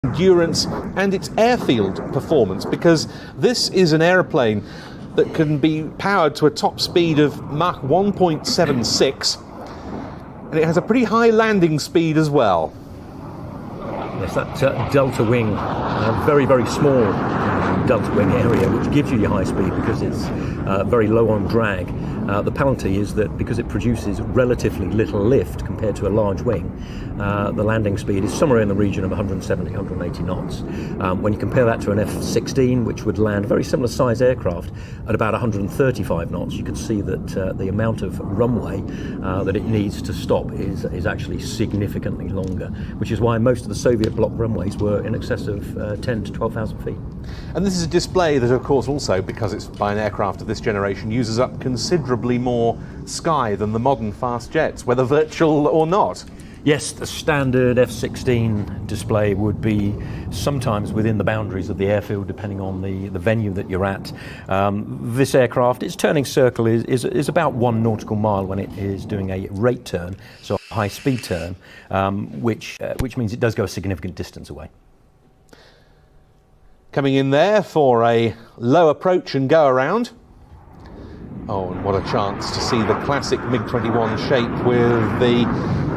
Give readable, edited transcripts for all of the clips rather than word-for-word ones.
endurance and its airfield performance, because this is an aeroplane that can be powered to a top speed of Mach 1.76, and it has a pretty high landing speed as well. Yes, that delta wing, very, very small delta wing area, which gives you your high speed because it's very low on drag. The penalty is that because it produces relatively little lift compared to a large wing, the landing speed is somewhere in the region of 170, 180 knots. When you compare that to an F-16, which would land a very similar size aircraft at about 135 knots, you can see that the amount of runway that it needs to stop is actually significantly longer, which is why most of the Soviet bloc runways were in excess of 10 to 12,000 feet. And this is a display that, of course, also, because it's by an aircraft of this generation, uses up considerably more sky than the modern fast jets, whether virtual or not. Yes, the standard F-16 display would be sometimes within the boundaries of the airfield, depending on the venue that you're at. This aircraft, its turning circle is about 1 nautical mile when it is doing a rate turn, so a high-speed turn, which means it does go a significant distance away. Coming in there for a low approach and go around. Oh, and what a chance to see the classic MiG-21 shape with the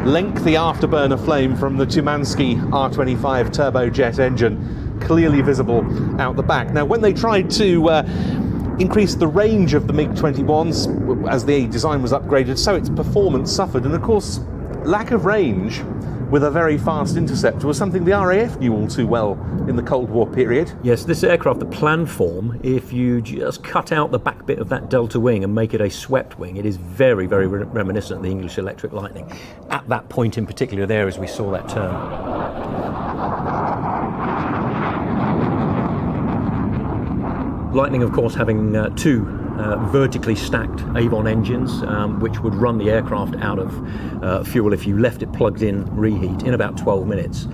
lengthy afterburner flame from the Tumansky R25 turbojet engine clearly visible out the back. Now, when they tried to increase the range of the MiG-21s as the design was upgraded, so its performance suffered, and of course lack of range with a very fast interceptor was something the RAF knew all too well in the Cold War period. Yes, this aircraft, the plan form, if you just cut out the back bit of that delta wing and make it a swept wing, it is very, very reminiscent of the English Electric Lightning. At that point in particular there, as we saw that turn. Lightning, of course, having two vertically stacked Avon engines, which would run the aircraft out of fuel if you left it plugged in reheat in about 12 minutes.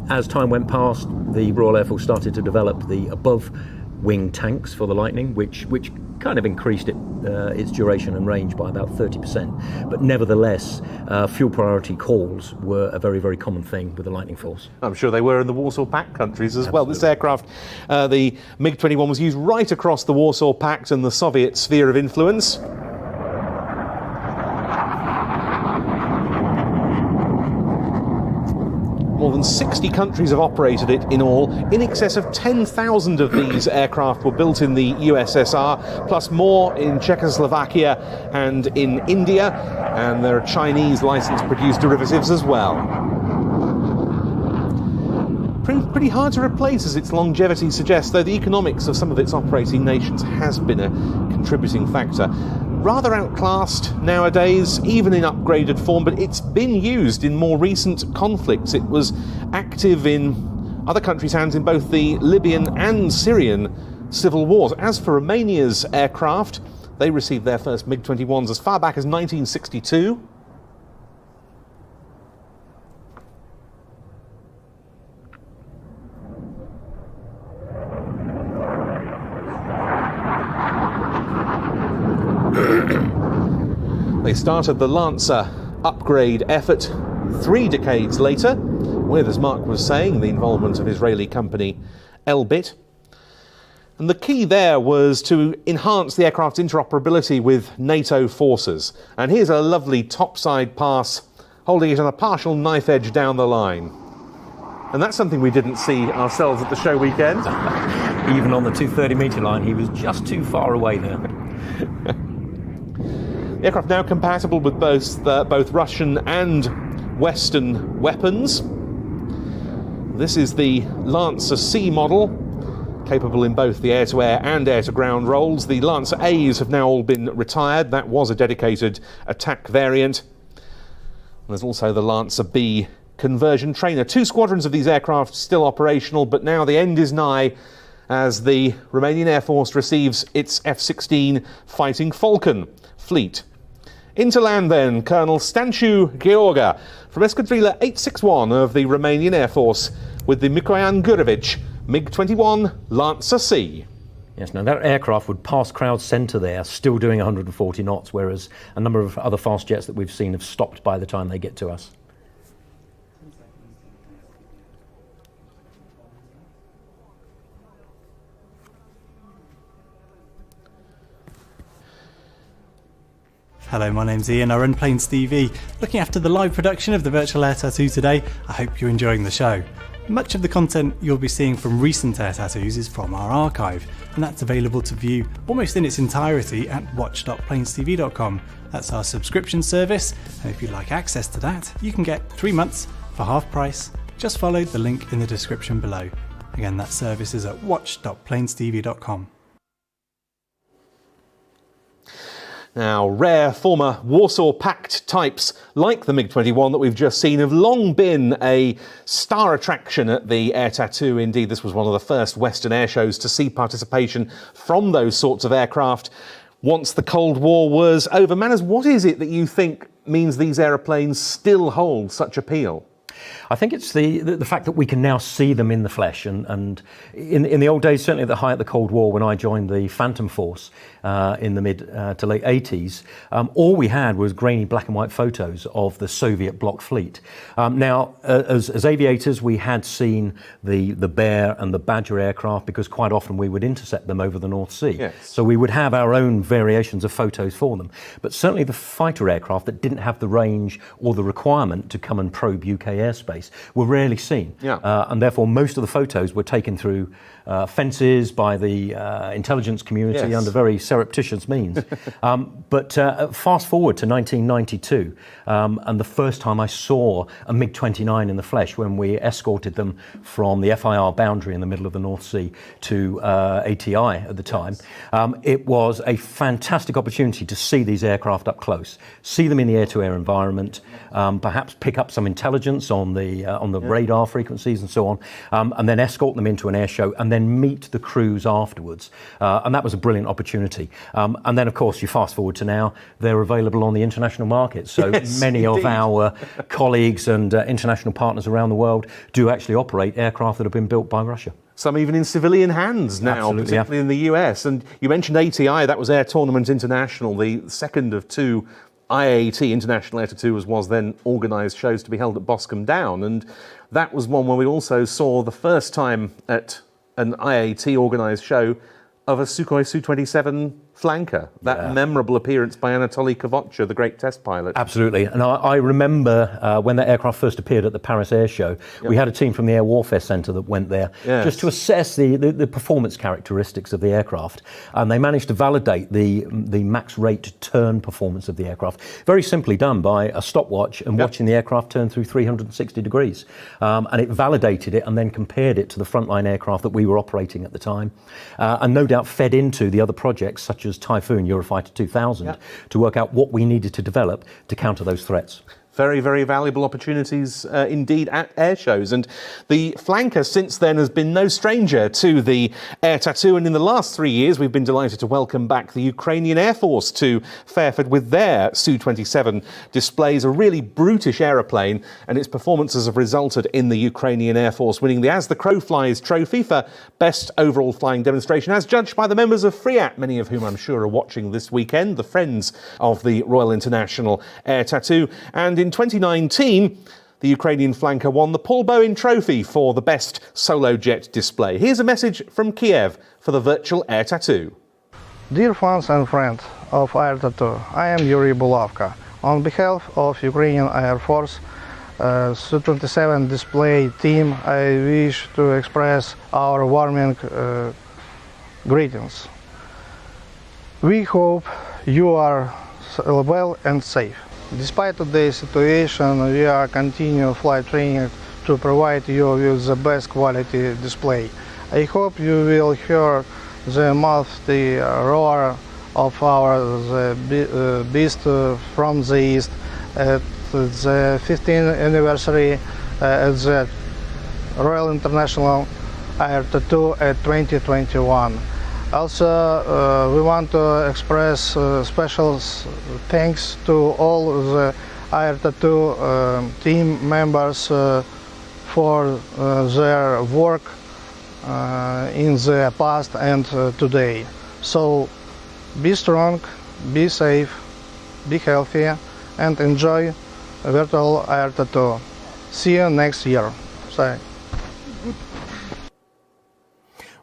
As time went past, the Royal Air Force started to develop the above wing tanks for the Lightning, which kind of increased its duration and range by about 30%. But nevertheless, fuel priority calls were a very, very common thing with the Lightning Force. I'm sure they were in the Warsaw Pact countries as Absolutely. well. This aircraft, the MiG-21, was used right across the Warsaw Pact and the Soviet sphere of influence. More than 60 countries have operated it in all. In excess of 10,000 of these aircraft were built in the USSR, plus more in Czechoslovakia and in India, and there are Chinese license-produced derivatives as well. Pretty hard to replace, as its longevity suggests, though the economics of some of its operating nations has been a contributing factor. Rather outclassed nowadays, even in upgraded form, but it's been used in more recent conflicts. It was active in other countries' hands in both the Libyan and Syrian civil wars. As for Romania's aircraft, they received their first MiG-21s as far back as 1962. They started the Lancer upgrade effort 3 decades later, with, as Mark was saying, the involvement of Israeli company Elbit. And the key there was to enhance the aircraft's interoperability with NATO forces. And here's a lovely topside pass, holding it on a partial knife edge down the line. And that's something we didn't see ourselves at the show weekend. Even on the 230-metre line, he was just too far away there. The aircraft now compatible with both Russian and Western weapons. This is the Lancer C model, capable in both the air-to-air and air-to-ground roles. The Lancer A's have now all been retired. That was a dedicated attack variant. And there's also the Lancer B conversion trainer. 2 squadrons of these aircraft still operational, but now the end is nigh as the Romanian Air Force receives its F-16 Fighting Falcon fleet. Into land then, Colonel Stanciu Gheorghe from Escadrilla 861 of the Romanian Air Force with the Mikoyan Gurevich MiG-21 Lancer C. Yes, now that aircraft would pass crowd centre there, still doing 140 knots, whereas a number of other fast jets that we've seen have stopped by the time they get to us. Hello, my name's Ian. I run Planes TV, looking after the live production of the virtual air tattoo today. I hope you're enjoying the show. Much of the content you'll be seeing from recent air tattoos is from our archive, and that's available to view almost in its entirety at watch.planestv.com. That's our subscription service, and if you'd like access to that, you can get 3 months for half price. Just follow the link in the description below. Again, that service is at watch.planestv.com. Now, rare former Warsaw Pact types like the MiG-21 that we've just seen have long been a star attraction at the Air Tattoo. Indeed, this was one of the first Western air shows to see participation from those sorts of aircraft once the Cold War was over. Manners, what is it that you think means these aeroplanes still hold such appeal? I think it's the fact that we can now see them in the flesh, and in the old days, certainly at the height of the Cold War, when I joined the Phantom Force in the mid to late 80s, all we had was grainy black and white photos of the Soviet block fleet. Now, as aviators, we had seen the Bear and the Badger aircraft because quite often we would intercept them over the North Sea. Yes. So we would have our own variations of photos for them. But certainly the fighter aircraft that didn't have the range or the requirement to come and probe UK airspace were rarely seen. Yeah. And therefore most of the photos were taken through fences by the intelligence community under very surreptitious means. But fast forward to 1992, and the first time I saw a MiG-29 in the flesh when we escorted them from the FIR boundary in the middle of the North Sea to ATI at the time, it was a fantastic opportunity to see these aircraft up close, see them in the air-to-air environment, perhaps pick up some intelligence on the radar frequencies and so on, and then escort them into an air show and then meet the crews afterwards. And that was a brilliant opportunity. And then, of course, you fast forward to now, they're available on the international market. So many of our colleagues and international partners around the world do actually operate aircraft that have been built by Russia. Some even in civilian hands now, Absolutely, particularly in the US. And you mentioned ATI, that was Air Tournament International, the second of two IAT, International Air Tattoo, was then organised shows to be held at Boscombe Down. And that was one where we also saw the first time at an IAT organised show of a Sukhoi Su-27 flanker, that memorable appearance by Anatoly Kovotcha, the great test pilot. Absolutely, and I remember when that aircraft first appeared at the Paris Air Show, we had a team from the Air Warfare Centre that went there just to assess the performance characteristics of the aircraft, and they managed to validate the max rate turn performance of the aircraft, very simply done by a stopwatch and watching the aircraft turn through 360 degrees, and it validated it and then compared it to the frontline aircraft that we were operating at the time, and no doubt fed into the other projects such as Typhoon, Eurofighter 2000, to work out what we needed to develop to counter those threats. Very, very valuable opportunities indeed at air shows. And the flanker since then has been no stranger to the Air Tattoo. And in the last 3 years, we've been delighted to welcome back the Ukrainian Air Force to Fairford with their Su-27 displays, a really brutish aeroplane. And its performances have resulted in the Ukrainian Air Force winning the As the Crow Flies trophy for best overall flying demonstration, as judged by the members of FRIAT, many of whom I'm sure are watching this weekend, the friends of the Royal International Air Tattoo. And in 2019, the Ukrainian flanker won the Paul Bowen Trophy for the best solo jet display. Here's a message from Kiev for the virtual Air Tattoo. Dear fans and friends of Air Tattoo, I am Yuri Bulavka. On behalf of Ukrainian Air Force Su-27 display team, I wish to express our warming greetings. We hope you are well and safe. Despite today's situation, we are continuing flight training to provide you with the best quality display. I hope you will hear the mighty roar of our beast from the east at the 15th anniversary at the Royal International Air Tattoo at 2021. Also, we want to express special thanks to all the Air Tattoo team members for their work in the past and today. So, be strong, be safe, be healthy, and enjoy virtual Air Tattoo. See you next year. Sorry.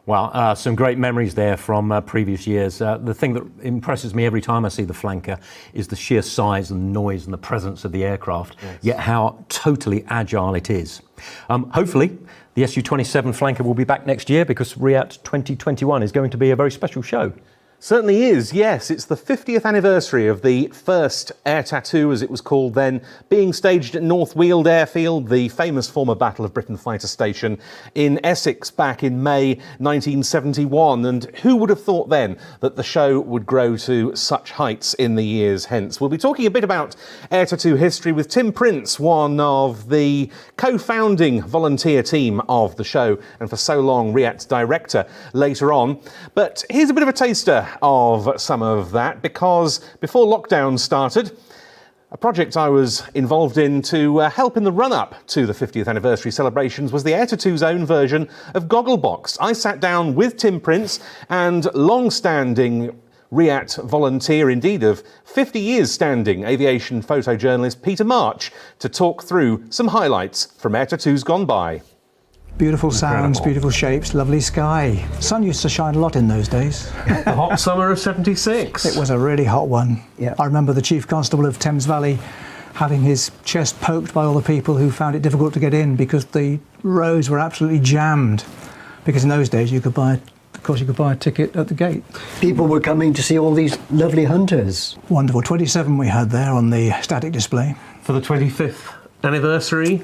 Well, some great memories there from previous years. The thing that impresses me every time I see the flanker is the sheer size and noise and the presence of the aircraft, yet how totally agile it is. Hopefully, the Su-27 flanker will be back next year because RIAT 2021 is going to be a very special show. Certainly is, yes. It's the 50th anniversary of the first air tattoo, as it was called then, being staged at North Weald Airfield, the famous former Battle of Britain fighter station in Essex back in May 1971. And who would have thought then that the show would grow to such heights in the years hence? We'll be talking a bit about air tattoo history with Tim Prince, one of the co-founding volunteer team of the show, and for so long RIAT's director later on. But here's a bit of a taster of some of that, because before lockdown started, a project I was involved in to help in the run-up to the 50th anniversary celebrations was the Air Tattoo's own version of Gogglebox. I sat down with Tim Prince and long-standing RIAT volunteer, indeed of 50 years standing, aviation photojournalist Peter March, to talk through some highlights from Air Tattoo's gone by. Beautiful sounds, beautiful shapes, lovely sky. Sun used to shine a lot in those days. The hot summer of 76. It was a really hot one. Yeah. I remember the Chief Constable of Thames Valley having his chest poked by all the people who found it difficult to get in because the roads were absolutely jammed. Because in those days you could buy a ticket at the gate. People were coming to see all these lovely hunters. Wonderful. 27 we had there on the static display. For the 25th anniversary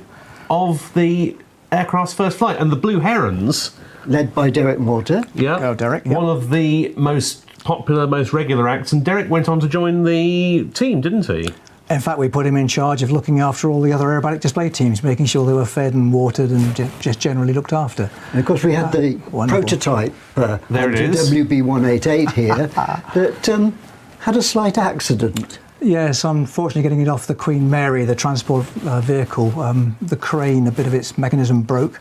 of the aircraft's first flight, and the Blue Herons, Led by Derek Walter. yeah, Oh, Derek, yeah. one of the most popular, most regular acts, and Derek went on to join the team, didn't he? In fact, we put him in charge of looking after all the other aerobatic display teams, making sure they were fed and watered and just generally looked after. And of course we had the Wonderful. prototype There it is. WB-188 here that had a slight accident. Yes, unfortunately getting it off the Queen Mary, the transport vehicle, the crane, a bit of its mechanism broke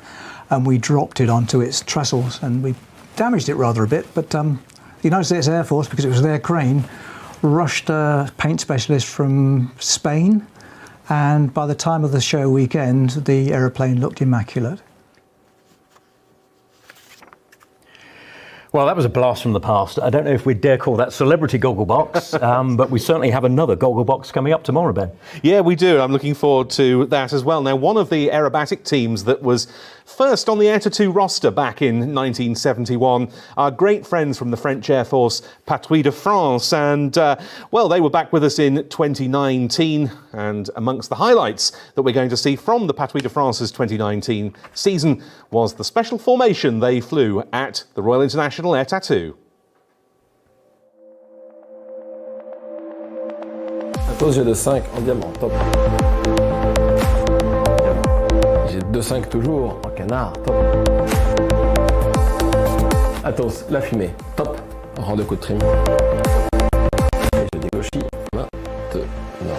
and we dropped it onto its trestles and we damaged it rather a bit, but the United States Air Force, because it was their crane, rushed a paint specialist from Spain, and by the time of the show weekend the aeroplane looked immaculate. Well, that was a blast from the past. I don't know if we'd dare call that celebrity Gogglebox, but we certainly have another Gogglebox coming up tomorrow, Ben. Yeah, we do. I'm looking forward to that as well. Now, one of the aerobatic teams that was first on the Air Tattoo roster back in 1971 are great friends from the French Air Force, Patrouille de France, and, well, they were back with us in 2019, and amongst the highlights that we're going to see from the Patrouille de France's 2019 season was the special formation they flew at the Royal International Air Tattoo. Atos, j'ai le 5 en diamant, top. J'ai 2-5 toujours en canard, top. Atos, la fumée, top. Rang de coup de trim. Et je négocie maintenant.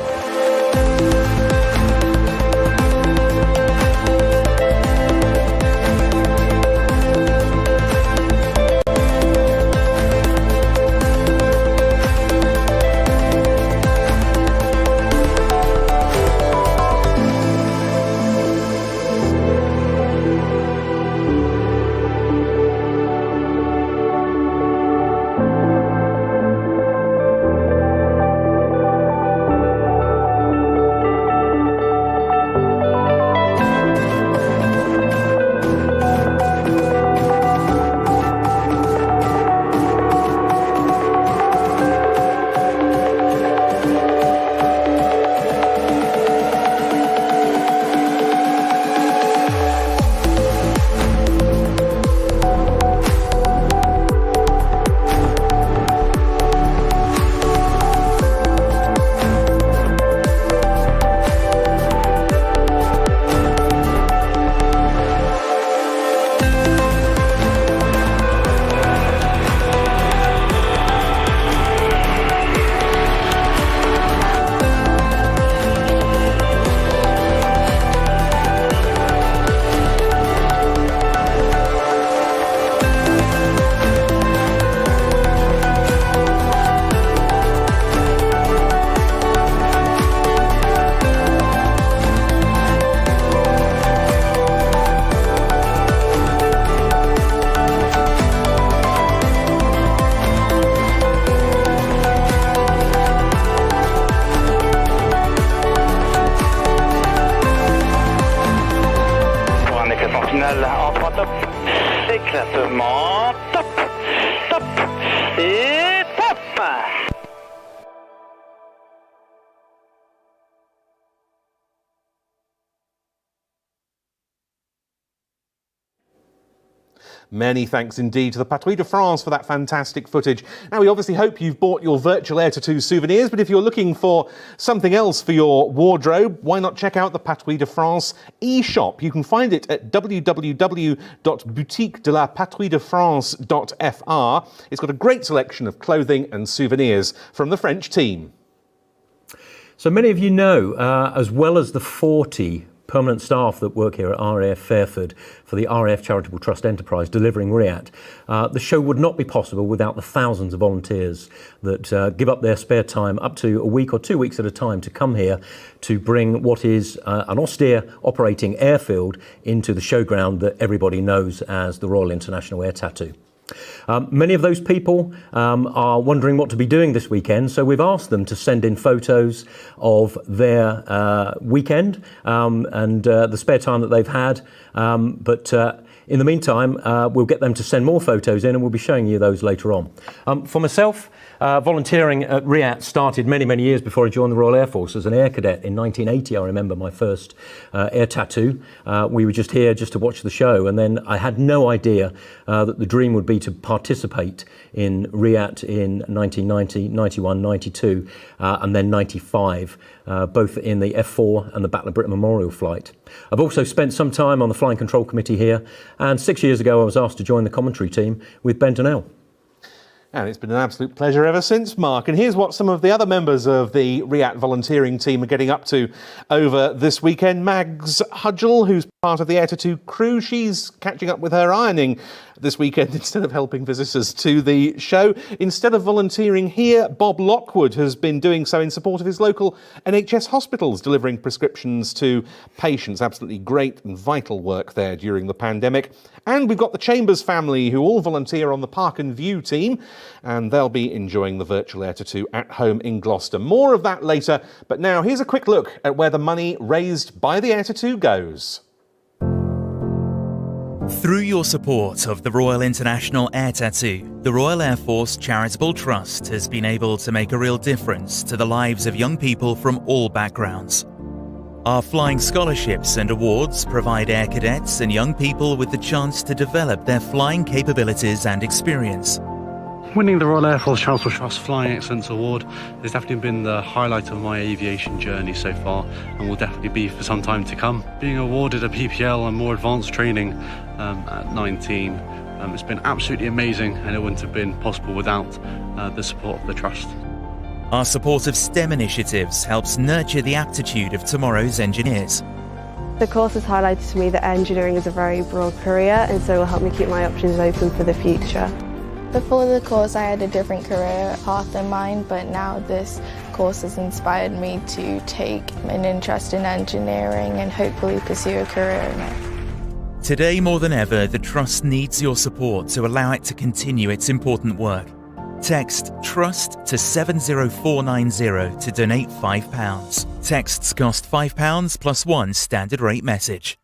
Entrement top. Éclatement top. Top. Et top. Many thanks indeed to the Patrouille de France for that fantastic footage. Now, we obviously hope you've bought your virtual Air Tattoo souvenirs, but if you're looking for something else for your wardrobe, why not check out the Patrouille de France e-shop? You can find it at www.boutiquedelapatrouilledefrance.fr. It's got a great selection of clothing and souvenirs from the French team. So many of you know, as well as the 40 permanent staff that work here at RAF Fairford for the RAF Charitable Trust Enterprise delivering RIAT, the show would not be possible without the thousands of volunteers that give up their spare time up to a week or 2 weeks at a time to come here to bring what is an austere operating airfield into the showground that everybody knows as the Royal International Air Tattoo. Many of those people are wondering what to be doing this weekend, so we've asked them to send in photos of their weekend and the spare time that they've had. But in the meantime, we'll get them to send more photos in and we'll be showing you those later on. For myself, volunteering at RIAT started many, many years before I joined the Royal Air Force as an air cadet in 1980. I remember my first air tattoo. We were just here just to watch the show, and then I had no idea that the dream would be to participate in RIAT in 1990, 91, 92, and then 95, both in the F4 and the Battle of Britain Memorial flight. I've also spent some time on the Flying Control Committee here, and 6 years ago I was asked to join the commentary team with Ben Donnell. And it's been an absolute pleasure ever since, Mark. And here's what some of the other members of the RIAT volunteering team are getting up to over this weekend. Mags Hudgell, who's part of the Air Tattoo crew, she's catching up with her ironing this weekend instead of helping visitors to the show. Instead of volunteering here, Bob Lockwood has been doing so in support of his local NHS hospitals, delivering prescriptions to patients. Absolutely great and vital work there during the pandemic. And we've got the Chambers family, who all volunteer on the Park and View team, and they'll be enjoying the virtual Air Tattoo at home in Gloucester. More of that later, but now here's a quick look at where the money raised by the Air Tattoo goes. Through your support of the Royal International Air Tattoo, the Royal Air Force Charitable Trust has been able to make a real difference to the lives of young people from all backgrounds. Our flying scholarships and awards provide air cadets and young people with the chance to develop their flying capabilities and experience. Winning the Royal Air Force Charitable Trust Flying Excellence Award has definitely been the highlight of my aviation journey so far, and will definitely be for some time to come. Being awarded a PPL and more advanced training at 19, it's been absolutely amazing, and it wouldn't have been possible without the support of the Trust. Our support of STEM initiatives helps nurture the aptitude of tomorrow's engineers. The course has highlighted to me that engineering is a very broad career, and so will help me keep my options open for the future. Before the course I had a different career path in mind, but now this course has inspired me to take an interest in engineering and hopefully pursue a career in it. Today more than ever, the Trust needs your support to allow it to continue its important work. Text TRUST to 70490 to donate £5. Texts cost £5 plus one standard rate message.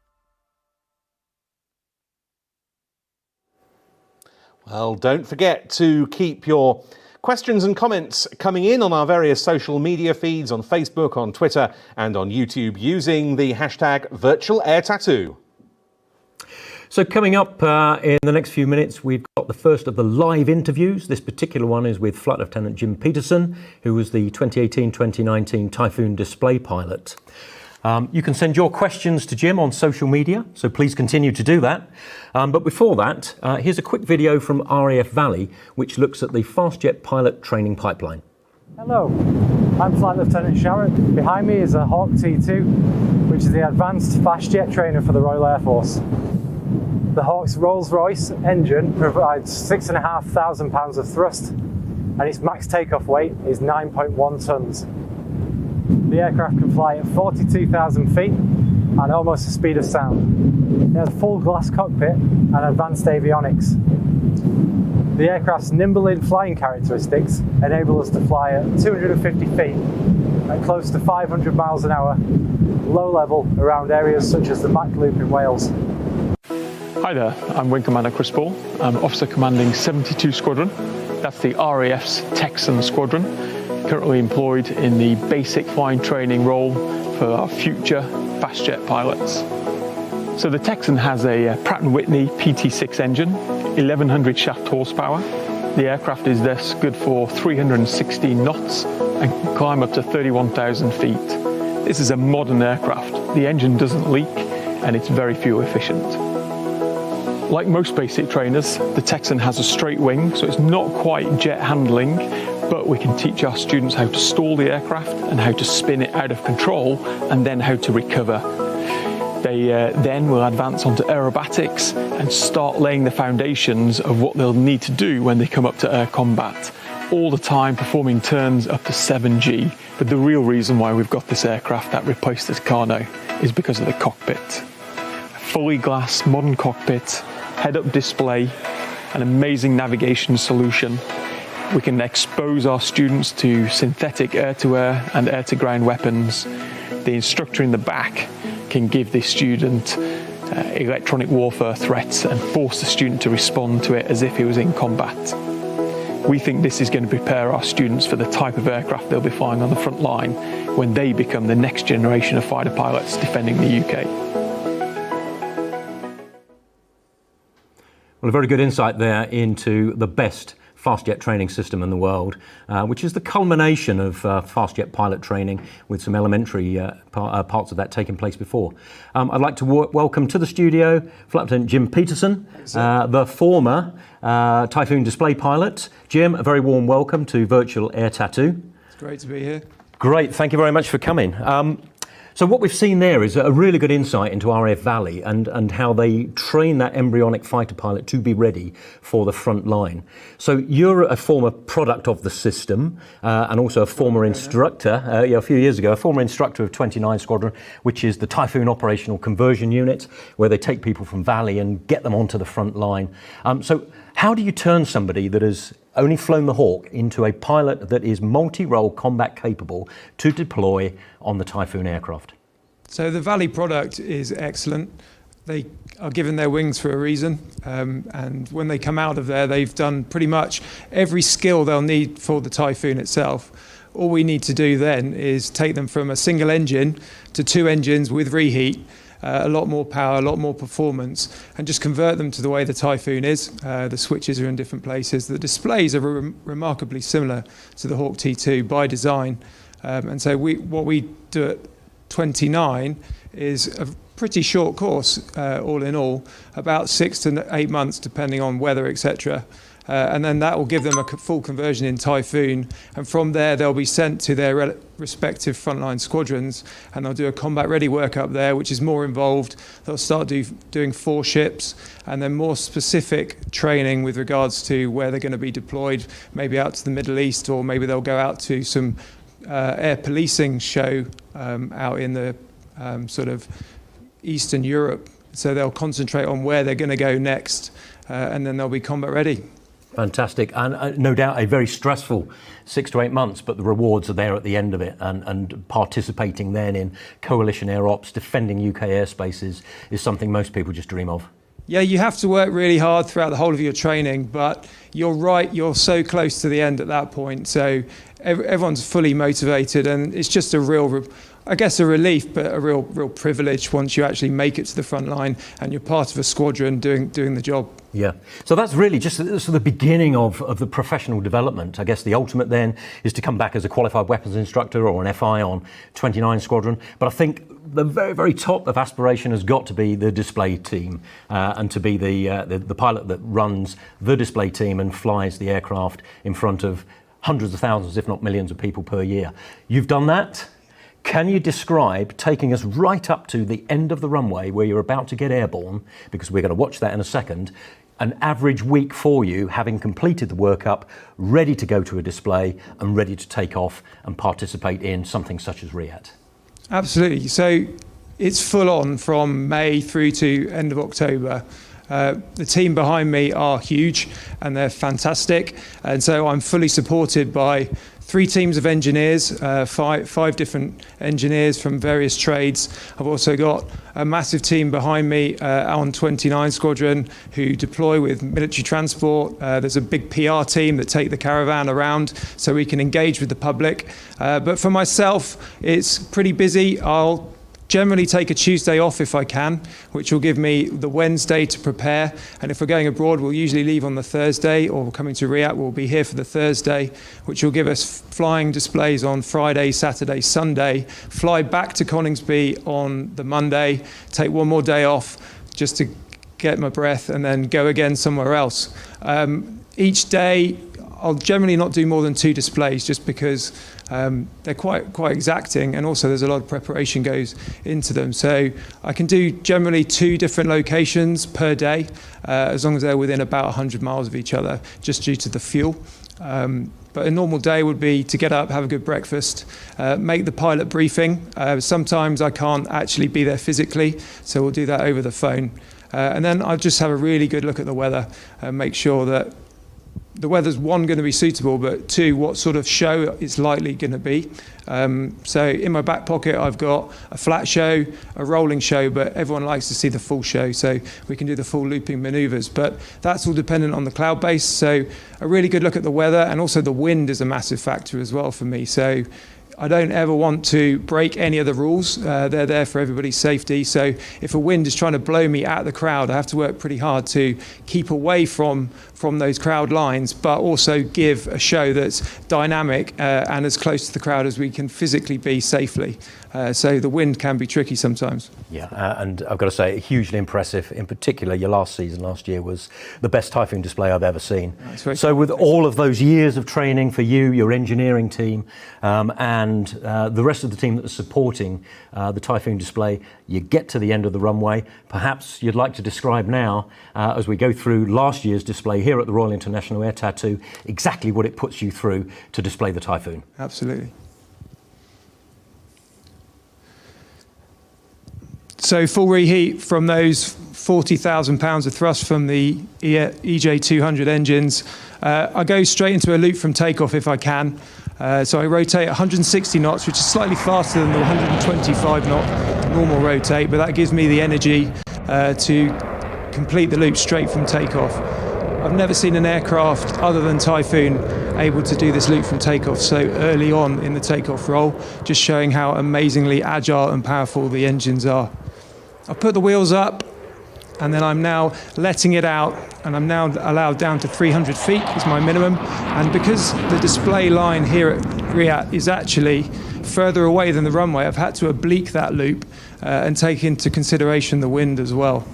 Well, don't forget to keep your questions and comments coming in on our various social media feeds on Facebook, on Twitter and on YouTube using the hashtag #VirtualAirTattoo. So coming up in the next few minutes, we've got the first of the live interviews. This particular one is with Flight Lieutenant Jim Peterson, who was the 2018-2019 Typhoon display pilot. You can send your questions to Jim on social media, so please continue to do that. But before that, here's a quick video from RAF Valley, which looks at the fast jet pilot training pipeline. Hello, I'm Flight Lieutenant Sharon. Behind me is a Hawk T2, which is the advanced fast jet trainer for the Royal Air Force. The Hawk's Rolls-Royce engine provides 6,500 pounds of thrust, and its max takeoff weight is 9.1 tons. The aircraft can fly at 42,000 feet and almost the speed of sound. It has a full glass cockpit and advanced avionics. The aircraft's nimble in-flying characteristics enable us to fly at 250 feet at close to 500 miles an hour, low level around areas such as the Mac Loop in Wales. Hi there, I'm Wing Commander Chris Ball. I'm Officer Commanding 72 Squadron. That's the RAF's Texan Squadron, currently employed in the basic flying training role for our future fast jet pilots. So the Texan has a Pratt & Whitney PT6 engine, 1100 shaft horsepower. The aircraft is thus good for 316 knots and can climb up to 31,000 feet. This is a modern aircraft. The engine doesn't leak and it's very fuel efficient. Like most basic trainers, the Texan has a straight wing, so it's not quite jet handling, but we can teach our students how to stall the aircraft and how to spin it out of control and then how to recover. They then will advance onto aerobatics and start laying the foundations of what they'll need to do when they come up to air combat, all the time performing turns up to 7G. But the real reason why we've got this aircraft that replaced the Tucano is because of the cockpit. A fully glass modern cockpit, head-up display, an amazing navigation solution. We can expose our students to synthetic air-to-air and air-to-ground weapons. The instructor in the back can give the student electronic warfare threats and force the student to respond to it as if he was in combat. We think this is going to prepare our students for the type of aircraft they'll be flying on the front line when they become the next generation of fighter pilots defending the UK. Well, a very good insight there into the best fast jet training system in the world, which is the culmination of fast jet pilot training with some elementary parts of that taking place before. I'd like to welcome to the studio Flight Lieutenant Jim Peterson, the former Typhoon display pilot. Jim, a very warm welcome to Virtual Air Tattoo. It's great to be here. Great, thank you very much for coming. So what we've seen there is a really good insight into RAF Valley and how they train that embryonic fighter pilot to be ready for the front line. So you're a former product of the system and also a former instructor, a few years ago, a former instructor of 29 Squadron, which is the Typhoon Operational Conversion Unit, where they take people from Valley and get them onto the front line. So how do you turn somebody that has only flown the Hawk into a pilot that is multi-role combat capable to deploy on the Typhoon aircraft? So the Valley product is excellent. They are given their wings for a reason, and when they come out of there, they've done pretty much every skill they'll need for the Typhoon itself. All we need to do then is take them from a single engine to 2 engines with reheat, a lot more power, a lot more performance, and just convert them to the way the Typhoon is. The switches are in different places. The displays are remarkably similar to the Hawk T2 by design. And so what we do at 29 is a pretty short course, all in all, about 6 to 8 months, depending on weather, etc. And then that will give them a full conversion in Typhoon, and from there they'll be sent to their respective frontline squadrons, and they'll do a combat ready work up there, which is more involved. They'll start doing 4 ships, and then more specific training with regards to where they're going to be deployed, maybe out to the Middle East, or maybe they'll go out to some air policing show out in the sort of Eastern Europe. So they'll concentrate on where they're going to go next, and then they'll be combat ready. Fantastic, and no doubt a very stressful 6 to 8 months, but the rewards are there at the end of it, and participating then in coalition air ops, defending UK airspaces is something most people just dream of. Yeah, you have to work really hard throughout the whole of your training, but you're right, you're so close to the end at that point, so everyone's fully motivated, and it's just a real, I guess, a relief, but a real privilege once you actually make it to the front line and you're part of a squadron doing the job. Yeah, so that's really just the beginning of the professional development. I guess the ultimate then is to come back as a qualified weapons instructor or an FI on 29 Squadron. But I think the very, very top of aspiration has got to be the display team and to be the pilot that runs the display team and flies the aircraft in front of hundreds of thousands, if not millions of people per year. You've done that. Can you describe taking us right up to the end of the runway where you're about to get airborne, because we're going to watch that in a second, an average week for you, having completed the workup, ready to go to a display and ready to take off and participate in something such as RIAT? Absolutely. So it's full on from May through to end of October. The team behind me are huge and they're fantastic, and so I'm fully supported by 3 teams of engineers, five different engineers from various trades. I've also got a massive team behind me on 29 Squadron who deploy with military transport. There's a big PR team that take the caravan around so we can engage with the public. But for myself, it's pretty busy. I'll generally take a Tuesday off if I can, which will give me the Wednesday to prepare. And if we're going abroad, we'll usually leave on the Thursday, or coming to Riyadh, we'll be here for the Thursday, which will give us flying displays on Friday, Saturday, Sunday, fly back to Coningsby on the Monday, take one more day off just to get my breath, and then go again somewhere else. Each day, I'll generally not do more than 2 displays just because they're quite exacting, and also there's a lot of preparation goes into them. So I can do generally 2 different locations per day, as long as they're within about 100 miles of each other, just due to the fuel. But a normal day would be to get up, have a good breakfast, make the pilot briefing. Sometimes I can't actually be there physically, so we'll do that over the phone. And then I'll just have a really good look at the weather and make sure that the weather's 1, going to be suitable, but 2, what sort of show it's likely going to be. So in my back pocket, I've got a flat show, a rolling show, but everyone likes to see the full show, so we can do the full looping maneuvers. But that's all dependent on the cloud base. So a really good look at the weather, and also the wind is a massive factor as well for me. So I don't ever want to break any of the rules. They're there for everybody's safety. So if a wind is trying to blow me at the crowd, I have to work pretty hard to keep away from those crowd lines, but also give a show that's dynamic and as close to the crowd as we can physically be safely. So the wind can be tricky sometimes. Yeah, and I've got to say, hugely impressive. In particular, your last year was the best Typhoon display I've ever seen. So with all of those years of training for you, your engineering team, and the rest of the team that is supporting the Typhoon display, you get to the end of the runway. Perhaps you'd like to describe now, as we go through last year's display here at the Royal International Air Tattoo, exactly what it puts you through to display the Typhoon. Absolutely. So full reheat from those 40,000 pounds of thrust from the EJ200 engines. I go straight into a loop from takeoff if I can. So I rotate 160 knots, which is slightly faster than the 125 knot normal rotate, but that gives me the energy to complete the loop straight from takeoff. I've never seen an aircraft other than Typhoon able to do this loop from takeoff so early on in the takeoff roll, just showing how amazingly agile and powerful the engines are. I've put the wheels up, and then I'm now letting it out, and I'm now allowed down to 300 feet is my minimum. And because the display line here at Riyadh is actually further away than the runway, I've had to oblique that loop and take into consideration the wind as well.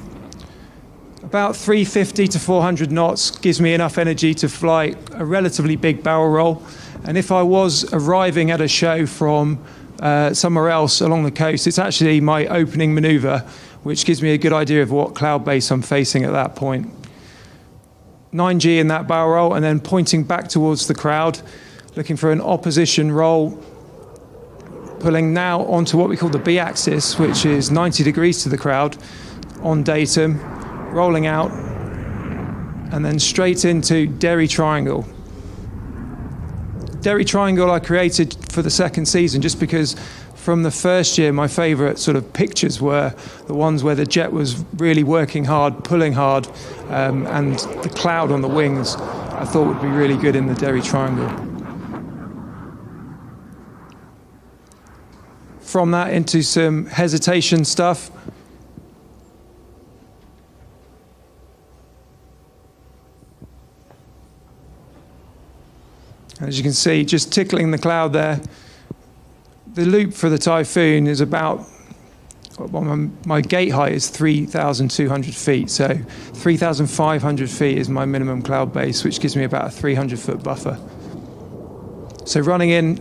About 350 to 400 knots gives me enough energy to fly a relatively big barrel roll. And if I was arriving at a show from somewhere else along the coast, it's actually my opening maneuver, which gives me a good idea of what cloud base I'm facing at that point. 9G in that barrel roll, and then pointing back towards the crowd, looking for an opposition roll, pulling now onto what we call the B axis, which is 90 degrees to the crowd on datum, rolling out, and then straight into Derry Triangle. Derry Triangle I created for the second season just because from the first year my favourite sort of pictures were the ones where the jet was really working hard, pulling hard, and the cloud on the wings I thought would be really good in the Derry Triangle. From that into some hesitation stuff. As you can see, just tickling the cloud there. The loop for the Typhoon is about, well, my gate height is 3,200 feet, so 3,500 feet is my minimum cloud base, which gives me about a 300-foot buffer. So running in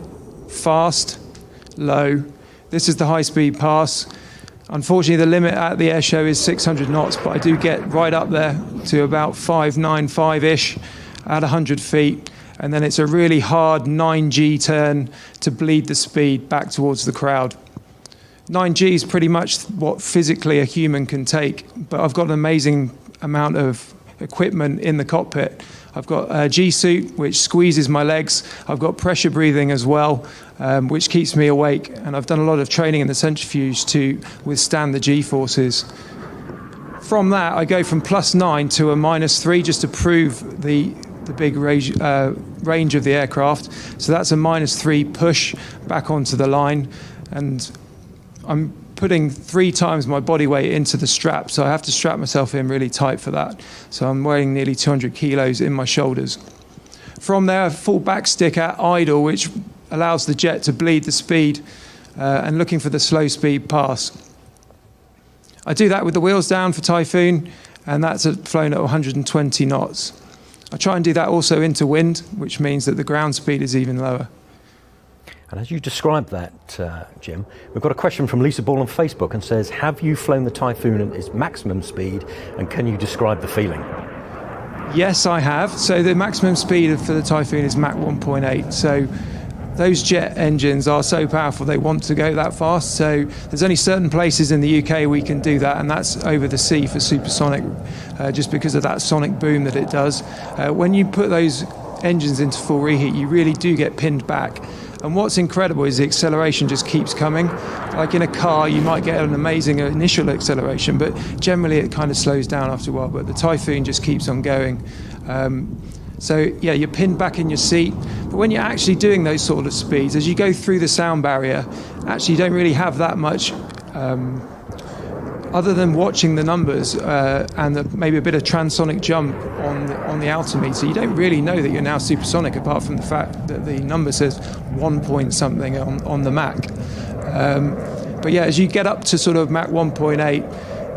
fast, low. This is the high-speed pass. Unfortunately, the limit at the air show is 600 knots, but I do get right up there to about 595-ish at 100 feet. And then it's a really hard 9G turn to bleed the speed back towards the crowd. 9G is pretty much what physically a human can take, but I've got an amazing amount of equipment in the cockpit. I've got a G-suit, which squeezes my legs. I've got pressure breathing as well, which keeps me awake. And I've done a lot of training in the centrifuge to withstand the G-forces. From that, I go from +9 to a -3 just to prove the big range of the aircraft. So that's a -3 push back onto the line. And I'm putting 3 times my body weight into the strap, so I have to strap myself in really tight for that. So I'm weighing nearly 200 kilos in my shoulders. From there, I full back stick at idle, which allows the jet to bleed the speed and looking for the slow speed pass. I do that with the wheels down for Typhoon, and that's flown at 120 knots. I try and do that also into wind, which means that the ground speed is even lower. And as you described that, Jim, we've got a question from Lisa Ball on Facebook and says, have you flown the Typhoon at its maximum speed, and can you describe the feeling? Yes, I have. So the maximum speed for the Typhoon is Mach 1.8. So those jet engines are so powerful, they want to go that fast. So there's only certain places in the UK we can do that, and that's over the sea for supersonic, just because of that sonic boom that it does. When you put those engines into full reheat, you really do get pinned back. And what's incredible is the acceleration just keeps coming. Like in a car, you might get an amazing initial acceleration, but generally it kind of slows down after a while. But the Typhoon just keeps on going. So yeah, you're pinned back in your seat. But when you're actually doing those sort of speeds, as you go through the sound barrier, actually you don't really have that much, other than watching the numbers and maybe a bit of transonic jump on the altimeter. You don't really know that you're now supersonic, apart from the fact that the number says 1 point something on the Mach. But yeah, as you get up to sort of Mach 1.8,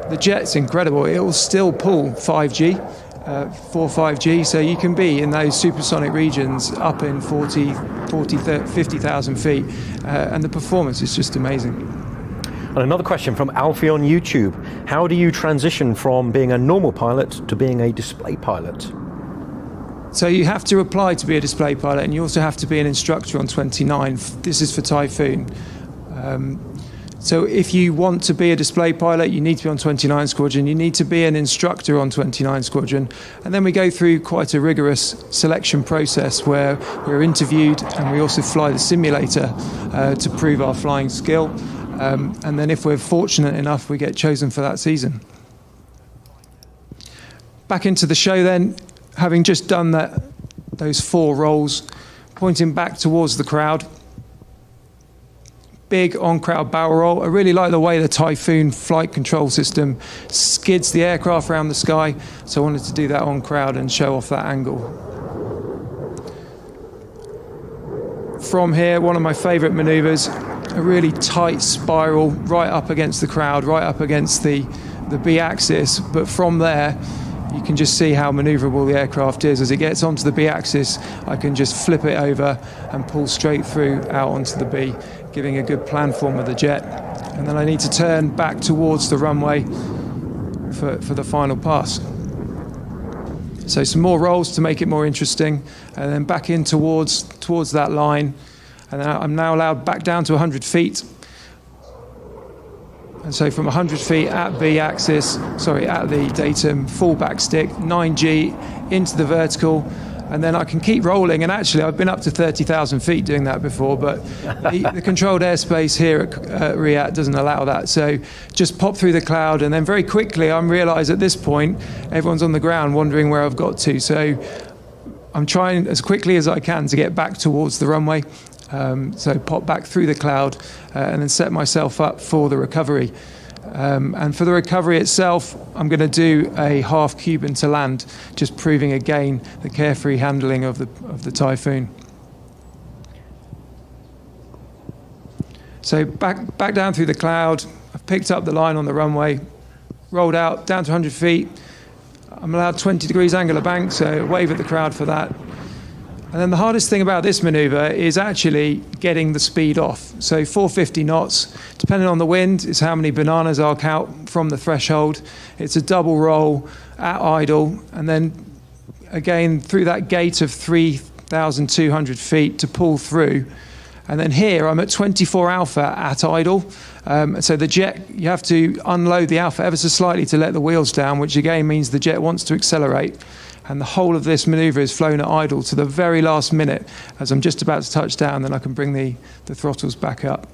the jet's incredible. It will still pull 5G. 4-5G, so you can be in those supersonic regions up in 50,000 feet, and the performance is just amazing. And another question from Alfie on YouTube. How do you transition from being a normal pilot to being a display pilot? So you have to apply to be a display pilot, and you also have to be an instructor on 29. This is for Typhoon. So if you want to be a display pilot, you need to be on 29 Squadron. You need to be an instructor on 29 Squadron. And then we go through quite a rigorous selection process where we're interviewed, and we also fly the simulator to prove our flying skill. And then if we're fortunate enough, we get chosen for that season. Back into the show then, having just done those 4 rolls, pointing back towards the crowd. Big on-crowd barrel roll. I really like the way the Typhoon flight control system skids the aircraft around the sky, so I wanted to do that on crowd and show off that angle. From here, one of my favourite manoeuvres, a really tight spiral right up against the crowd, right up against the B-axis, but from there you can just see how manoeuvrable the aircraft is. As it gets onto the B-axis, I can just flip it over and pull straight through out onto the B, giving a good planform of the jet. And then I need to turn back towards the runway for the final pass. So some more rolls to make it more interesting, and then back in towards that line. And then I'm now allowed back down to 100 feet. And so from 100 feet at the datum, full back stick, 9G into the vertical, and then I can keep rolling. And actually, I've been up to 30,000 feet doing that before, but the controlled airspace here at Riyadh doesn't allow that. So just pop through the cloud, and then very quickly I realise at this point, everyone's on the ground wondering where I've got to. So I'm trying as quickly as I can to get back towards the runway. So pop back through the cloud and then set myself up for the recovery. And for the recovery itself, I'm going to do a half Cuban to land, just proving again the carefree handling of the Typhoon. So back down through the cloud. I've picked up the line on the runway, rolled out down to 100 feet. I'm allowed 20 degrees angular bank, so wave at the crowd for that. And then the hardest thing about this manoeuvre is actually getting the speed off. So 450 knots, depending on the wind, is how many bananas I'll count from the threshold. It's a double roll at idle, and then again through that gate of 3,200 feet to pull through. And then here I'm at 24 alpha at idle. So the jet, you have to unload the alpha ever so slightly to let the wheels down, which again means the jet wants to accelerate. And the whole of this manoeuvre is flown at idle to the very last minute. As I'm just about to touch down, then I can bring the throttles back up.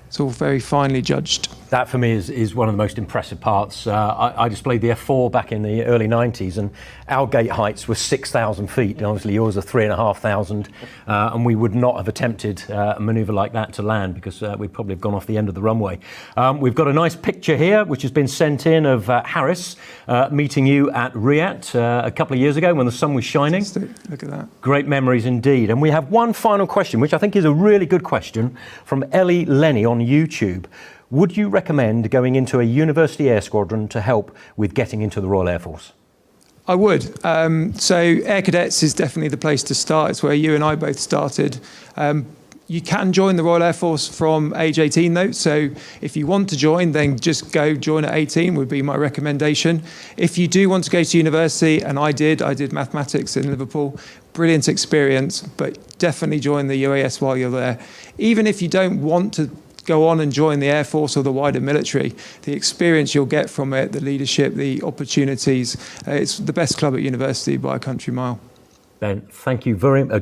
It's all very finely judged. That for me is one of the most impressive parts. I displayed the F4 back in the early 90s, and our gate heights were 6,000 feet, and obviously yours are 3,500, and we would not have attempted a manoeuvre like that to land because we'd probably have gone off the end of the runway. We've got a nice picture here which has been sent in of Harris meeting you at Riyadh a couple of years ago when the sun was shining. Look at that. Great memories indeed. And we have one final question, which I think is a really good question, from Ellie Lenny on YouTube. Would you recommend going into a university air squadron to help with getting into the Royal Air Force? I would. So Air Cadets is definitely the place to start. It's where you and I both started. You can join the Royal Air Force from age 18 though, so if you want to join, then just go join at 18 would be my recommendation. If you do want to go to university, and I did mathematics in Liverpool, brilliant experience, but definitely join the UAS while you're there. Even if you don't want to go on and join the Air Force or the wider military, the experience you'll get from it, the leadership, the opportunities, it's the best club at university by a country mile. Ben, thank you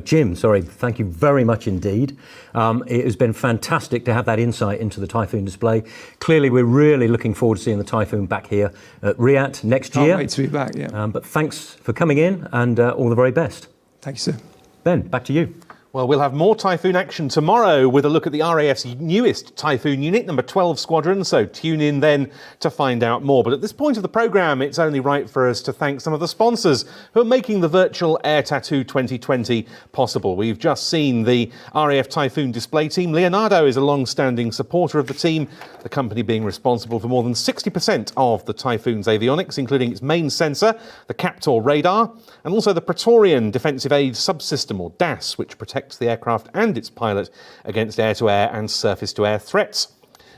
Jim, thank you very much indeed. It has been fantastic to have that insight into the Typhoon display. Clearly, we're really looking forward to seeing the Typhoon back here at Riyadh next year. Can't wait to be back, yeah. But thanks for coming in, and all the very best. Thank you, sir. Ben, back to you. Well, we'll have more Typhoon action tomorrow with a look at the RAF's newest Typhoon unit, number 12 Squadron, so tune in then to find out more. But at this point of the programme, it's only right for us to thank some of the sponsors who are making the virtual Air Tattoo 2020 possible. We've just seen the RAF Typhoon display team. Leonardo is a long-standing supporter of the team, the company being responsible for more than 60% of the Typhoon's avionics, including its main sensor, the Captor radar, and also the Praetorian Defensive Aid Subsystem, or DAS, which protects the aircraft and its pilot against air-to-air and surface-to-air threats.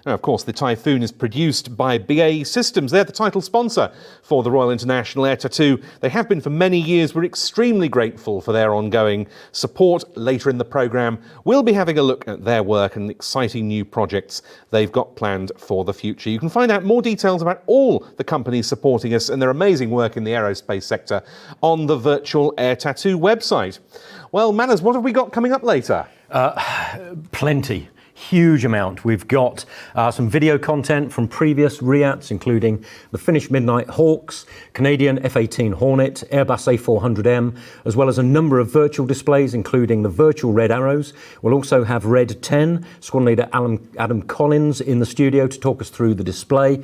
Now, of course, the Typhoon is produced by BAE Systems. They're the title sponsor for the Royal International Air Tattoo. They have been for many years. We're extremely grateful for their ongoing support. Later in the programme, we'll be having a look at their work and exciting new projects they've got planned for the future. You can find out more details about all the companies supporting us and their amazing work in the aerospace sector on the Virtual Air Tattoo website. Well, Manners, what have we got coming up later? Plenty. Huge amount. We've got some video content from previous Riyadhs, including the Finnish Midnight Hawks, Canadian F-18 Hornet, Airbus A400M, as well as a number of virtual displays, including the virtual Red Arrows. We'll also have Red 10, Squadron Leader Adam Collins in the studio to talk us through the display.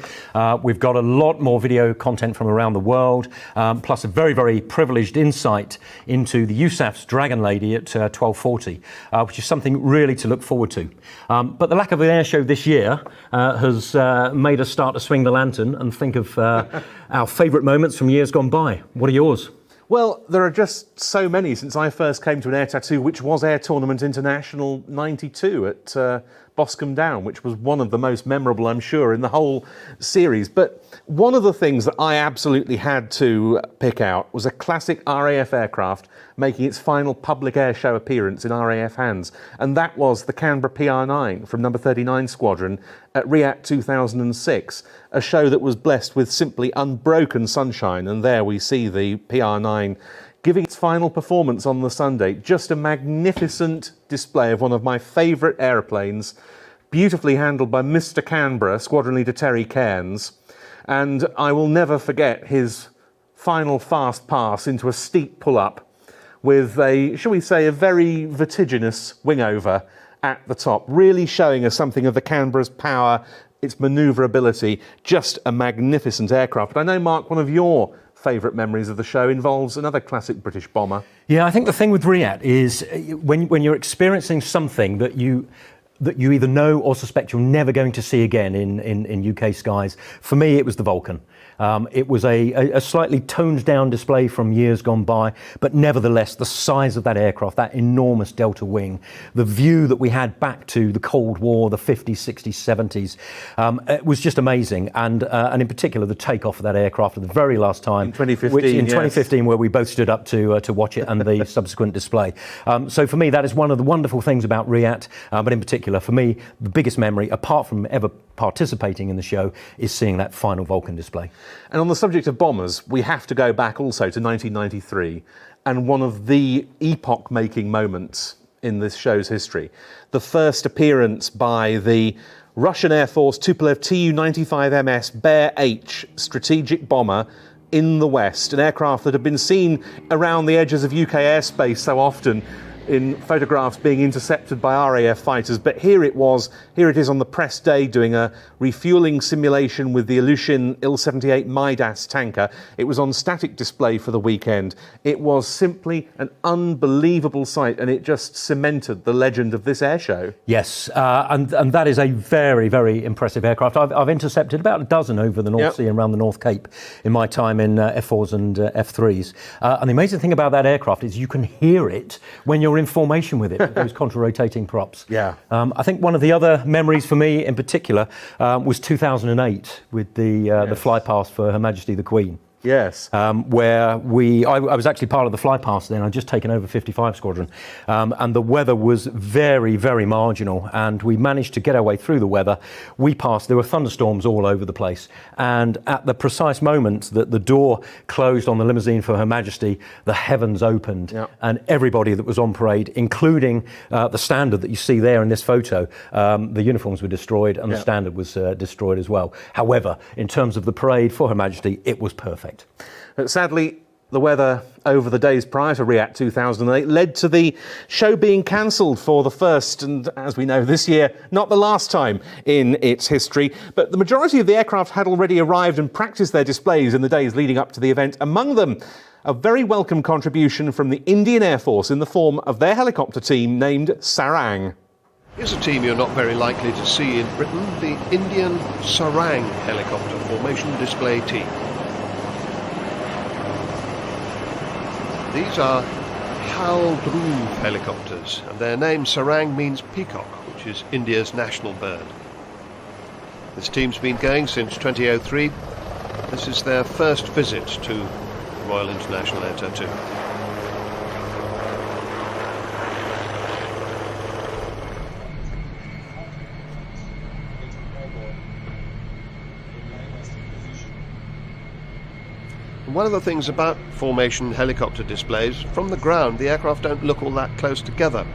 We've got a lot more video content from around the world, plus a very, very privileged insight into the USAF's Dragon Lady at 12:40, which is something really to look forward to. But the lack of an air show this year has made us start to swing the lantern and think of our favourite moments from years gone by. What are yours? Well, there are just so many since I first came to an air tattoo, which was Air Tournament International 92 at Boscombe Down, which was one of the most memorable, I'm sure, in the whole series. But one of the things that I absolutely had to pick out was a classic RAF aircraft making its final public air show appearance in RAF hands, and that was the Canberra PR9 from number 39 Squadron at Riyadh 2006, a show that was blessed with simply unbroken sunshine, and there we see the PR9 giving its final performance on the Sunday. Just a magnificent display of one of my favourite aeroplanes, beautifully handled by Mr. Canberra, Squadron Leader Terry Cairns, and I will never forget his final fast pass into a steep pull-up with a, shall we say, a very vertiginous wing-over at the top, really showing us something of the Canberra's power, its manoeuvrability, just a magnificent aircraft. But I know, Mark, one of your favourite memories of the show involves another classic British bomber. Yeah, I think the thing with Riyadh is when you're experiencing something that you that you either know or suspect you're never going to see again in UK skies. For me, it was the Falcon. It was a slightly toned down display from years gone by, but nevertheless, the size of that aircraft, that enormous delta wing, the view that we had back to the Cold War, the 50s, 60s, 70s, it was just amazing. And in particular, the takeoff of that aircraft at the very last time. In 2015, 2015, where we both stood up to watch it and the subsequent display. So for me, that is one of the wonderful things about RIAT, but in particular, for me, the biggest memory, apart from ever participating in the show, is seeing that final Falcon display. And on the subject of bombers, we have to go back also to 1993 and one of the epoch-making moments in this show's history. The first appearance by the Russian Air Force Tupolev Tu-95MS Bear H strategic bomber in the West, an aircraft that had been seen around the edges of UK airspace so often in photographs being intercepted by RAF fighters, but here it is on the press day doing a refuelling simulation with the Ilyushin Il-78 Midas tanker. It was on static display for the weekend. It was simply an unbelievable sight, and it just cemented the legend of this air show. Yes, and that is a very, very impressive aircraft. I've intercepted about a dozen over the North Sea and around the North Cape in my time in F4s and F3s. And the amazing thing about that aircraft is you can hear it when you're in formation with it, with those contra-rotating props. Yeah. I think one of the other memories for me in particular was 2008 with the fly past for Her Majesty the Queen. Yes. Where I was actually part of the fly past then. I'd just taken over 55 Squadron, and the weather was very, very marginal, and we managed to get our way through the weather. There were thunderstorms all over the place, and at the precise moment that the door closed on the limousine for Her Majesty, the heavens opened, and everybody that was on parade, including the standard that you see there in this photo, the uniforms were destroyed, and the standard was destroyed as well. However, in terms of the parade for Her Majesty, it was perfect. But sadly, the weather over the days prior to RIAT 2008 led to the show being cancelled for the first, and as we know this year, not the last time in its history. But the majority of the aircraft had already arrived and practiced their displays in the days leading up to the event. Among them, a very welcome contribution from the Indian Air Force in the form of their helicopter team named Sarang. Here's a team you're not very likely to see in Britain, the Indian Sarang helicopter formation display team. These are Hal Dhruv helicopters, and their name Sarang means peacock, which is India's national bird. This team's been going since 2003. This is their first visit to Royal International Air Tattoo. One of the things about formation helicopter displays, from the ground the aircraft don't look all that close together.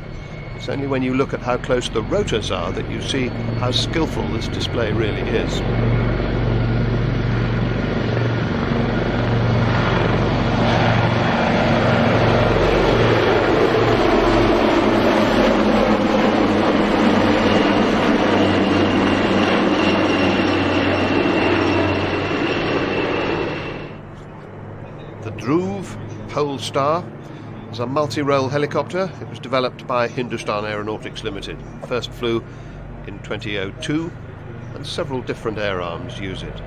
It's only when you look at how close the rotors are that you see how skillful this display really is. Polestar is a multi-role helicopter. It was developed by Hindustan Aeronautics Limited. First flew in 2002, and several different air arms use it.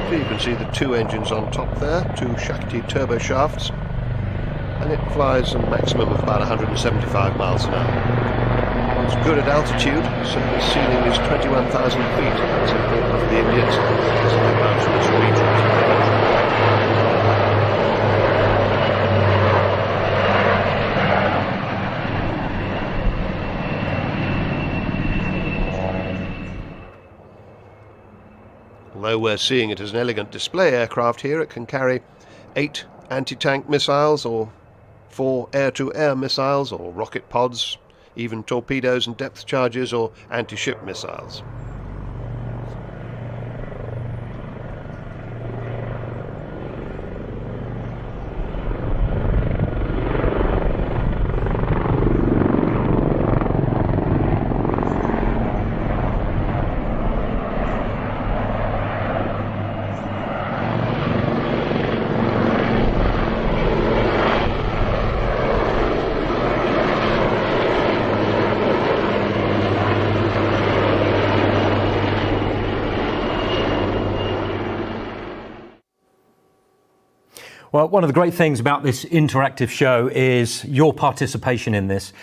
You can see the two engines on top there, two Shakti turbo shafts, and it flies a maximum of about 175 miles an hour. It's good at altitude, so the ceiling is 21,000 feet. That's important for the Indians as they mountainous regions. Although we're seeing it as an elegant display aircraft here, it can carry 8 anti-tank missiles or 4 air-to-air missiles or rocket pods, even torpedoes and depth charges or anti-ship missiles. Well, one of the great things about this interactive show is your participation in this.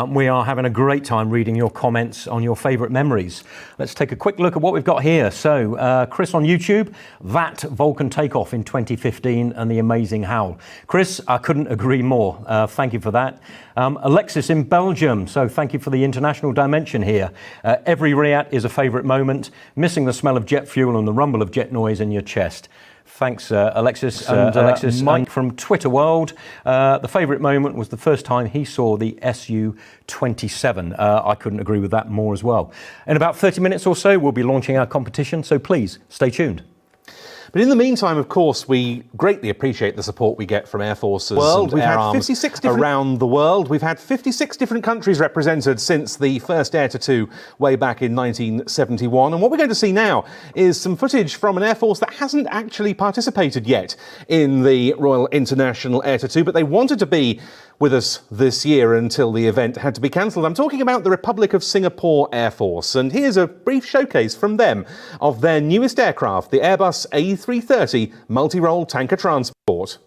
We are having a great time reading your comments on your favourite memories. Let's take a quick look at what we've got here. So, Chris on YouTube, that Vulcan takeoff in 2015 and the amazing howl. Chris, I couldn't agree more. Thank you for that. Alexis in Belgium, so thank you for the international dimension here. Every RIAT is a favourite moment, missing the smell of jet fuel and the rumble of jet noise in your chest. Thanks, Alexis. And Mike from Twitter World. The favourite moment was the first time he saw the Su-27. I couldn't agree with that more as well. In about 30 minutes or so, we'll be launching our competition, so please stay tuned. But in the meantime, of course, we greatly appreciate the support we get from air forces and We've air had arms 56 around the world. We've had 56 different countries represented since the first Air to 2 way back in 1971. And what we're going to see now is some footage from an air force that hasn't actually participated yet in the Royal International Air to 2, but they wanted to be with us this year until the event had to be cancelled. I'm talking about the Republic of Singapore Air Force, and here's a brief showcase from them of their newest aircraft, the Airbus A330 multi-role tanker transport.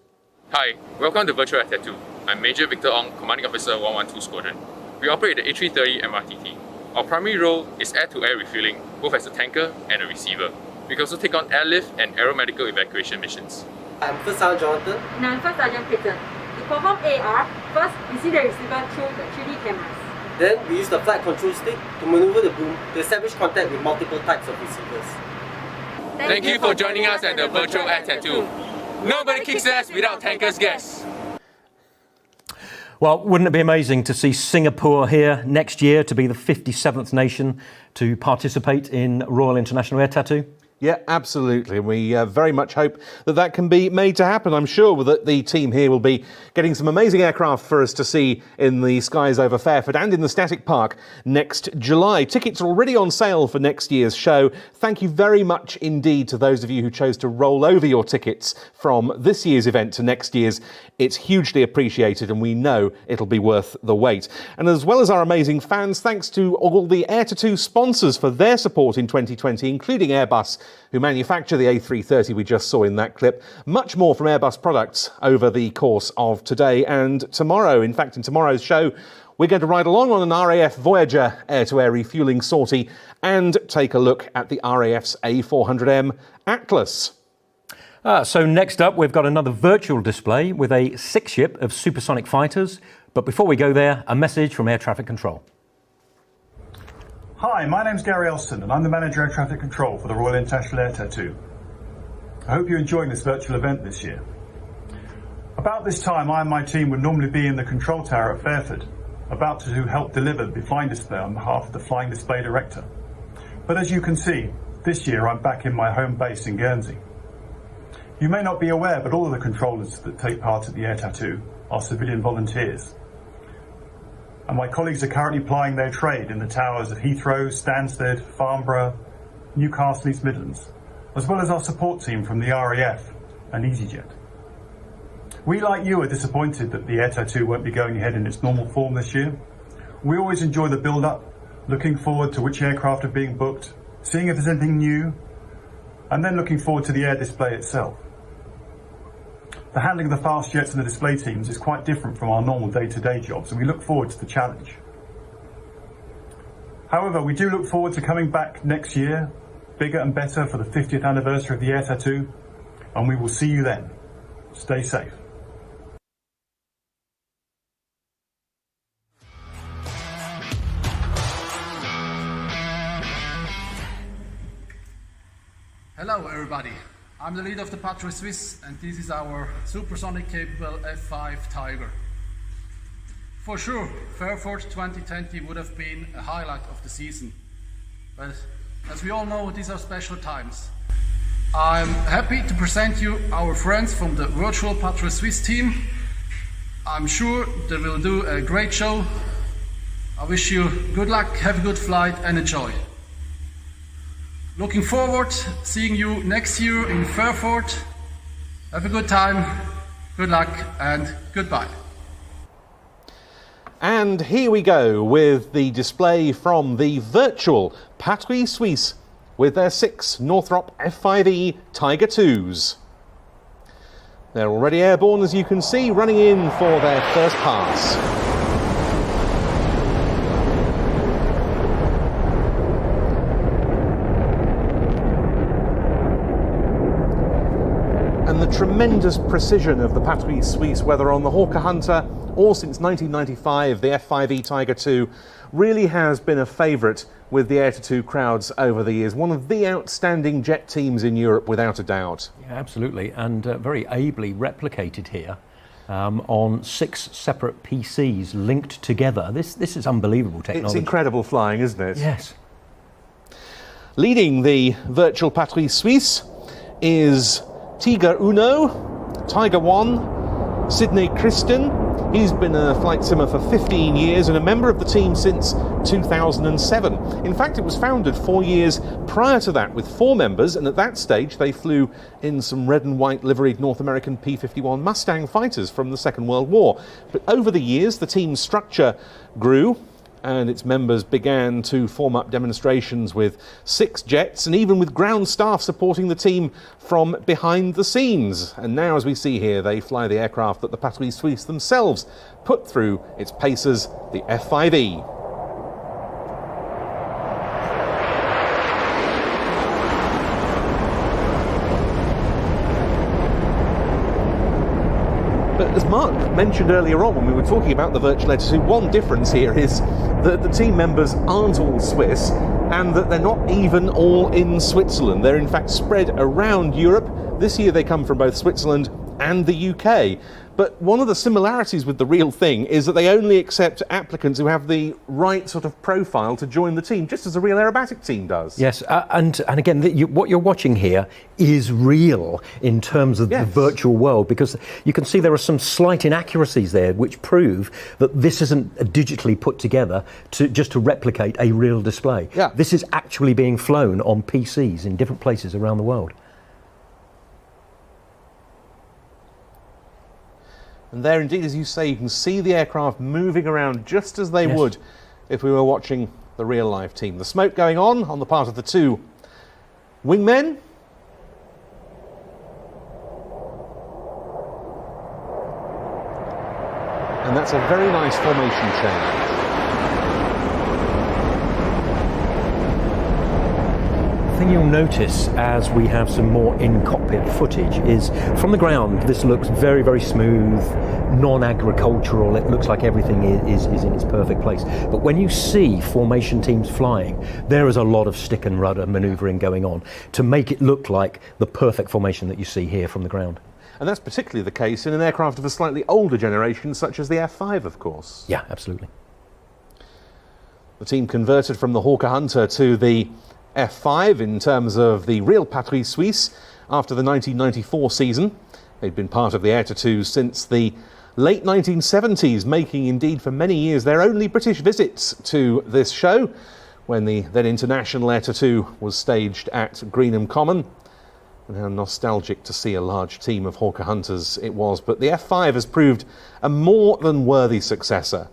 Hi, welcome to Virtual Air Tattoo. I'm Major Victor Ong, Commanding Officer 112 Squadron. We operate the A330 MRTT. Our primary role is air-to-air refueling, both as a tanker and a receiver. We can also take on airlift and aeromedical evacuation missions. I'm First Sergeant Jonathan. And I'm First Sergeant Peter. To perform AR, first we see the receiver through the 3D cameras. Then we use the flight control stick to maneuver the boom to establish contact with multiple types of receivers. Thank you for joining us at the Virtual Air Tattoo. Nobody kicks ass without tankers gas. Well, wouldn't it be amazing to see Singapore here next year to be the 57th nation to participate in Royal International Air Tattoo? Yeah, absolutely. We very much hope that that can be made to happen. I'm sure that the team here will be getting some amazing aircraft for us to see in the skies over Fairford and in the Static Park next July. Tickets are already on sale for next year's show. Thank you very much indeed to those of you who chose to roll over your tickets from this year's event to next year's. It's hugely appreciated and we know it'll be worth the wait. And as well as our amazing fans, thanks to all the Air to 2 sponsors for their support in 2020, including Airbus, who manufacture the A330 we just saw in that clip. Much more from Airbus products over the course of today and tomorrow. In fact, in tomorrow's show, we're going to ride along on an RAF Voyager air-to-air refuelling sortie and take a look at the RAF's A400M Atlas. So next up, we've got another virtual display with a 6-ship of supersonic fighters. But before we go there, a message from Air Traffic Control. Hi, my name's Gary Elston and I'm the Manager of Traffic Control for the Royal International Air Tattoo. I hope you're enjoying this virtual event this year. About this time, I and my team would normally be in the control tower at Fairford, about to help deliver the flying display on behalf of the Flying Display Director. But as you can see, this year I'm back in my home base in Guernsey. You may not be aware, but all of the controllers that take part at the Air Tattoo are civilian volunteers. And my colleagues are currently plying their trade in the towers at Heathrow, Stansted, Farnborough, Newcastle, East Midlands, as well as our support team from the RAF and EasyJet. We, like you, are disappointed that the Air Tattoo won't be going ahead in its normal form this year. We always enjoy the build-up, looking forward to which aircraft are being booked, seeing if there's anything new, and then looking forward to the air display itself. The handling of the fast jets and the display teams is quite different from our normal day-to-day jobs, and we look forward to the challenge. However, we do look forward to coming back next year, bigger and better for the 50th anniversary of the Air Tattoo, and we will see you then. Stay safe. Hello everybody, I'm the leader of the Patrouille Suisse and this is our supersonic capable F5 Tiger. For sure, Fairford 2020 would have been a highlight of the season, but as we all know, these are special times. I'm happy to present you our friends from the virtual Patrouille Suisse team. I'm sure they will do a great show. I wish you good luck, have a good flight and enjoy. Looking forward seeing you next year in Fairford. Have a good time, good luck and goodbye. And here we go with the display from the virtual Patrouille Suisse with their 6 Northrop F5E Tiger IIs. They're already airborne, as you can see, running in for their first pass. And the tremendous precision of the Patrouille Suisse, whether on the Hawker Hunter or since 1995, the F5E Tiger II, really has been a favourite with the air-to-2 crowds over the years. One of the outstanding jet teams in Europe, without a doubt. Yeah, absolutely, and very ably replicated here on 6 separate PCs linked together. This is unbelievable technology. It's incredible flying, isn't it? Yes. Leading the virtual Patrouille Suisse is Tiger 1, Sidney Christen. He's been a flight simmer for 15 years and a member of the team since 2007. In fact, it was founded 4 years prior to that with 4 members, and at that stage they flew in some red and white liveried North American P-51 Mustang fighters from the Second World War. But over the years, the team's structure grew, and its members began to form up demonstrations with 6 jets and even with ground staff supporting the team from behind the scenes. And now, as we see here, they fly the aircraft that the Patrouille Suisse themselves put through its paces, the F5E. But as Mark mentioned earlier on when we were talking about the virtual air-to-2, one difference here is that the team members aren't all Swiss and that they're not even all in Switzerland. They're in fact spread around Europe. This year they come from both Switzerland and the UK. But one of the similarities with the real thing is that they only accept applicants who have the right sort of profile to join the team, just as a real aerobatic team does. Yes, and again, what you're watching here is real in terms of the virtual world, because you can see there are some slight inaccuracies there which prove that this isn't digitally put together just to replicate a real display. Yeah. This is actually being flown on PCs in different places around the world. And there indeed, as you say, you can see the aircraft moving around just as they would if we were watching the real live team. The smoke going on the part of the 2 wingmen. And that's a very nice formation change. The thing you'll notice as we have some more in-cockpit footage is from the ground this looks very, very smooth, non-agricultural. It looks like everything is in its perfect place. But when you see formation teams flying, there is a lot of stick and rudder manoeuvring going on to make it look like the perfect formation that you see here from the ground. And that's particularly the case in an aircraft of a slightly older generation, such as the F5, of course. Yeah, absolutely. The team converted from the Hawker Hunter to the F5 in terms of the real Patrouille Suisse after the 1994 season. They'd been part of the air-to-2 since the late 1970s, making indeed for many years their only British visits to this show, when the then international air-to-2 was staged at Greenham Common. And how nostalgic to see a large team of Hawker Hunters it was. But the F5 has proved a more than worthy successor.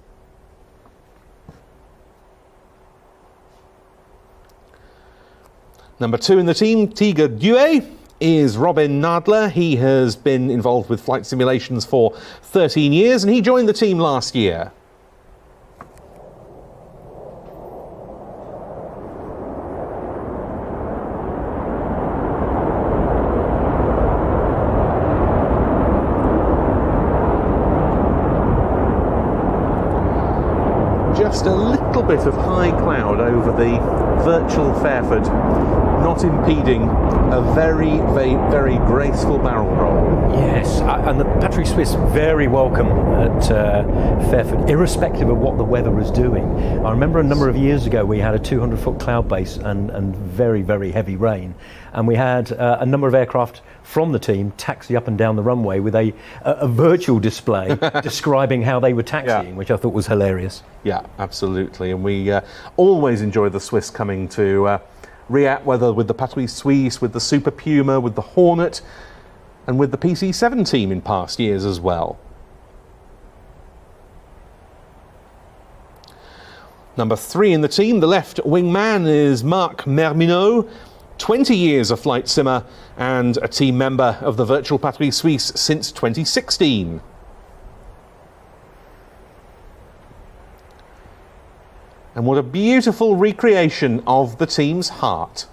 Number 2 in the team, Tiger 2, is Robin Nadler. He has been involved with flight simulations for 13 years and he joined the team last year. Just a little bit of high cloud over the virtual Fairford, not impeding a very, very, very graceful barrel roll. Yes, and the Patrouille Suisse very welcome at Fairford, irrespective of what the weather was doing. I remember a number of years ago we had a 200-foot cloud base and very, very heavy rain, and we had a number of aircraft from the team taxi up and down the runway with a virtual display describing how they were taxiing, which I thought was hilarious. Yeah, absolutely, and we always enjoy the Swiss coming to react, whether with the Patrouille Suisse, with the Super Puma, with the Hornet, and with the PC-7 team in past years as well. Number 3 in the team, the left wingman, is Marc Merminot. 20 years a flight simmer and a team member of the virtual Patrouille Suisse since 2016. And what a beautiful recreation of the team's heart.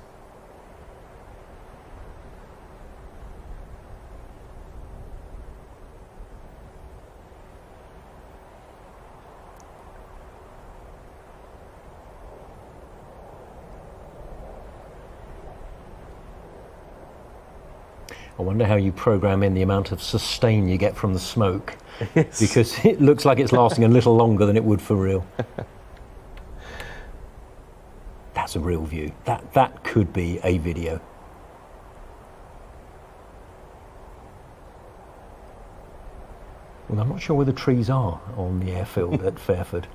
I wonder how you program in the amount of sustain you get from the smoke. Yes. Because it looks like it's lasting a little longer than it would for real. That's a real view. That could be a video. Well, I'm not sure where the trees are on the airfield at Fairford.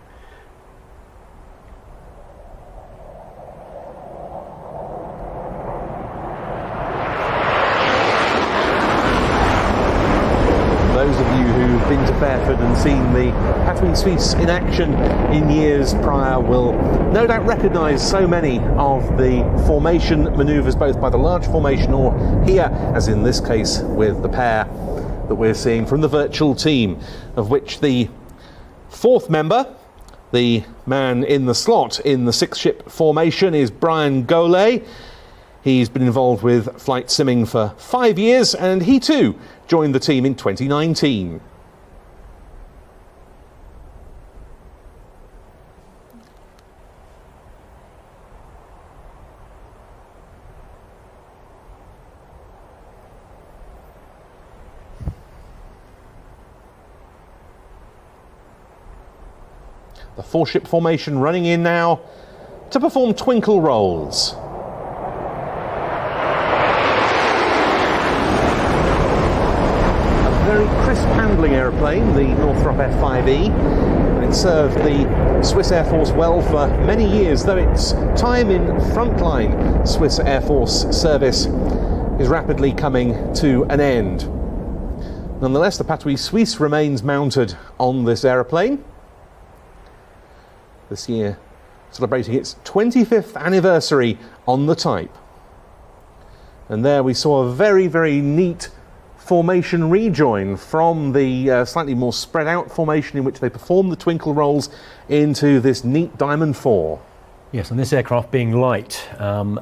Been to Fairford and seen the Patrouille Suisse in action in years prior will no doubt recognise so many of the formation manoeuvres, both by the large formation or here, as in this case with the pair that we're seeing from the virtual team, of which the fourth member, the man in the slot in the 6-ship formation, is Brian Golay. He's been involved with flight simming for 5 years, and he too joined the team in 2019. The 4-ship formation running in now to perform twinkle rolls. A very crisp handling aeroplane, the Northrop F5E, and it served the Swiss Air Force well for many years, though its time in frontline Swiss Air Force service is rapidly coming to an end. Nonetheless, the Patrouille Suisse remains mounted on this aeroplane. This year celebrating its 25th anniversary on the type. And there we saw a very, very neat formation rejoin from the slightly more spread out formation in which they performed the twinkle rolls into this neat Diamond 4. Yes, and this aircraft being light and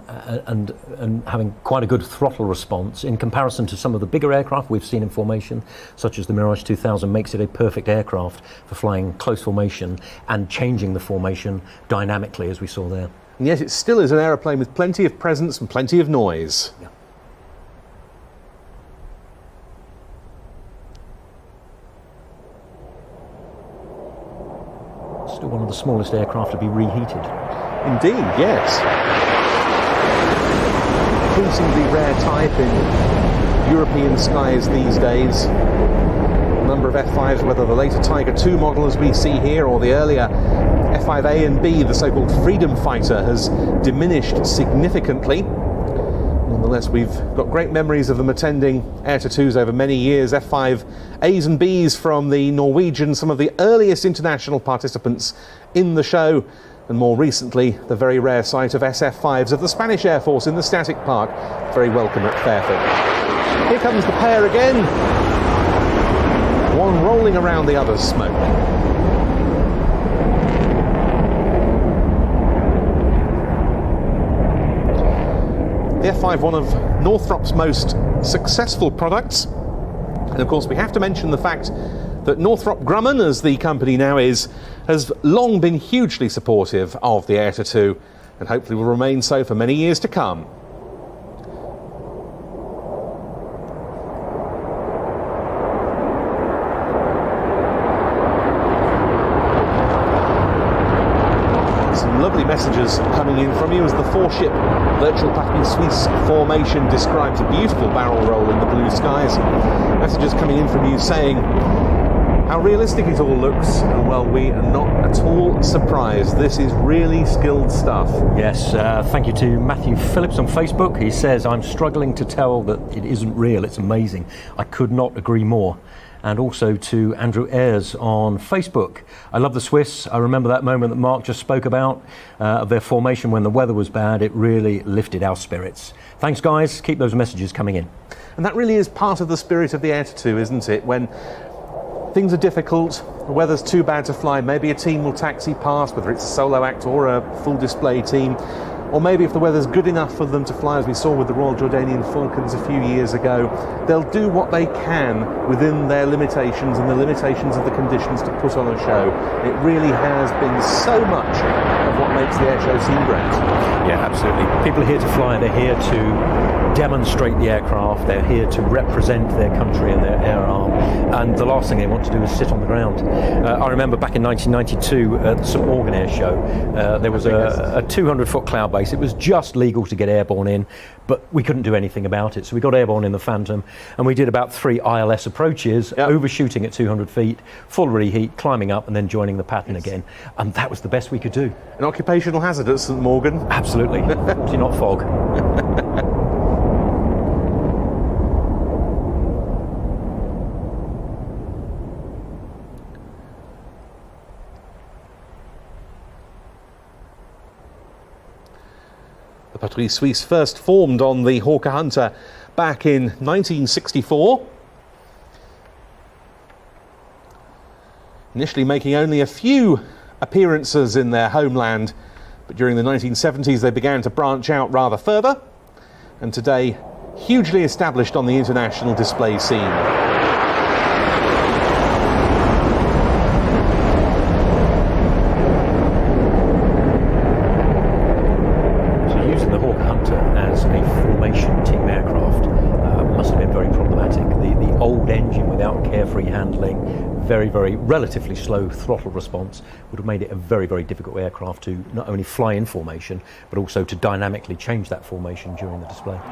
having quite a good throttle response in comparison to some of the bigger aircraft we've seen in formation, such as the Mirage 2000, makes it a perfect aircraft for flying close formation and changing the formation dynamically, as we saw there. And yet it still is an aeroplane with plenty of presence and plenty of noise. Yeah. Still one of the smallest aircraft to be reheated. Indeed, yes. Increasingly rare type in European skies these days. A number of F5s, whether the later Tiger II model as we see here or the earlier F5A and B, the so-called Freedom Fighter, has diminished significantly. Nonetheless, we've got great memories of them attending Air Tattoos over many years. F5As and Bs from the Norwegian, some of the earliest international participants in the show, and more recently the very rare sight of SF5s of the Spanish Air Force in the Static Park, very welcome at Fairford. Here comes the pair again, one rolling around the other's smoke. The F5, one of Northrop's most successful products, and of course we have to mention the fact that Northrop Grumman, as the company now is, has long been hugely supportive of the Air Tattoo and hopefully will remain so for many years to come. Some lovely messages coming in from you as the 4-ship virtual Patrouille Suisse formation describes a beautiful barrel roll in the blue skies. Messages coming in from you saying how realistic it all looks, and well, we are not at all surprised. This is really skilled stuff. Yes, thank you to Matthew Phillips on Facebook. He says, I'm struggling to tell that it isn't real, it's amazing. I could not agree more. and also to Andrew Ayres on Facebook. I love the Swiss. I remember that moment that Mark just spoke about, of their formation when the weather was bad. It really lifted our spirits. Thanks, guys. Keep those messages coming in. And that really is part of the spirit of the Air Tattoo, isn't it? When things are difficult, the weather's too bad to fly, maybe a team will taxi past, whether it's a solo act or a full display team. Or maybe if the weather's good enough for them to fly, as we saw with the Royal Jordanian Falcons a few years ago, they'll do what they can within their limitations and the limitations of the conditions to put on a show. It really has been so much of what makes the air show seem great. Yeah, absolutely. People are here to fly, they're here to demonstrate the aircraft, they're here to represent their country and their air arm, and the last thing they want to do is sit on the ground. I remember back in 1992 at the St Morgan Air Show, there was a 200-foot cloud base. It was just legal to get airborne in, but we couldn't do anything about it, so we got airborne in the Phantom, and we did about 3 ILS approaches, overshooting at 200 feet, full reheat, climbing up, and then joining the pattern again, and that was the best we could do. An occupational hazard at St Morgan? Absolutely. 40 knot fog. The Patrouille Suisse first formed on the Hawker Hunter back in 1964. Initially making only a few appearances in their homeland, but during the 1970s they began to branch out rather further, and today hugely established on the international display scene. Very, very relatively slow throttle response would have made it a very, very difficult aircraft to not only fly in formation, but also to dynamically change that formation during the display. Of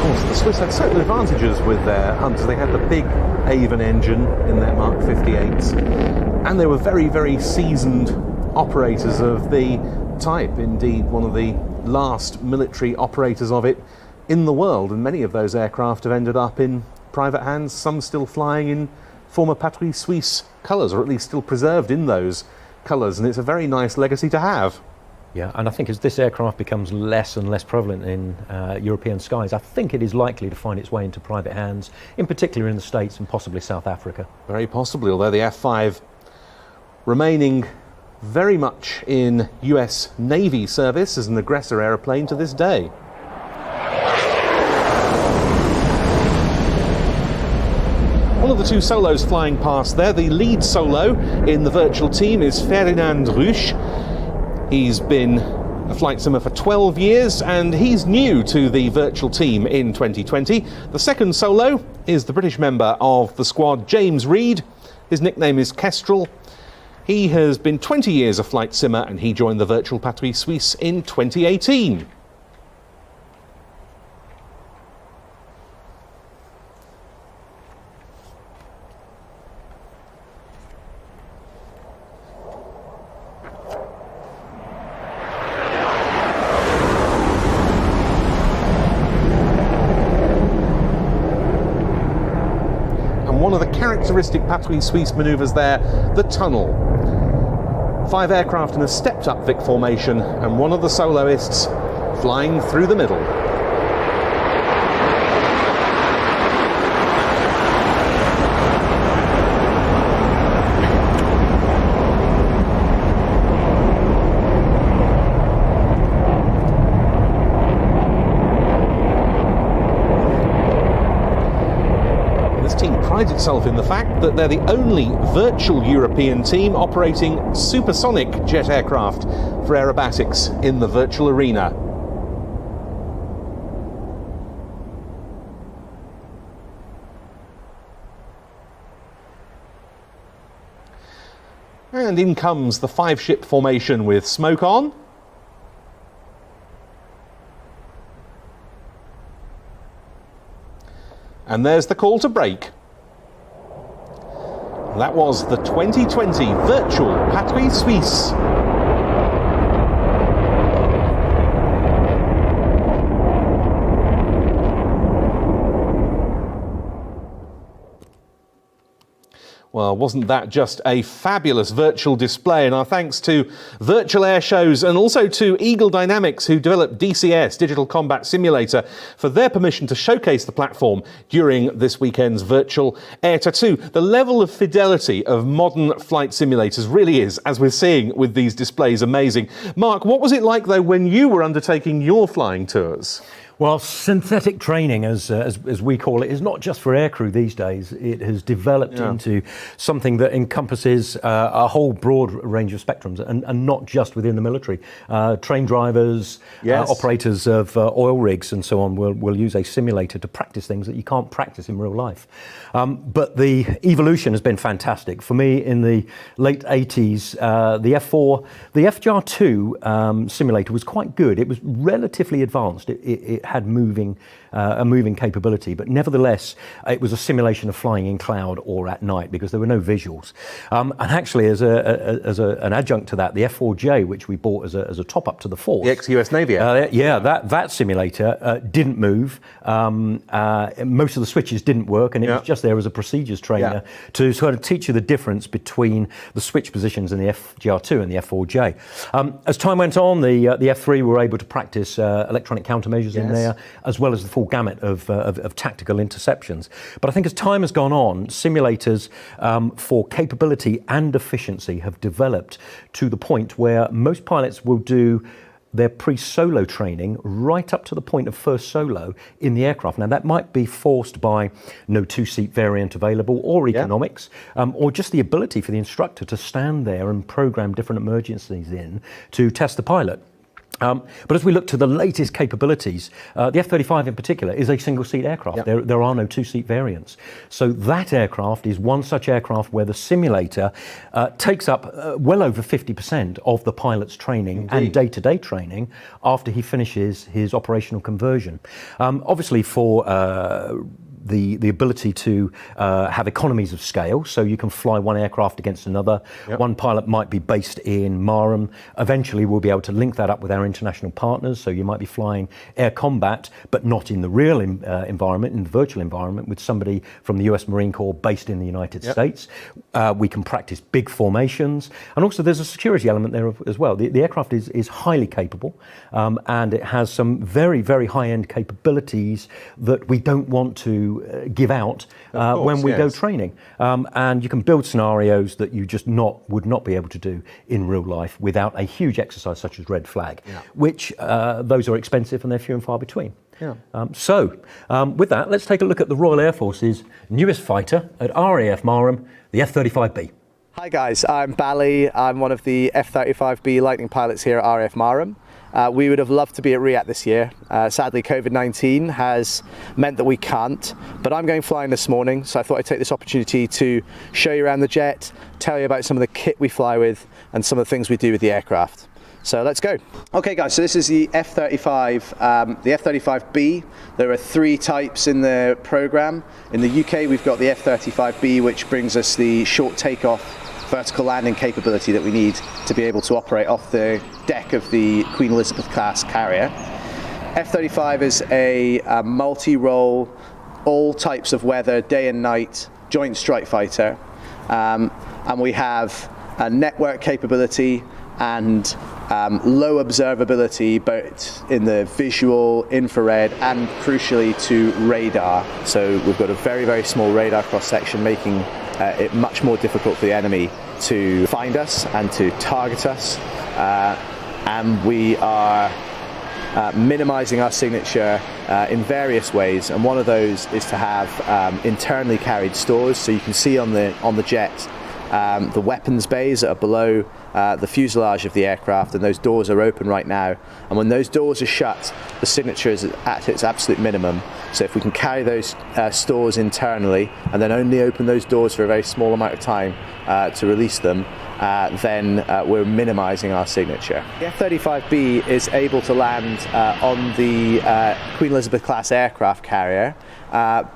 course, the Swiss had certain advantages with their Hunters. They had the big Avon engine in their Mark 58s, and they were very, very seasoned operators of the type, indeed one of the last military operators of it in the world, and many of those aircraft have ended up in private hands, some still flying in former Patrouille Suisse colours, or at least still preserved in those colours, and it's a very nice legacy to have. Yeah, and I think as this aircraft becomes less and less prevalent in European skies, I think it is likely to find its way into private hands, in particular in the States and possibly South Africa. Very possibly, although the F-5 remaining very much in US Navy service as an aggressor aeroplane to this day. One of the 2 solos flying past there, the lead solo in the virtual team is Ferdinand Rusch. He's been a flight simmer for 12 years and he's new to the virtual team in 2020. The second solo is the British member of the squad, James Reed. His nickname is Kestrel. He has been 20 years a flight simmer and he joined the virtual Patrouille Suisse in 2018. One of the characteristic Patrouille Suisse manoeuvres there, the tunnel. 5 aircraft in a stepped up Vic formation and one of the soloists flying through the middle. Prides itself in the fact that they're the only virtual European team operating supersonic jet aircraft for aerobatics in the virtual arena. And in comes the 5-ship formation with smoke on. And there's the call to brake. That was the 2020 virtual Patrouille Suisse. Well, wasn't that just a fabulous virtual display? And our thanks to Virtual Air Shows and also to Eagle Dynamics, who developed DCS, Digital Combat Simulator, for their permission to showcase the platform during this weekend's Virtual Air Tattoo. The level of fidelity of modern flight simulators really is, as we're seeing with these displays, amazing. Mark, what was it like, though, when you were undertaking your flying tours? Well, synthetic training, as we call it, is not just for aircrew these days. It has developed into something that encompasses a whole broad range of spectrums, and not just within the military. Train drivers, operators of oil rigs and so on will use a simulator to practice things that you can't practice in real life. But the evolution has been fantastic. For me, in the late 80s, the FJAR-2 simulator was quite good. It was relatively advanced. It had a moving capability, but nevertheless, it was a simulation of flying in cloud or at night because there were no visuals. And actually, as an adjunct to that, the F4J, which we bought as a top up to the Force, the ex-US Navy, that simulator didn't move. Most of the switches didn't work, and it was just there as a procedures trainer to sort of teach you the difference between the switch positions in the FJAR-2 and the F4J. As time went on, the F3 were able to practice electronic countermeasures in there, as well as the full gamut of tactical interceptions. But I think as time has gone on, simulators for capability and efficiency have developed to the point where most pilots will do their pre-solo training right up to the point of first solo in the aircraft. Now, that might be forced by no two-seat variant available, or economics, or just the ability for the instructor to stand there and program different emergencies in to test the pilot. But as we look to the latest capabilities, the F-35 in particular is a single-seat aircraft. There are no two-seat variants. So that aircraft is one such aircraft where the simulator takes up well over 50% of the pilot's training and day-to-day training after he finishes his operational conversion. Obviously, for the ability to have economies of scale, so you can fly one aircraft against another. One pilot might be based in Marham. Eventually, we'll be able to link that up with our international partners, so you might be flying air combat, but not in the real environment, in the virtual environment, with somebody from the US Marine Corps based in the United States. We can practice big formations, and also there's a security element there as well. The aircraft is highly capable, and it has some very, very high-end capabilities that we don't want to give out when we go training. And you can build scenarios that you just would not be able to do in real life without a huge exercise such as red flag, which those are expensive and they're few and far between. With that, let's take a look at the Royal Air Force's newest fighter at RAF Marham, the F-35B. Hi guys, I'm Bally. I'm one of the F-35B Lightning pilots here at RAF Marham. We would have loved to be at RIAT this year. Sadly, COVID-19 has meant that we can't, but I'm going flying this morning, so I thought I'd take this opportunity to show you around the jet, tell you about some of the kit we fly with, and some of the things we do with the aircraft. So let's go. Okay guys, so this is the F-35, the F-35B. There are 3 types in the program. In the UK, we've got the F-35B, which brings us the short takeoff vertical landing capability that we need to be able to operate off the deck of the Queen Elizabeth class carrier. F-35 is a multi-role, all types of weather, day and night, joint strike fighter. And we have a network capability and low observability, both in the visual, infrared, and crucially to radar. So we've got a very, very small radar cross-section, making it much more difficult for the enemy to find us and to target us. And we are minimizing our signature in various ways, and one of those is to have internally carried stores. So you can see on the jet the weapons bays that are below the fuselage of the aircraft, and those doors are open right now. And when those doors are shut, the signature is at its absolute minimum. So if we can carry those stores internally and then only open those doors for a very small amount of time to release them, then we're minimising our signature. The F-35B is able to land on the Queen Elizabeth class aircraft carrier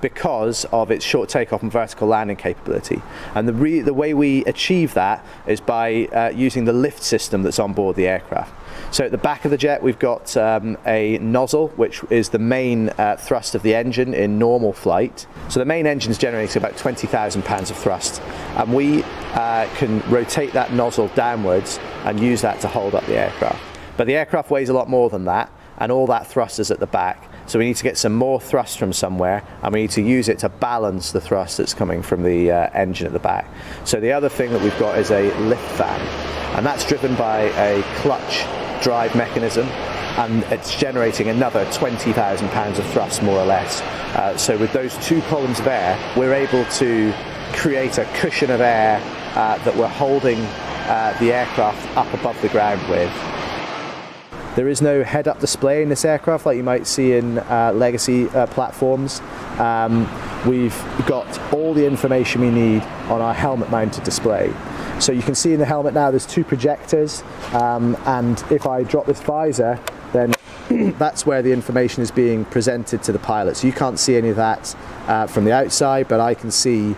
because of its short takeoff and vertical landing capability. And the way we achieve that is by using the lift system that's on board the aircraft. So at the back of the jet we've got a nozzle, which is the main thrust of the engine in normal flight. So the main engine's generating about 20,000 pounds of thrust, and we can rotate that nozzle downwards and use that to hold up the aircraft. But the aircraft weighs a lot more than that, and all that thrust is at the back. So we need to get some more thrust from somewhere, and we need to use it to balance the thrust that's coming from the engine at the back. So the other thing that we've got is a lift fan, and that's driven by a clutch drive mechanism, and it's generating another 20,000 pounds of thrust, more or less. So with those two columns of air, we're able to create a cushion of air that we're holding the aircraft up above the ground with. There is no head-up display in this aircraft like you might see in legacy platforms. We've got all the information we need on our helmet-mounted display. So you can see in the helmet now there's two projectors, and if I drop this visor, then that's where the information is being presented to the pilot. So you can't see any of that from the outside, but I can see,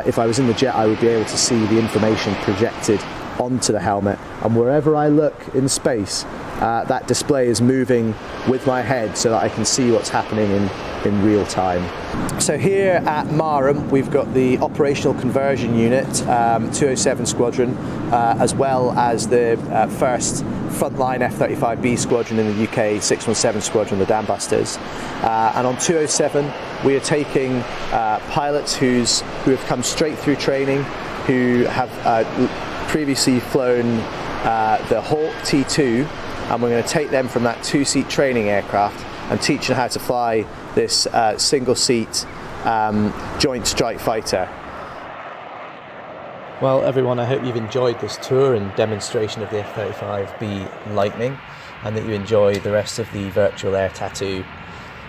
if I was in the jet, I would be able to see the information projected onto the helmet, and wherever I look in space, that display is moving with my head so that I can see what's happening in real time. So here at Marham we've got the operational conversion unit, 207 Squadron, as well as the first frontline F-35B squadron in the UK, 617 Squadron, the Dambusters. And on 207 we are taking pilots who have come straight through training, who have previously flown the Hawk T2, and we're going to take them from that two-seat training aircraft and teach them how to fly this single-seat Joint Strike Fighter. Well, everyone, I hope you've enjoyed this tour and demonstration of the F-35B Lightning, and that you enjoy the rest of the virtual air tattoo.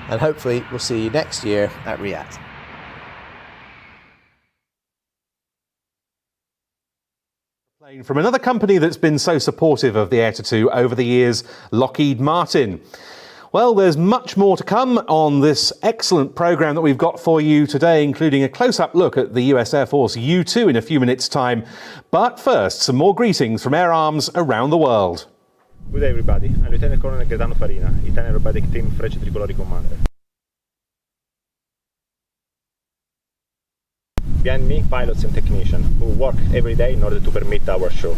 And hopefully we'll see you next year at Riyadh. From another company that's been so supportive of the Air Tattoo over the years, Lockheed Martin. Well, there's much more to come on this excellent programme that we've got for you today, including a close-up look at the US Air Force U-2 in a few minutes' time. But first, some more greetings from air arms around the world. Good day, everybody. I'm Lieutenant Colonel Gaetano Farina, Italian Aerobatic Team Frecce Tricolori Commander. Behind me, pilots and technicians who work every day in order to permit our show.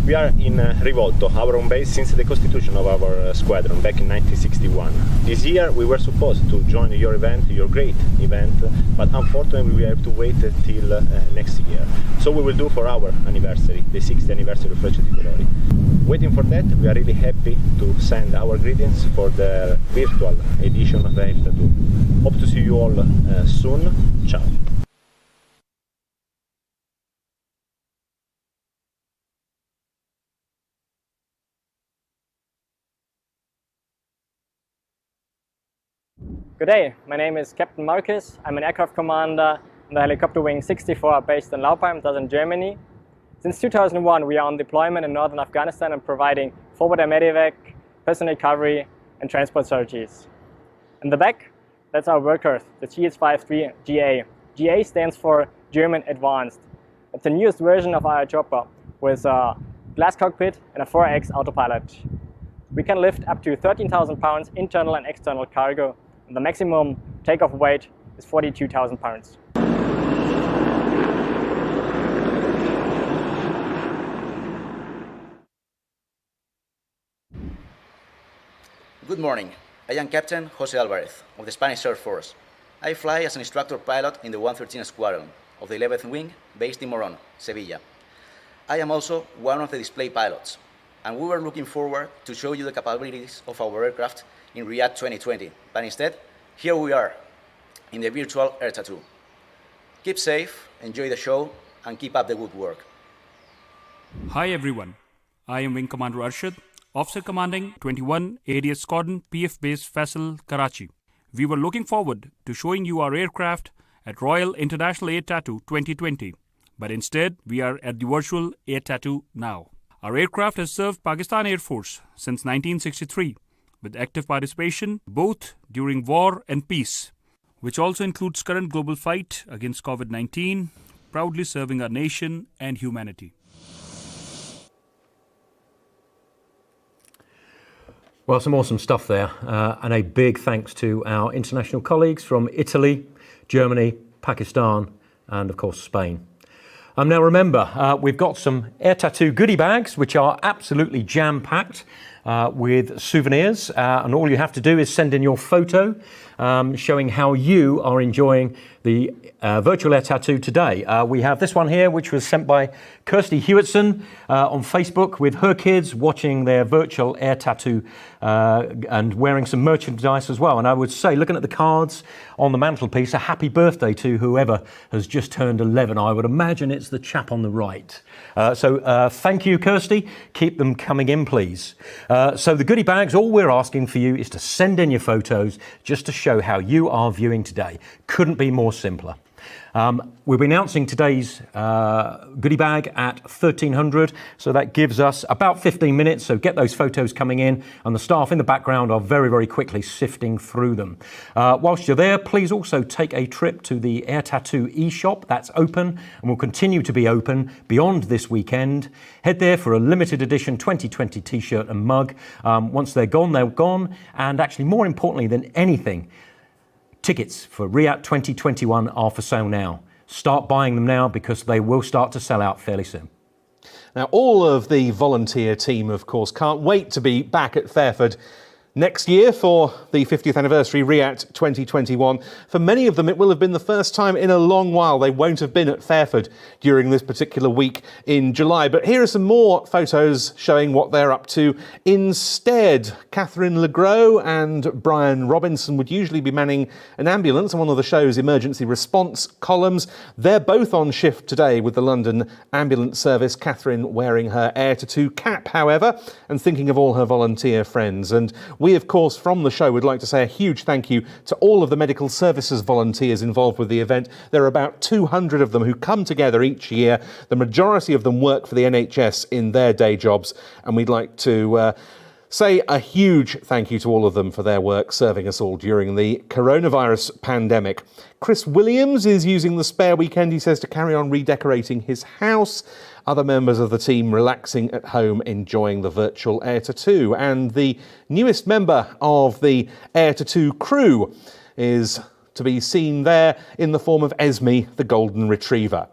We are in Rivolto, our home base since the constitution of our squadron back in 1961. This year we were supposed to join your event, your great event, but unfortunately we have to wait till next year. So we will do for our anniversary, the 60th anniversary of Frecce Tricolori. Waiting for that, we are really happy to send our greetings for the virtual edition of the Air Tattoo. Hope to see you all soon. Ciao. Good day, my name is Captain Marcus. I'm an aircraft commander on the helicopter wing 64 based in Laupheim, southern Germany. Since 2001 we are on deployment in northern Afghanistan and providing forward air medevac, person recovery and transport strategies. In the back, that's our workhorse, the GS-53 GA. GA stands for German Advanced. It's the newest version of our chopper with a glass cockpit and a 4X autopilot. We can lift up to 13,000 pounds internal and external cargo. And the maximum takeoff weight is 42,000 pounds. Good morning. I am Captain Jose Alvarez of the Spanish Air Force. I fly as an instructor pilot in the 113 Squadron of the 11th Wing based in Morón, Sevilla. I am also one of the display pilots, and we were looking forward to show you the capabilities of our aircraft in Riyadh 2020, but instead, here we are, in the virtual air tattoo. Keep safe, enjoy the show, and keep up the good work. Hi everyone, I am Wing Commander Arshad, Officer Commanding 21 ADS Squadron, PF Base Faisal, Karachi. We were looking forward to showing you our aircraft at Royal International Air Tattoo 2020. but instead we are at the virtual air tattoo now. Our aircraft has served Pakistan Air Force since 1963, with active participation both during war and peace, which also includes current global fight against COVID-19, proudly serving our nation and humanity. Well, some awesome stuff there, and a big thanks to our international colleagues from Italy, Germany, Pakistan, and of course Spain. Now remember, we've got some air tattoo goodie bags, which are absolutely jam-packed with souvenirs, and all you have to do is send in your photo showing how you are enjoying the virtual air tattoo today. We have this one here, which was sent by Kirsty Hewitson on Facebook with her kids watching their virtual air tattoo and wearing some merchandise as well. And I would say, looking at the cards on the mantelpiece, a happy birthday to whoever has just turned 11. I would imagine it's the chap on the right. So thank you, Kirsty. Keep them coming in, please. So the goodie bags, all we're asking for you is to send in your photos just to show how you are viewing today. Couldn't be more simpler. We'll be announcing today's goodie bag at 1300, so that gives us about 15 minutes, so get those photos coming in, and the staff in the background are very, very quickly sifting through them. Whilst you're there, please also take a trip to the Air Tattoo e-shop. That's open and will continue to be open beyond this weekend. Head there for a limited edition 2020 t-shirt and mug. Once they're gone, and actually more importantly than anything, tickets for RIAT 2021 are for sale now. Start buying them now because they will start to sell out fairly soon. Now, all of the volunteer team, of course, can't wait to be back at Fairford next year for the 50th anniversary RIAT 2021. For many of them, it will have been the first time in a long while they won't have been at Fairford during this particular week in July. But here are some more photos showing what they're up to instead. Catherine Legros and Brian Robinson would usually be manning an ambulance on one of the show's emergency response columns. They're both on shift today with the London Ambulance Service. Catherine wearing her air tattoo cap, however, and thinking of all her volunteer friends. And we, of course, from the show would like to say a huge thank you to all of the medical services volunteers involved with the event. There are about 200 of them who come together each year. The majority of them work for the NHS in their day jobs, and we'd like to say a huge thank you to all of them for their work serving us all during the coronavirus pandemic. Chris Williams is using the spare weekend, he says, to carry on redecorating his house. Other members of the team relaxing at home, enjoying the virtual air tattoo. And the newest member of the air tattoo crew is to be seen there in the form of Esme, the golden retriever.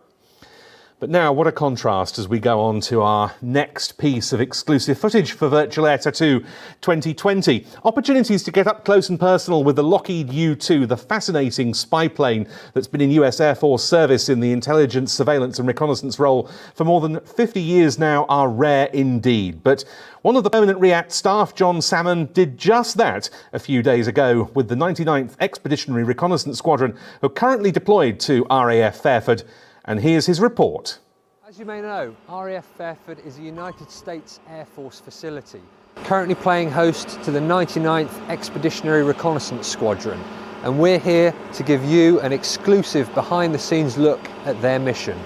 But now, what a contrast as we go on to our next piece of exclusive footage for Virtual Air Tattoo 2020. Opportunities to get up close and personal with the Lockheed U-2, the fascinating spy plane that's been in US Air Force service in the intelligence, surveillance and reconnaissance role for more than 50 years now, are rare indeed. But one of the permanent RIAT staff, John Salmon, did just that a few days ago with the 99th Expeditionary Reconnaissance Squadron, who are currently deployed to RAF Fairford. And here's his report. As you may know, RAF Fairford is a United States Air Force facility, currently playing host to the 99th Expeditionary Reconnaissance Squadron, and we're here to give you an exclusive behind-the-scenes look at their mission.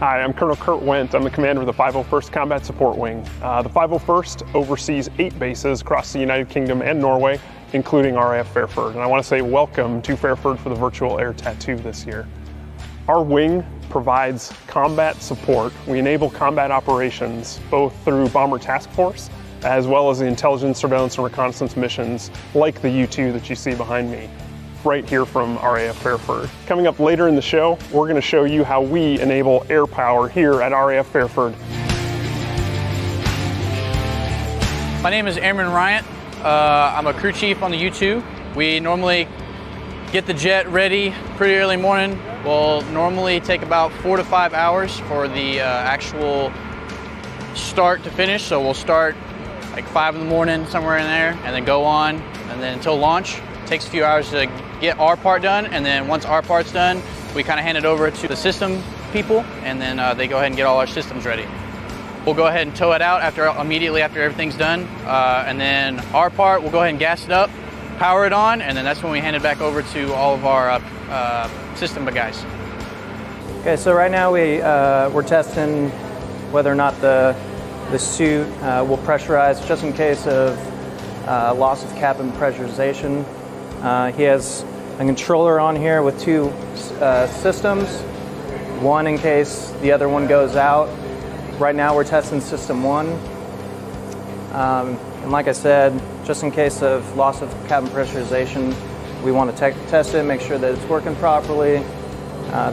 Hi, I'm Colonel Kurt Wendt. I'm the commander of the 501st Combat Support Wing. The 501st oversees 8 bases across the United Kingdom and Norway, including RAF Fairford. And I want to say welcome to Fairford for the Virtual Air Tattoo this year. Our wing provides combat support. We enable combat operations both through Bomber Task Force as well as the intelligence, surveillance, and reconnaissance missions like the U-2 that you see behind me, right here from RAF Fairford. Coming up later in the show, we're going to show you how we enable air power here at RAF Fairford. My name is Airman Ryan. I'm a crew chief on the U-2. We normally get the jet ready pretty early morning. We'll normally take about 4 to 5 hours for the actual start to finish. So we'll start like 5 in the morning, somewhere in there, and then go on, and then until launch. It takes a few hours to get our part done, and then once our part's done, we kind of hand it over to the system people, and then they go ahead and get all our systems ready. We'll go ahead and tow it out immediately after everything's done, and then our part, we'll go ahead and gas it up, power it on, and then that's when we hand it back over to all of our system guys. Okay, so right now we're testing whether or not the suit will pressurize, just in case of loss of cabin pressurization. He has a controller on here with 2 systems, one in case the other one goes out. Right now we're testing system 1. And like I said, just in case of loss of cabin pressurization, we want to test it, make sure that it's working properly,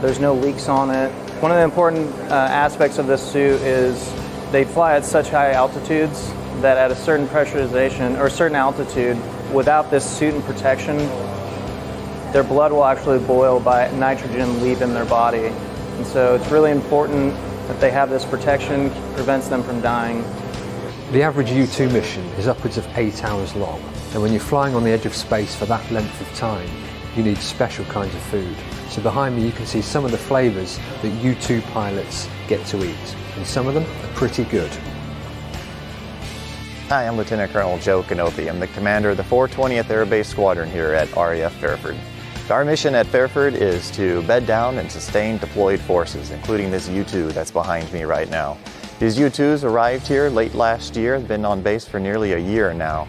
there's no leaks on it. One of the important aspects of this suit is they fly at such high altitudes that at a certain pressurization or a certain altitude, without this suit and protection, their blood will actually boil by nitrogen leaving their body. And so it's really important that they have this protection, prevents them from dying. The average U-2 mission is upwards of 8 hours long, and when you're flying on the edge of space for that length of time, you need special kinds of food. So behind me you can see some of the flavours that U-2 pilots get to eat, and some of them are pretty good. Hi, I'm Lieutenant Colonel Joe Canopi. I'm the commander of the 420th Air Base Squadron here at RAF Fairford. Our mission at Fairford is to bed down and sustain deployed forces, including this U-2 that's behind me right now. These U-2s arrived here late last year, been on base for nearly a year now.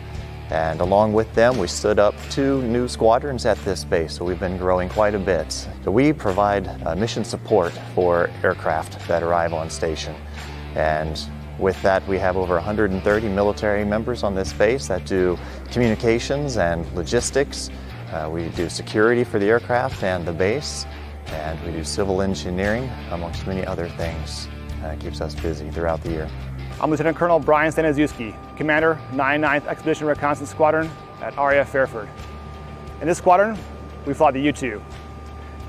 And along with them, we stood up 2 new squadrons at this base, so we've been growing quite a bit. So we provide mission support for aircraft that arrive on station. And with that, we have over 130 military members on this base that do communications and logistics. We do security for the aircraft and the base, and we do civil engineering, amongst many other things. It keeps us busy throughout the year. I'm Lieutenant Colonel Brian Staniszewski, Commander, 99th Expedition Reconnaissance Squadron at RAF Fairford. In this squadron, we fly the U-2.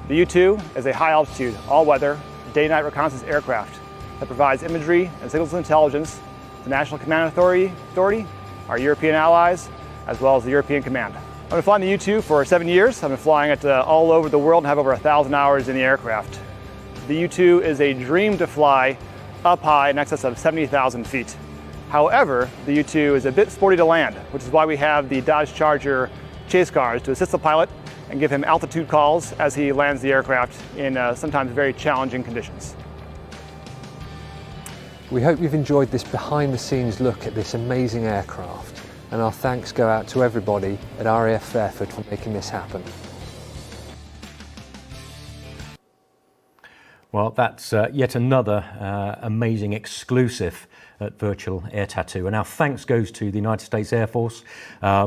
The U-2 is a high-altitude, all-weather, day-night reconnaissance aircraft that provides imagery and signals intelligence to the National Command Authority, our European allies, as well as the European Command. I've been flying the U-2 for 7 years. I've been flying it all over the world and have over 1,000 hours in the aircraft. The U-2 is a dream to fly up high in excess of 70,000 feet. However, the U-2 is a bit sporty to land, which is why we have the Dodge Charger chase cars to assist the pilot and give him altitude calls as he lands the aircraft in sometimes very challenging conditions. We hope you've enjoyed this behind-the-scenes look at this amazing aircraft, and our thanks go out to everybody at RAF Fairford for making this happen. Well, that's yet another amazing exclusive at Virtual Air Tattoo. And our thanks goes to the United States Air Force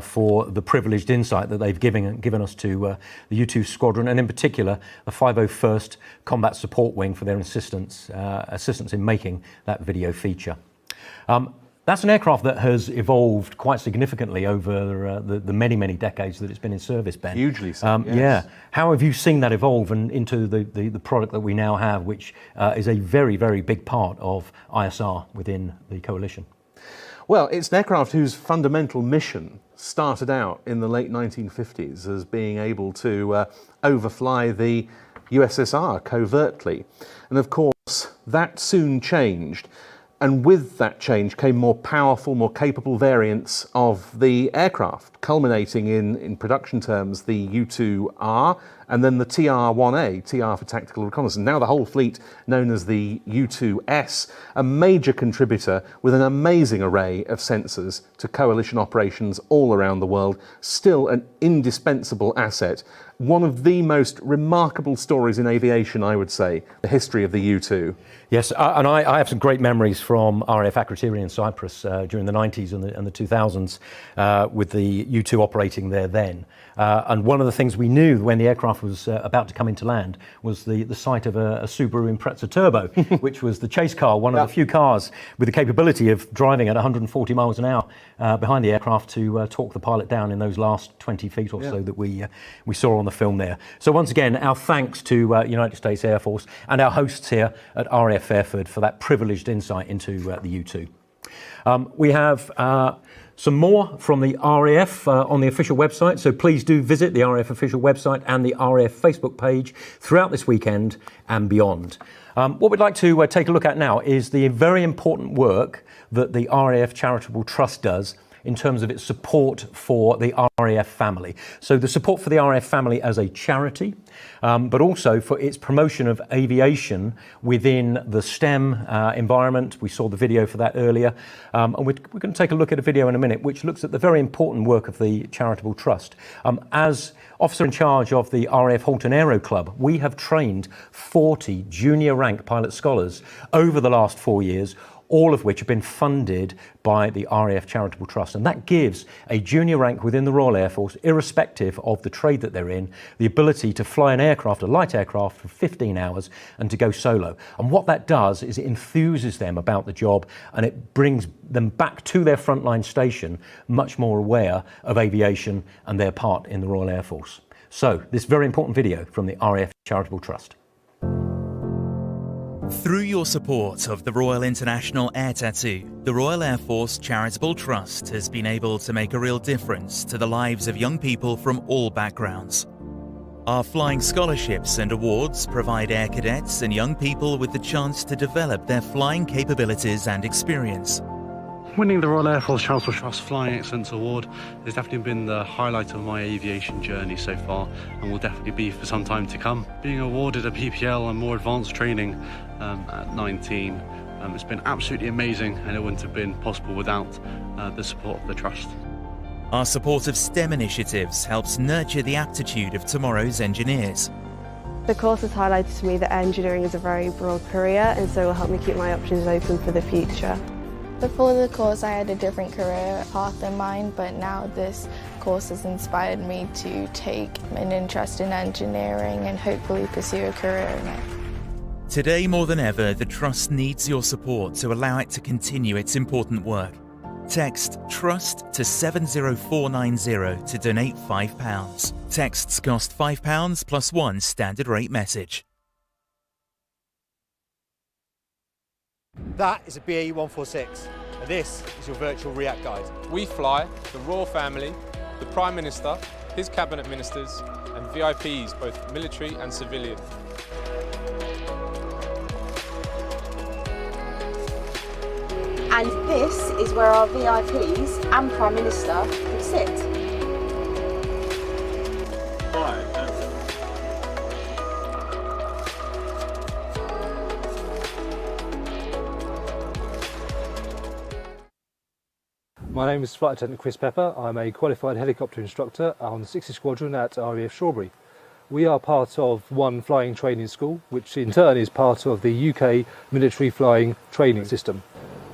for the privileged insight that they've given us to the U-2 squadron, and in particular the 501st Combat Support Wing for their assistance in making that video feature. That's an aircraft that has evolved quite significantly over the many, many decades that it's been in service, Ben. Hugely so, yes. Yeah. How have you seen that evolve and into the product that we now have, which is a very, very big part of ISR within the coalition? Well, it's an aircraft whose fundamental mission started out in the late 1950s as being able to overfly the USSR covertly. And of course, that soon changed. And with that change came more powerful, more capable variants of the aircraft, culminating in production terms the U-2R and then the TR-1A, TR for Tactical Reconnaissance. Now the whole fleet known as the U-2S, a major contributor with an amazing array of sensors to coalition operations all around the world, still an indispensable asset. One of the most remarkable stories in aviation, I would say, the history of the U-2. Yes, and I have some great memories from RAF Akrotiri in Cyprus during the 90s and the 2000s with the U-2 operating there then. And one of the things we knew when the aircraft was about to come into land was the sight of a Subaru Impreza Turbo, which was the chase car, one of the few cars with the capability of driving at 140 miles an hour behind the aircraft to talk the pilot down in those last 20 feet or so that we saw on the film there. So once again, our thanks to United States Air Force and our hosts here at RAF Fairford for that privileged insight into the U-2. We have some more from the RAF on the official website, so please do visit the RAF official website and the RAF Facebook page throughout this weekend and beyond. What we'd like to take a look at now is the very important work that the RAF Charitable Trust does in terms of its support for the RAF family. So the support for the RAF family as a charity, but also for its promotion of aviation within the STEM environment. We saw the video for that earlier. And we're going to take a look at a video in a minute which looks at the very important work of the Charitable Trust. As officer in charge of the RAF Halton Aero Club, we have trained 40 junior rank pilot scholars over the last 4 years, all of which have been funded by the RAF Charitable Trust. And that gives a junior rank within the Royal Air Force, irrespective of the trade that they're in, the ability to fly an aircraft, a light aircraft, for 15 hours and to go solo. And what that does is it enthuses them about the job and it brings them back to their frontline station much more aware of aviation and their part in the Royal Air Force. So, this very important video from the RAF Charitable Trust. Through your support of the Royal International Air Tattoo, the Royal Air Force Charitable Trust has been able to make a real difference to the lives of young people from all backgrounds. Our flying scholarships and awards provide air cadets and young people with the chance to develop their flying capabilities and experience. Winning the Royal Air Force Charitable Trust Flying Excellence Award has definitely been the highlight of my aviation journey so far and will definitely be for some time to come. Being awarded a PPL and more advanced training at 19, it's been absolutely amazing and it wouldn't have been possible without the support of the Trust. Our support of STEM initiatives helps nurture the aptitude of tomorrow's engineers. The course has highlighted to me that engineering is a very broad career and so will help me keep my options open for the future. Before the course I had a different career path in mind, but now this course has inspired me to take an interest in engineering and hopefully pursue a career in it. Today more than ever, the Trust needs your support to allow it to continue its important work. Text TRUST to 70490 to donate £5. Texts cost £5 plus one standard rate message. That is a BAE 146, and this is your virtual React guide. We fly the royal family, the Prime Minister, his cabinet ministers, and VIPs, both military and civilian. And this is where our VIPs and Prime Minister could sit. My name is Flight Attendant Chris Pepper. I'm a qualified helicopter instructor on the 60 Squadron at RAF Strawberry. We are part of one flying training school, which in turn is part of the UK Military Flying Training System.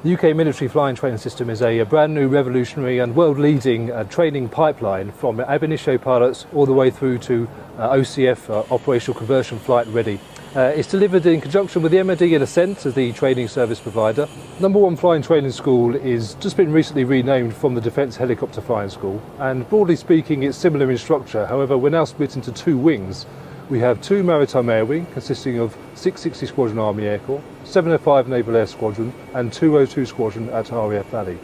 The UK Military Flying Training System is a brand new, revolutionary and world-leading training pipeline from ab initio pilots all the way through to OCF, Operational Conversion Flight Ready. It's delivered in conjunction with the MOD and Ascent as the training service provider. Number One Flying Training School is just been recently renamed from the Defence Helicopter Flying School, and broadly speaking it's similar in structure. However, we're now split into two wings. We have two Maritime Air Wing consisting of 660 Squadron Army Air Corps, 705 Naval Air Squadron and 202 Squadron at RAF Valley.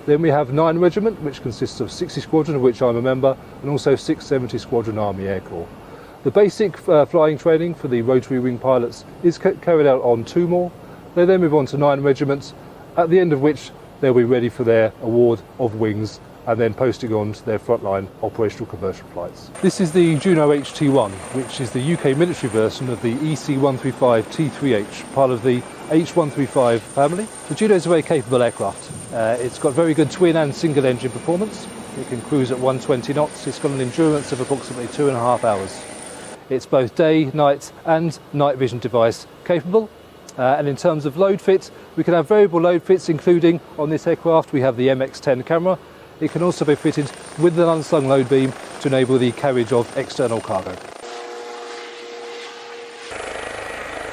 Then we have 9 Regiment, which consists of 60 Squadron, of which I'm a member, and also 670 Squadron Army Air Corps. The basic flying training for the Rotary Wing pilots is carried out on 2 more. They then move on to 9 regiments, at the end of which they'll be ready for their award of wings and then posting on to their frontline operational conversion flights. This is the Juno HT1, which is the UK military version of the EC-135 T3H, part of the H-135 family. The Juno is a very capable aircraft. It's got very good twin and single engine performance. It can cruise at 120 knots. It's got an endurance of approximately 2.5 hours. It's both day, night and night vision device capable. And in terms of load fit, we can have variable load fits, including on this aircraft we have the MX-10 camera. It can also be fitted with an unslung load beam to enable the carriage of external cargo.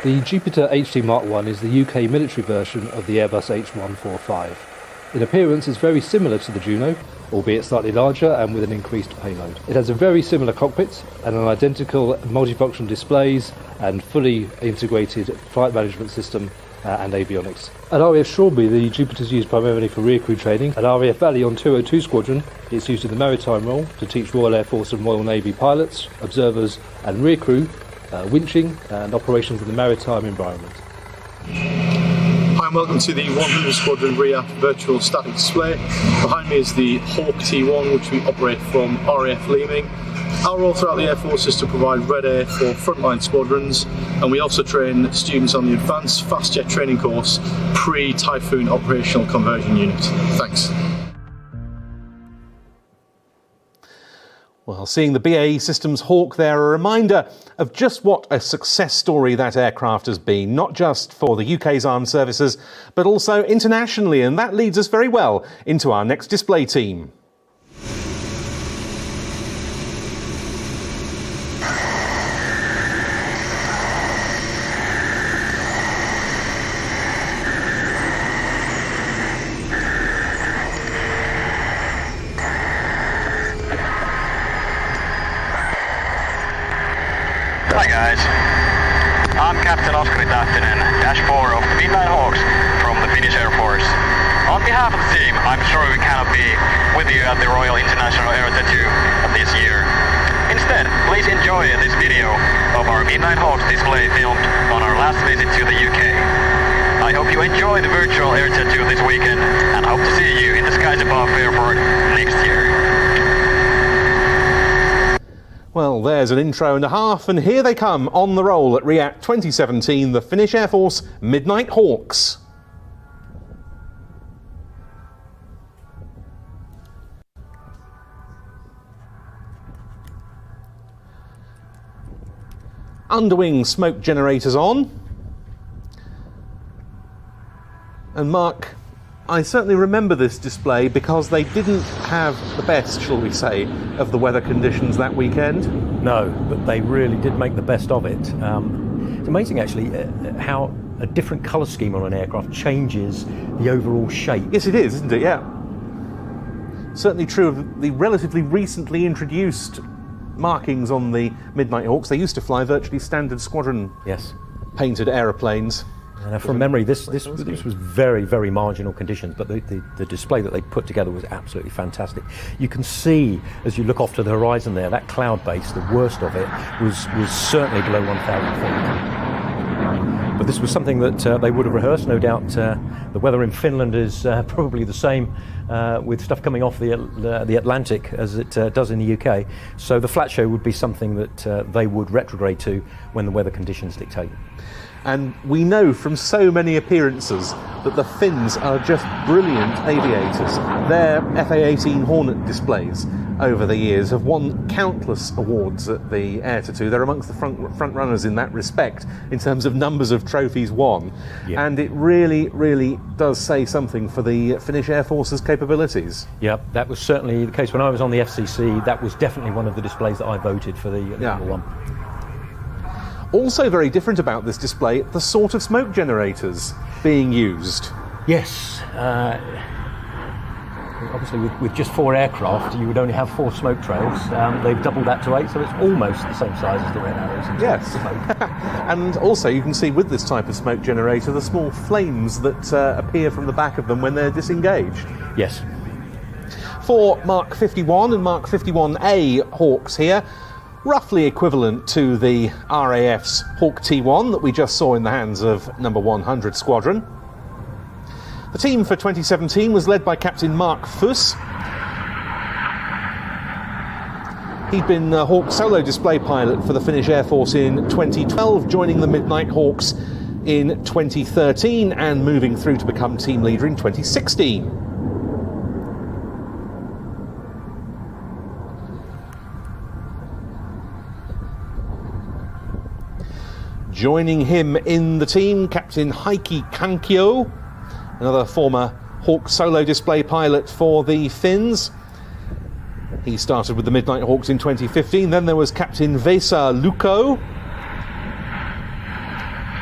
The Jupiter HT Mark I is the UK military version of the Airbus H145. In appearance it's very similar to the Juno, albeit slightly larger and with an increased payload. It has a very similar cockpit and an identical multifunction displays and fully integrated flight management system and avionics. At RAF Strawberry, the Jupiter is used primarily for rear crew training. At RAF Valley on 202 Squadron, it's used in the maritime role to teach Royal Air Force and Royal Navy pilots, observers and rear crew winching and operations in the maritime environment. Hi and welcome to the 100 Squadron RIAT virtual static display. Behind me is the Hawk T1, which we operate from RAF Leeming. Our role throughout the Air Force is to provide red air for frontline squadrons, and we also train students on the Advanced Fast Jet Training course pre-Typhoon Operational Conversion Unit. Thanks. Well, seeing the BAE Systems Hawk there, a reminder of just what a success story that aircraft has been, not just for the UK's armed services, but also internationally, and that leads us very well into our next display team. Hi guys, I'm Captain Oskari Tahtinen, Dash 4 of the Midnight Hawks from the Finnish Air Force. On behalf of the team, I'm sure we cannot be with you at the Royal International Air Tattoo this year. Instead, please enjoy this video of our Midnight Hawks display filmed on our last visit to the UK. I hope you enjoy the virtual air tattoo this weekend and hope to see you in the skies above Fairford next year. Well, there's an intro and a half, and here they come on the roll at RIAT 2017, the Finnish Air Force Midnight Hawks. Underwing smoke generators on. And Mark, I certainly remember this display because they didn't have the best, shall we say, of the weather conditions that weekend. No, but they really did make the best of it. It's amazing actually how a different colour scheme on an aircraft changes the overall shape. Yes, it is, isn't it? Yeah. Certainly true of the relatively recently introduced markings on the Midnight Hawks. They used to fly virtually standard squadron painted aeroplanes. From memory, this was very, very marginal conditions, but the display that they put together was absolutely fantastic. You can see, as you look off to the horizon there, that cloud base, the worst of it, was certainly below 1,000 feet. But this was something that they would have rehearsed, no doubt. The weather in Finland is probably the same with stuff coming off the Atlantic as it does in the UK. So the flat show would be something that they would retrograde to when the weather conditions dictate. And we know from so many appearances that the Finns are just brilliant aviators. Their FA-18 Hornet displays over the years have won countless awards at the Air Tattoo. They're amongst the front runners in that respect in terms of numbers of trophies won. Yeah. And it really, really does say something for the Finnish Air Force's capabilities. Yeah, that was certainly the case when I was on the FCC. That was definitely one of the displays that I voted for the number one. Also very different about this display, the sort of smoke generators being used. Yes. Obviously with just 4 aircraft, you would only have 4 smoke trails. They've doubled that to 8, so it's almost the same size as the Red Arrows. Yes. And also you can see with this type of smoke generator the small flames that appear from the back of them when they're disengaged. Yes. For Mark 51 and Mark 51A Hawks here, roughly equivalent to the RAF's Hawk T1 that we just saw in the hands of number 100 Squadron. The team for 2017 was led by Captain Mark Fuss. He'd been a Hawk solo display pilot for the Finnish Air Force in 2012, joining the Midnight Hawks in 2013 and moving through to become team leader in 2016. Joining him in the team, Captain Heikki Kankio, another former Hawk solo display pilot for the Finns. He started with the Midnight Hawks in 2015. Then there was Captain Vesa Lukko,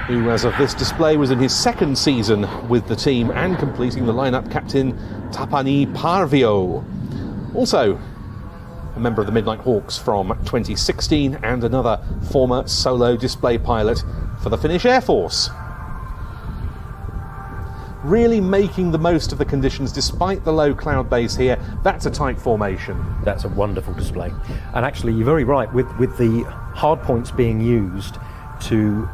who as of this display was in his second season with the team and completing the lineup, Captain Tapani Parvio. Also a member of the Midnight Hawks from 2016 and another former solo display pilot for the Finnish Air Force. really making the most of the conditions despite the low cloud base here. That's a tight formation. That's a wonderful display. And actually, you're very right, with the hard points being used to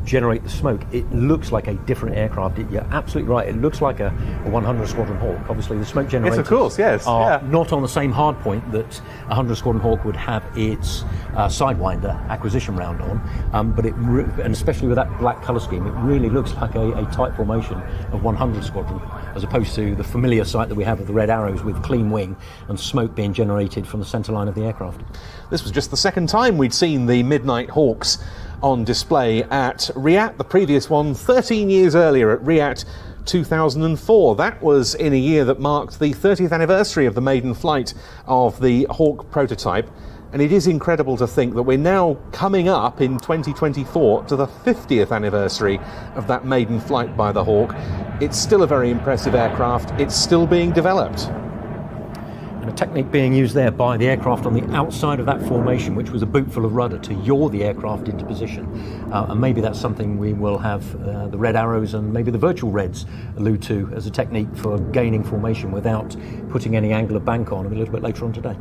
generate the smoke, it looks like a different aircraft. You're absolutely right, it looks like a 100 Squadron Hawk. Obviously the smoke generators, yes, of course, yes, are not on the same hard point that 100 Squadron Hawk would have its Sidewinder acquisition round on, but and especially with that black colour scheme, it really looks like a tight formation of 100 Squadron, as opposed to the familiar sight that we have of the red arrows with clean wing and smoke being generated from the centre line of the aircraft. This was just the second time we'd seen the Midnight Hawks on display at Riyadh. The previous one 13 years earlier at Riyadh 2004. That was in a year that marked the 30th anniversary of the maiden flight of the Hawk prototype, and it is incredible to think that we're now coming up in 2024 to the 50th anniversary of that maiden flight by the Hawk. It's still a very impressive aircraft. It's still being developed. And a technique being used there by the aircraft on the outside of that formation, which was a boot full of rudder, to yaw the aircraft into position. And maybe that's something we will have the red arrows and maybe the virtual reds allude to as a technique for gaining formation without putting any angle of bank on a little bit later on today.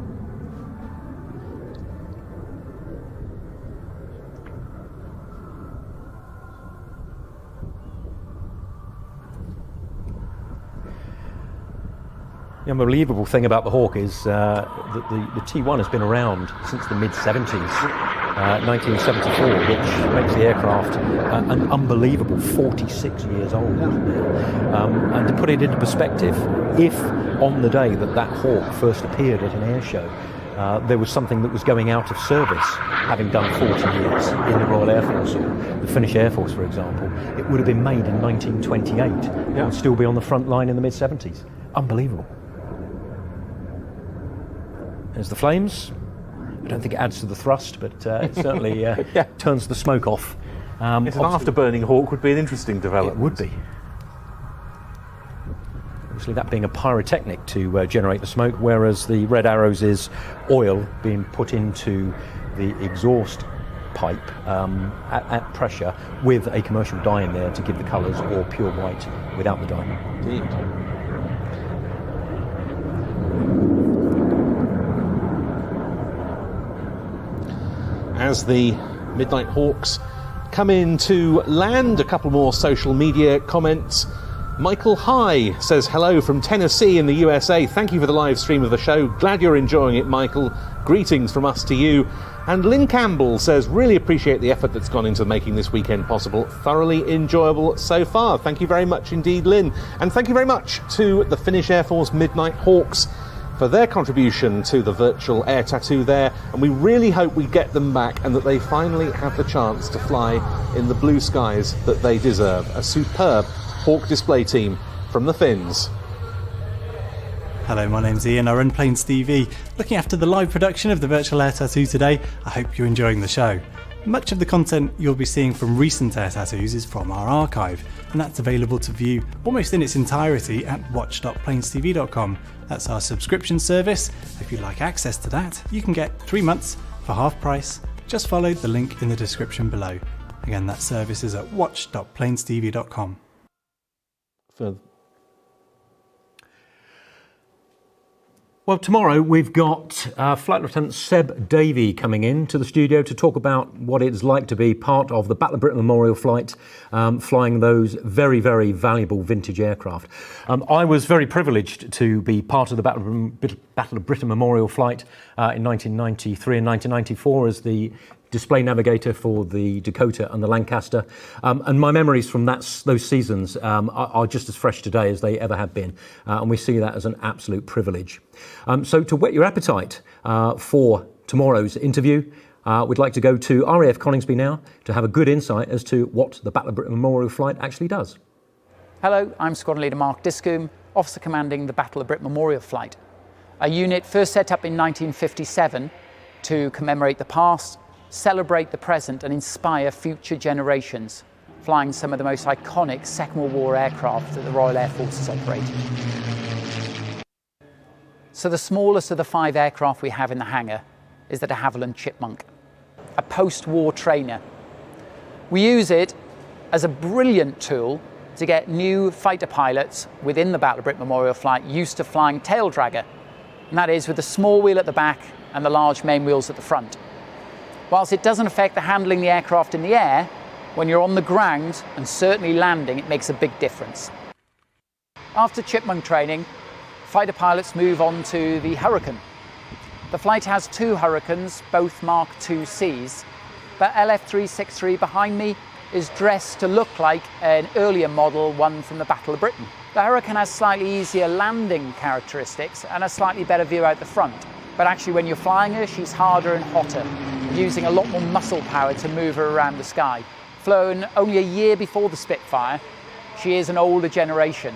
The unbelievable thing about the Hawk is that the T1 has been around since the mid-70s, 1974, which makes the aircraft an unbelievable 46 years old. And to put it into perspective, if on the day that Hawk first appeared at an air show, there was something that was going out of service, having done 40 years in the Royal Air Force or the Finnish Air Force, for example, it would have been made in 1928. It would still be on the front line in the mid-70s. Unbelievable. There's the flames. I don't think it adds to the thrust, but it certainly turns the smoke off. Yes, an afterburning Hawk would be an interesting development. It would be. Obviously, that being a pyrotechnic to generate the smoke, whereas the red arrows is oil being put into the exhaust pipe at pressure with a commercial dye in there to give the colours, or pure white without the dye. Indeed. As the Midnight Hawks come in to land, a couple more social media comments. Michael High says hello from Tennessee in the USA. Thank you for the live stream of the show. Glad you're enjoying it, Michael. Greetings from us to you. And Lynn Campbell says, really appreciate the effort that's gone into making this weekend possible. Thoroughly enjoyable so far. Thank you very much indeed, Lynn. And thank you very much to the Finnish Air Force Midnight Hawks for their contribution to the virtual air tattoo there, and we really hope we get them back and that they finally have the chance to fly in the blue skies that they deserve. A superb Hawk display team from the Finns. Hello, my name's Ian. I run Planes TV, looking after the live production of the virtual air tattoo today. I hope you're enjoying the show. Much of the content you'll be seeing from recent air tattoos is from our archive, and that's available to view almost in its entirety at watch.planestv.com. That's our subscription service. If you'd like access to that, you can get 3 months for half price. Just follow the link in the description below. Again, that service is at watch.planestv.com. Well, tomorrow we've got Flight Lieutenant Seb Davey coming in to the studio to talk about what it's like to be part of the Battle of Britain Memorial flight, flying those very, very valuable vintage aircraft. I was very privileged to be part of the Battle of Britain Memorial flight in 1993 and 1994 as the display navigator for the Dakota and the Lancaster, and my memories from those seasons are just as fresh today as they ever have been, and we see that as an absolute privilege. So to whet your appetite for tomorrow's interview, we'd like to go to RAF Coningsby now to have a good insight as to what the Battle of Britain Memorial flight actually does. Hello, I'm Squadron Leader Mark Discombe, Officer Commanding the Battle of Britain Memorial flight. A unit first set up in 1957 to commemorate the past, celebrate the present and inspire future generations, flying some of the most iconic Second World War aircraft that the Royal Air Force has operated. So the smallest of the 5 aircraft we have in the hangar is the de Havilland Chipmunk, a post-war trainer. We use it as a brilliant tool to get new fighter pilots within the Battle of Britain Memorial Flight used to flying tail dragger, and that is with the small wheel at the back and the large main wheels at the front. Whilst it doesn't affect the handling the aircraft in the air, when you're on the ground and certainly landing, it makes a big difference. After Chipmunk training, fighter pilots move on to the Hurricane. The flight has 2 Hurricanes, both Mark II Cs, but LF363 behind me is dressed to look like an earlier model, one from the Battle of Britain. The Hurricane has slightly easier landing characteristics and a slightly better view out the front. But actually when you're flying her, she's harder and hotter, using a lot more muscle power to move her around the sky. Flown only a year before the Spitfire, she is an older generation,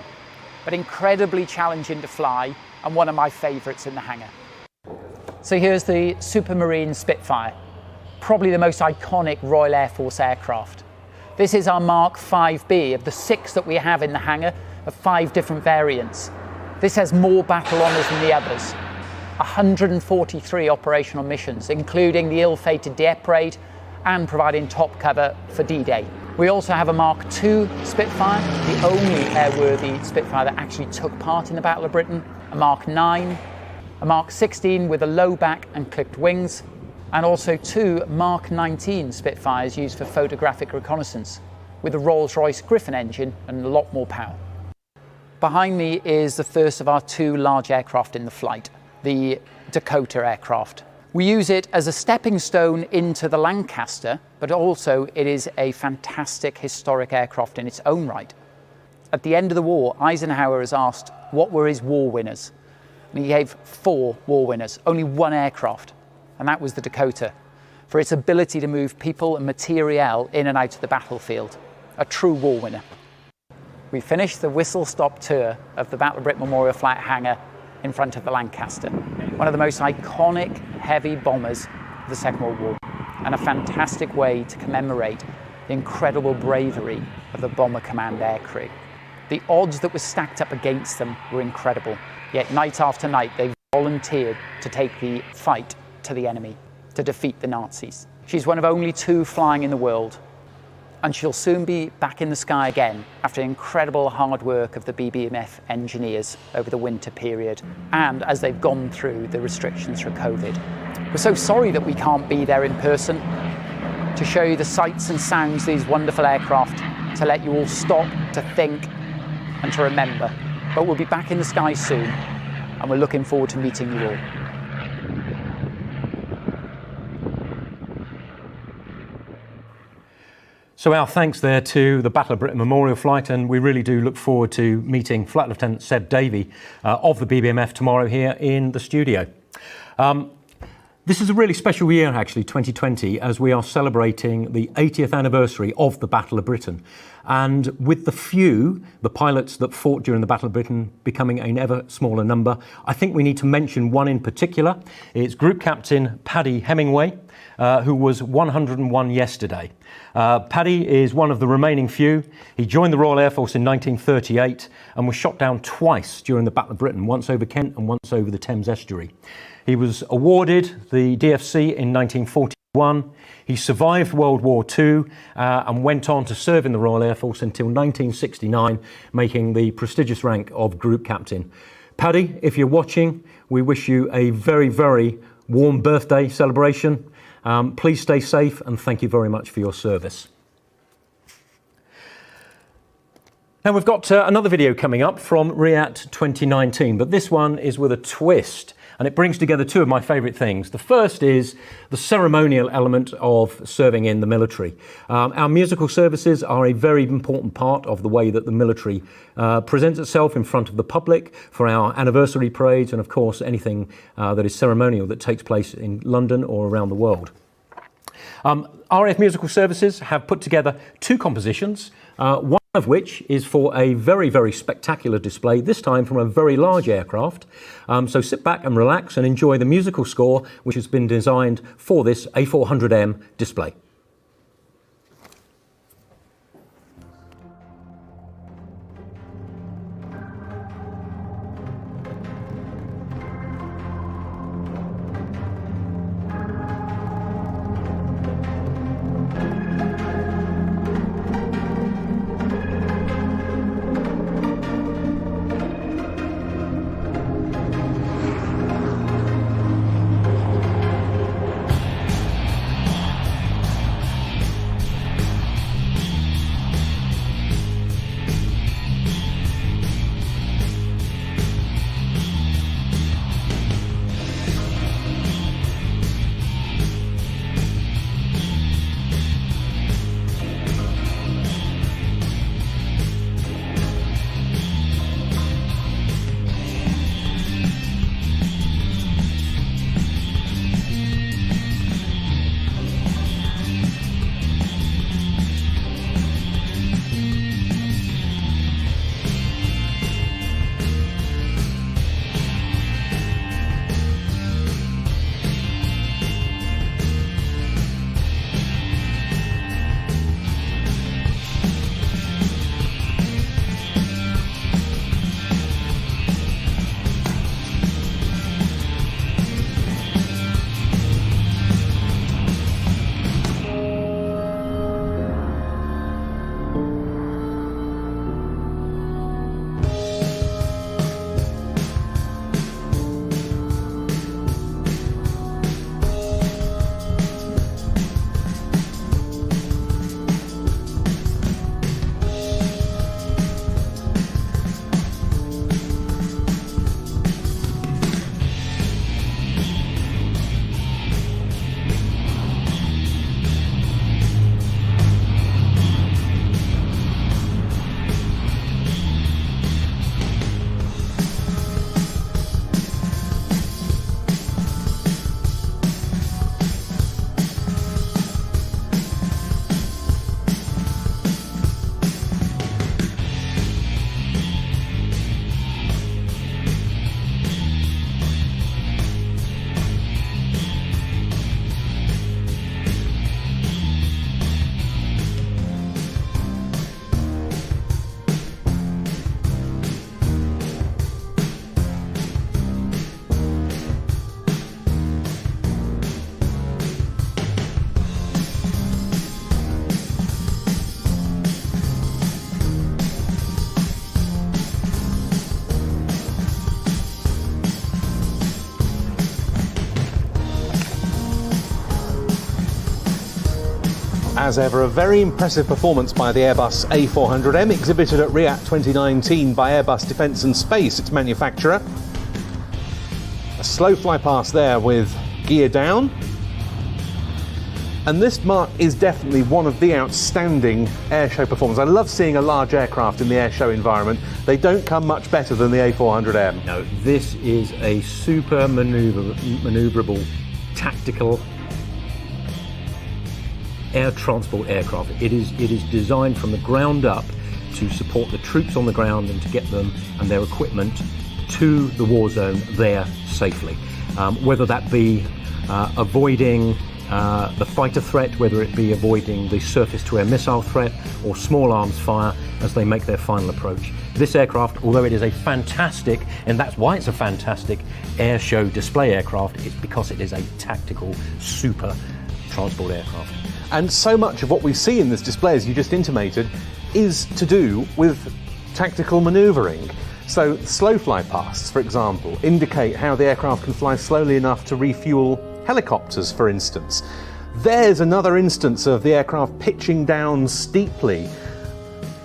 but incredibly challenging to fly and one of my favourites in the hangar. So here's the Supermarine Spitfire, probably the most iconic Royal Air Force aircraft. This is our Mark 5B of the 6 that we have in the hangar, of 5 different variants. This has more battle honours than the others. 143 operational missions, including the ill-fated Dieppe raid and providing top cover for D-Day. We also have a Mark II Spitfire, the only airworthy Spitfire that actually took part in the Battle of Britain, a Mark IX, a Mark 16 with a low back and clipped wings, and also 2 Mark 19 Spitfires used for photographic reconnaissance, with a Rolls-Royce Griffon engine and a lot more power. Behind me is the first of our 2 large aircraft in the flight, the Dakota aircraft. We use it as a stepping stone into the Lancaster, but also it is a fantastic historic aircraft in its own right. At the end of the war, Eisenhower was asked what were his war winners, and he gave 4 war winners, only 1 aircraft, and that was the Dakota, for its ability to move people and materiel in and out of the battlefield. A true war winner. We finished the whistle-stop tour of the Battle of Britain Memorial Flight hangar in front of the Lancaster, one of the most iconic heavy bombers of the Second World War, and a fantastic way to commemorate the incredible bravery of the Bomber Command aircrew. The odds that were stacked up against them were incredible, yet night after night they volunteered to take the fight to the enemy, to defeat the Nazis. She's one of only 2 flying in the world, and she'll soon be back in the sky again after the incredible hard work of the BBMF engineers over the winter period and as they've gone through the restrictions for COVID. We're so sorry that we can't be there in person to show you the sights and sounds of these wonderful aircraft, to let you all stop, to think and to remember. But we'll be back in the sky soon, and we're looking forward to meeting you all. So our thanks there to the Battle of Britain Memorial Flight, and we really do look forward to meeting Flight Lieutenant Seb Davey of the BBMF tomorrow here in the studio. This is a really special year, actually, 2020, as we are celebrating the 80th anniversary of the Battle of Britain. And with the pilots that fought during the Battle of Britain becoming an ever smaller number, I think we need to mention one in particular. It's Group Captain Paddy Hemingway, who was 101 yesterday. Paddy is one of the remaining few. He joined the Royal Air Force in 1938 and was shot down twice during the Battle of Britain, once over Kent and once over the Thames Estuary. He was awarded the DFC in 1941. He survived World War II and went on to serve in the Royal Air Force until 1969, making the prestigious rank of Group Captain. Paddy, if you're watching, we wish you a very, very warm birthday celebration. Please stay safe and thank you very much for your service. Now we've got another video coming up from RIAT 2019, but this one is with a twist. And it brings together 2 of my favourite things. The first is the ceremonial element of serving in the military. Our musical services are a very important part of the way that the military presents itself in front of the public for our anniversary parades and, of course, anything that is ceremonial that takes place in London or around the world. RAF Musical Services have put together 2 compositions, one of which is for a very, very spectacular display, this time from a very large aircraft. So sit back and relax and enjoy the musical score, which has been designed for this A400M display. As ever, a very impressive performance by the Airbus A400M, exhibited at RIAT 2019 by Airbus Defence and Space, its manufacturer. A slow fly past there with gear down. And this, Mark, is definitely one of the outstanding airshow performances. I love seeing a large aircraft in the airshow environment. They don't come much better than the A400M. No, this is a super manoeuvrable, tactical air transport aircraft. It is designed from the ground up to support the troops on the ground and to get them and their equipment to the war zone there safely. Whether that be avoiding the fighter threat, whether it be avoiding the surface-to-air missile threat or small arms fire as they make their final approach. This aircraft, although it is a fantastic, and that's why it's a fantastic air show display aircraft, it's because it is a tactical super transport aircraft. And so much of what we see in this display, as you just intimated, is to do with tactical manoeuvring. So slow fly pasts, for example, indicate how the aircraft can fly slowly enough to refuel helicopters, for instance. There's another instance of the aircraft pitching down steeply.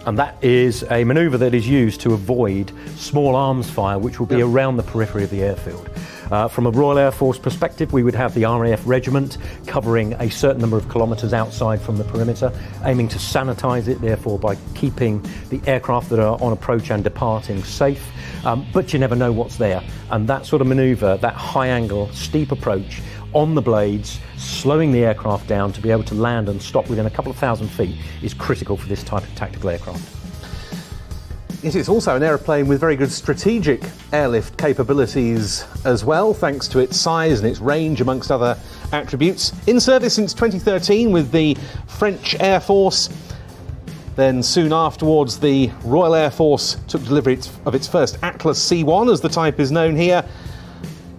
And that is a manoeuvre that is used to avoid small arms fire, which will be around the periphery of the airfield. From a Royal Air Force perspective, we would have the RAF regiment covering a certain number of kilometres outside from the perimeter, aiming to sanitise it, therefore, by keeping the aircraft that are on approach and departing safe. But you never know what's there. And that sort of manoeuvre, that high angle, steep approach on the blades, slowing the aircraft down to be able to land and stop within a couple of thousand feet is critical for this type of tactical aircraft. It is also an aeroplane with very good strategic airlift capabilities as well, thanks to its size and its range, amongst other attributes. In service since 2013 with the French Air Force. Then soon afterwards, the Royal Air Force took delivery of its first Atlas C1, as the type is known here.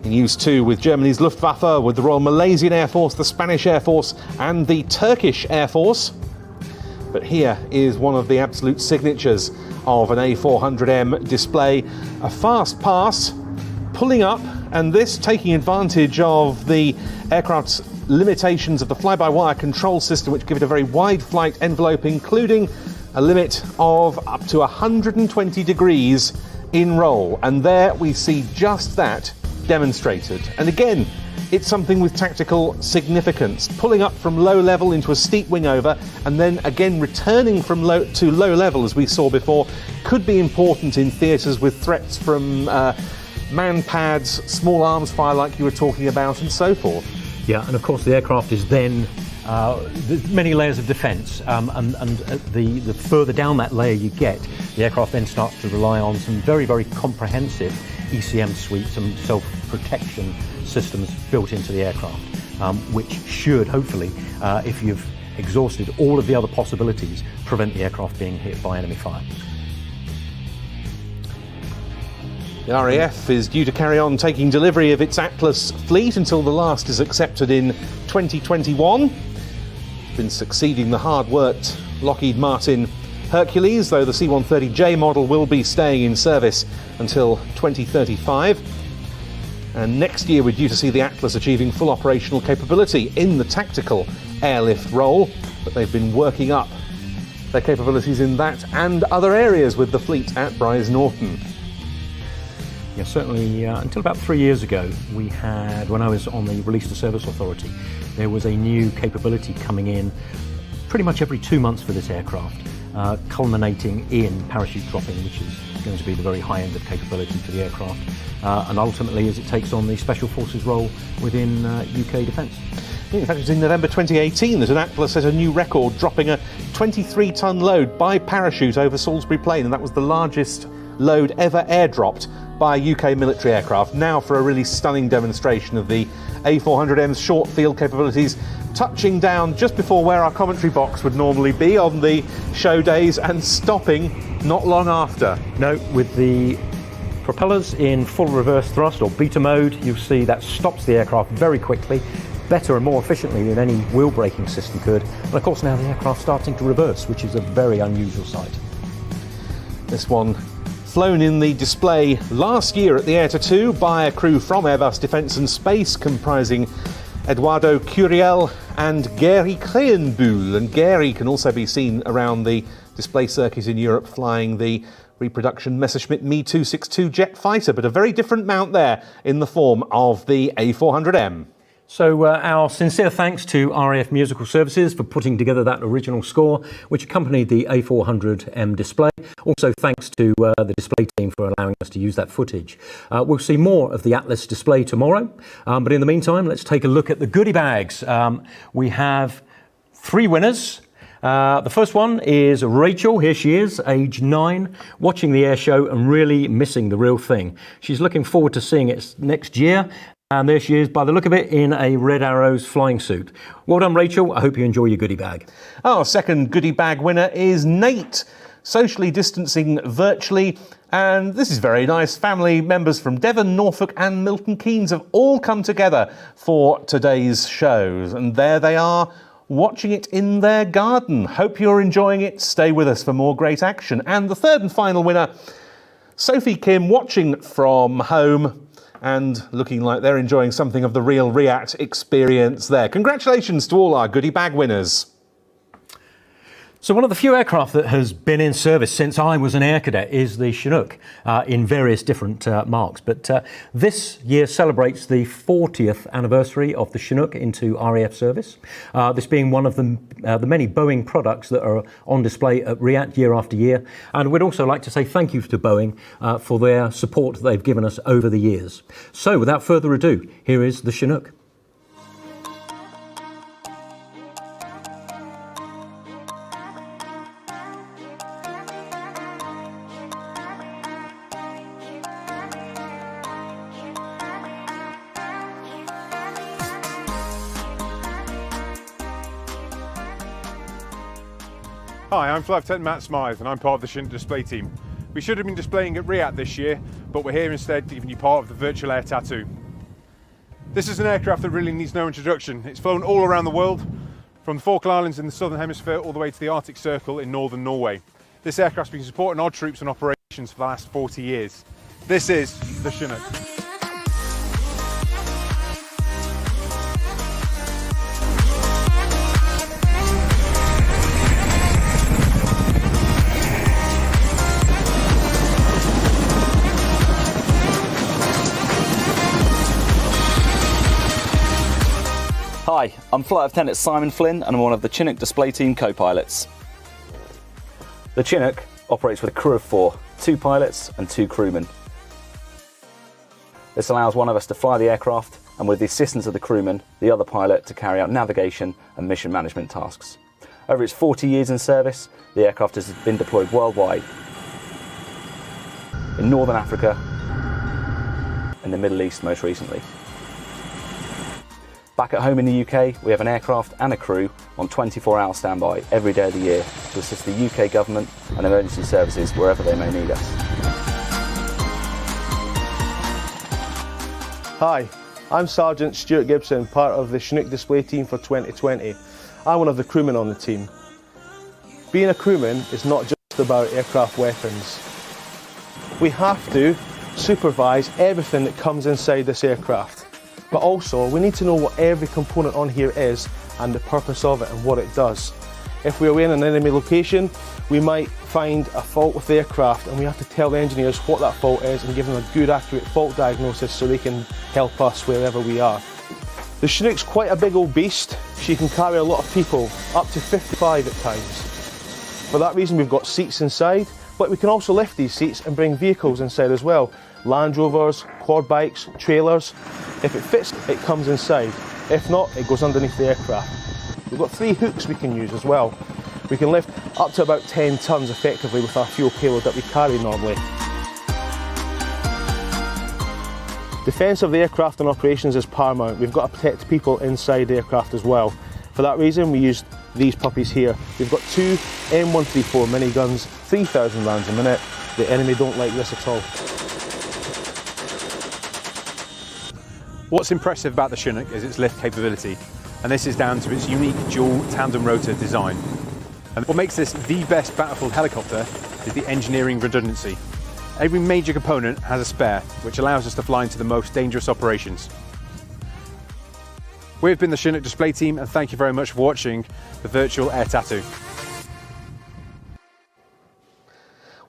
In use too with Germany's Luftwaffe, with the Royal Malaysian Air Force, the Spanish Air Force and the Turkish Air Force. But here is one of the absolute signatures of an A400M display. A fast pass, pulling up, and this taking advantage of the aircraft's limitations of the fly-by-wire control system, which give it a very wide flight envelope, including a limit of up to 120 degrees in roll. And there we see just that demonstrated. And again, it's something with tactical significance. Pulling up from low level into a steep wing over, and then again returning from low to low level, as we saw before, could be important in theatres with threats from man pads, small arms fire like you were talking about, and so forth. Yeah, and of course the aircraft is then there's many layers of defence, and the further down that layer you get, the aircraft then starts to rely on some very, very comprehensive ECM suites and self-protection systems built into the aircraft, which should hopefully, if you've exhausted all of the other possibilities, prevent the aircraft being hit by enemy fire. The RAF is due to carry on taking delivery of its Atlas fleet until the last is accepted in 2021. Been succeeding the hard-worked Lockheed Martin Hercules, though the C-130J model will be staying in service until 2035. And next year we're due to see the Atlas achieving full operational capability in the tactical airlift role, but they've been working up their capabilities in that and other areas with the fleet at Brize Norton. Yeah, certainly until about 3 years ago, we had, when I was on the Release to Service Authority, there was a new capability coming in pretty much every 2 months for this aircraft, culminating in parachute dropping, which is going to be the very high end of capability for the aircraft, and ultimately as it takes on the Special Forces role within UK Defence. In fact, it was in November 2018 that an Atlas set a new record, dropping a 23-tonne load by parachute over Salisbury Plain, and that was the largest load ever airdropped by a UK military aircraft. Now for a really stunning demonstration of the A400M's short field capabilities, touching down just before where our commentary box would normally be on the show days and stopping not long after. No, with the propellers in full reverse thrust or beta mode, you'll see that stops the aircraft very quickly, better and more efficiently than any wheel braking system could. And of course now the aircraft's starting to reverse, which is a very unusual sight. This one flown in the display last year at the Air to 2 by a crew from Airbus Defence and Space, comprising Eduardo Curiel and Gary Krenbuhl. And Gary can also be seen around the display circuit in Europe flying the reproduction Messerschmitt Me-262 jet fighter, but a very different mount there in the form of the A400M. So our sincere thanks to RAF Musical Services for putting together that original score, which accompanied the A400M display. Also thanks to the display team for allowing us to use that footage. We'll see more of the Atlas display tomorrow, but in the meantime, let's take a look at the goodie bags. We have 3 winners. The first one is Rachel. Here she is, age 9, watching the air show and really missing the real thing. She's looking forward to seeing it next year. And there she is, by the look of it, in a Red Arrows flying suit. Well done, Rachel. I hope you enjoy your goodie bag. Our second goodie bag winner is Nate, socially distancing virtually. And this is very nice. Family members from Devon, Norfolk and Milton Keynes have all come together for today's shows. And there they are, watching it in their garden. Hope you're enjoying it. Stay with us for more great action. And the third and final winner, Sophie Kim, watching from home and looking like they're enjoying something of the real React experience there. Congratulations to all our goodie bag winners. So one of the few aircraft that has been in service since I was an air cadet is the Chinook in various different marks. But this year celebrates the 40th anniversary of the Chinook into RAF service. This being one of the many Boeing products that are on display at RIAT year after year. And we'd also like to say thank you to Boeing for their support that they've given us over the years. So without further ado, here is the Chinook. Hi, I'm Flight Lieutenant Matt Smythe and I'm part of the Chinook display team. We should have been displaying at RIAT this year, but we're here instead giving you part of the virtual air tattoo. This is an aircraft that really needs no introduction. It's flown all around the world, from the Falkland Islands in the southern hemisphere all the way to the Arctic Circle in northern Norway. This aircraft's been supporting our troops on operations for the last 40 years. This is the Chinook. Hi, I'm Flight Lieutenant Simon Flynn and I'm one of the Chinook display team co-pilots. The Chinook operates with a crew of 4, 2 pilots and 2 crewmen. This allows one of us to fly the aircraft and with the assistance of the crewman, the other pilot to carry out navigation and mission management tasks. Over its 40 years in service, the aircraft has been deployed worldwide, in Northern Africa and the Middle East most recently. Back at home in the UK, we have an aircraft and a crew on 24-hour standby every day of the year to assist the UK government and emergency services wherever they may need us. Hi, I'm Sergeant Stuart Gibson, part of the Chinook display team for 2020. I'm one of the crewmen on the team. Being a crewman is not just about aircraft weapons. We have to supervise everything that comes inside this aircraft. But also, we need to know what every component on here is and the purpose of it and what it does. If we're in an enemy location, we might find a fault with the aircraft and we have to tell the engineers what that fault is and give them a good, accurate fault diagnosis so they can help us wherever we are. The Chinook's quite a big old beast. She can carry a lot of people, up to 55 at times. For that reason, we've got seats inside, but we can also lift these seats and bring vehicles inside as well. Land Rovers, quad bikes, trailers. If it fits, it comes inside. If not, it goes underneath the aircraft. We've got 3 hooks we can use as well. We can lift up to about 10 tonnes effectively with our fuel payload that we carry normally. Defence of the aircraft and operations is paramount. We've got to protect people inside the aircraft as well. For that reason, we used these puppies here. We've got 2 M134 miniguns, 3,000 rounds a minute. The enemy don't like this at all. What's impressive about the Chinook is its lift capability, and this is down to its unique dual tandem rotor design. And what makes this the best battlefield helicopter is the engineering redundancy. Every major component has a spare, which allows us to fly into the most dangerous operations. We've been the Chinook display team, and thank you very much for watching the virtual air tattoo.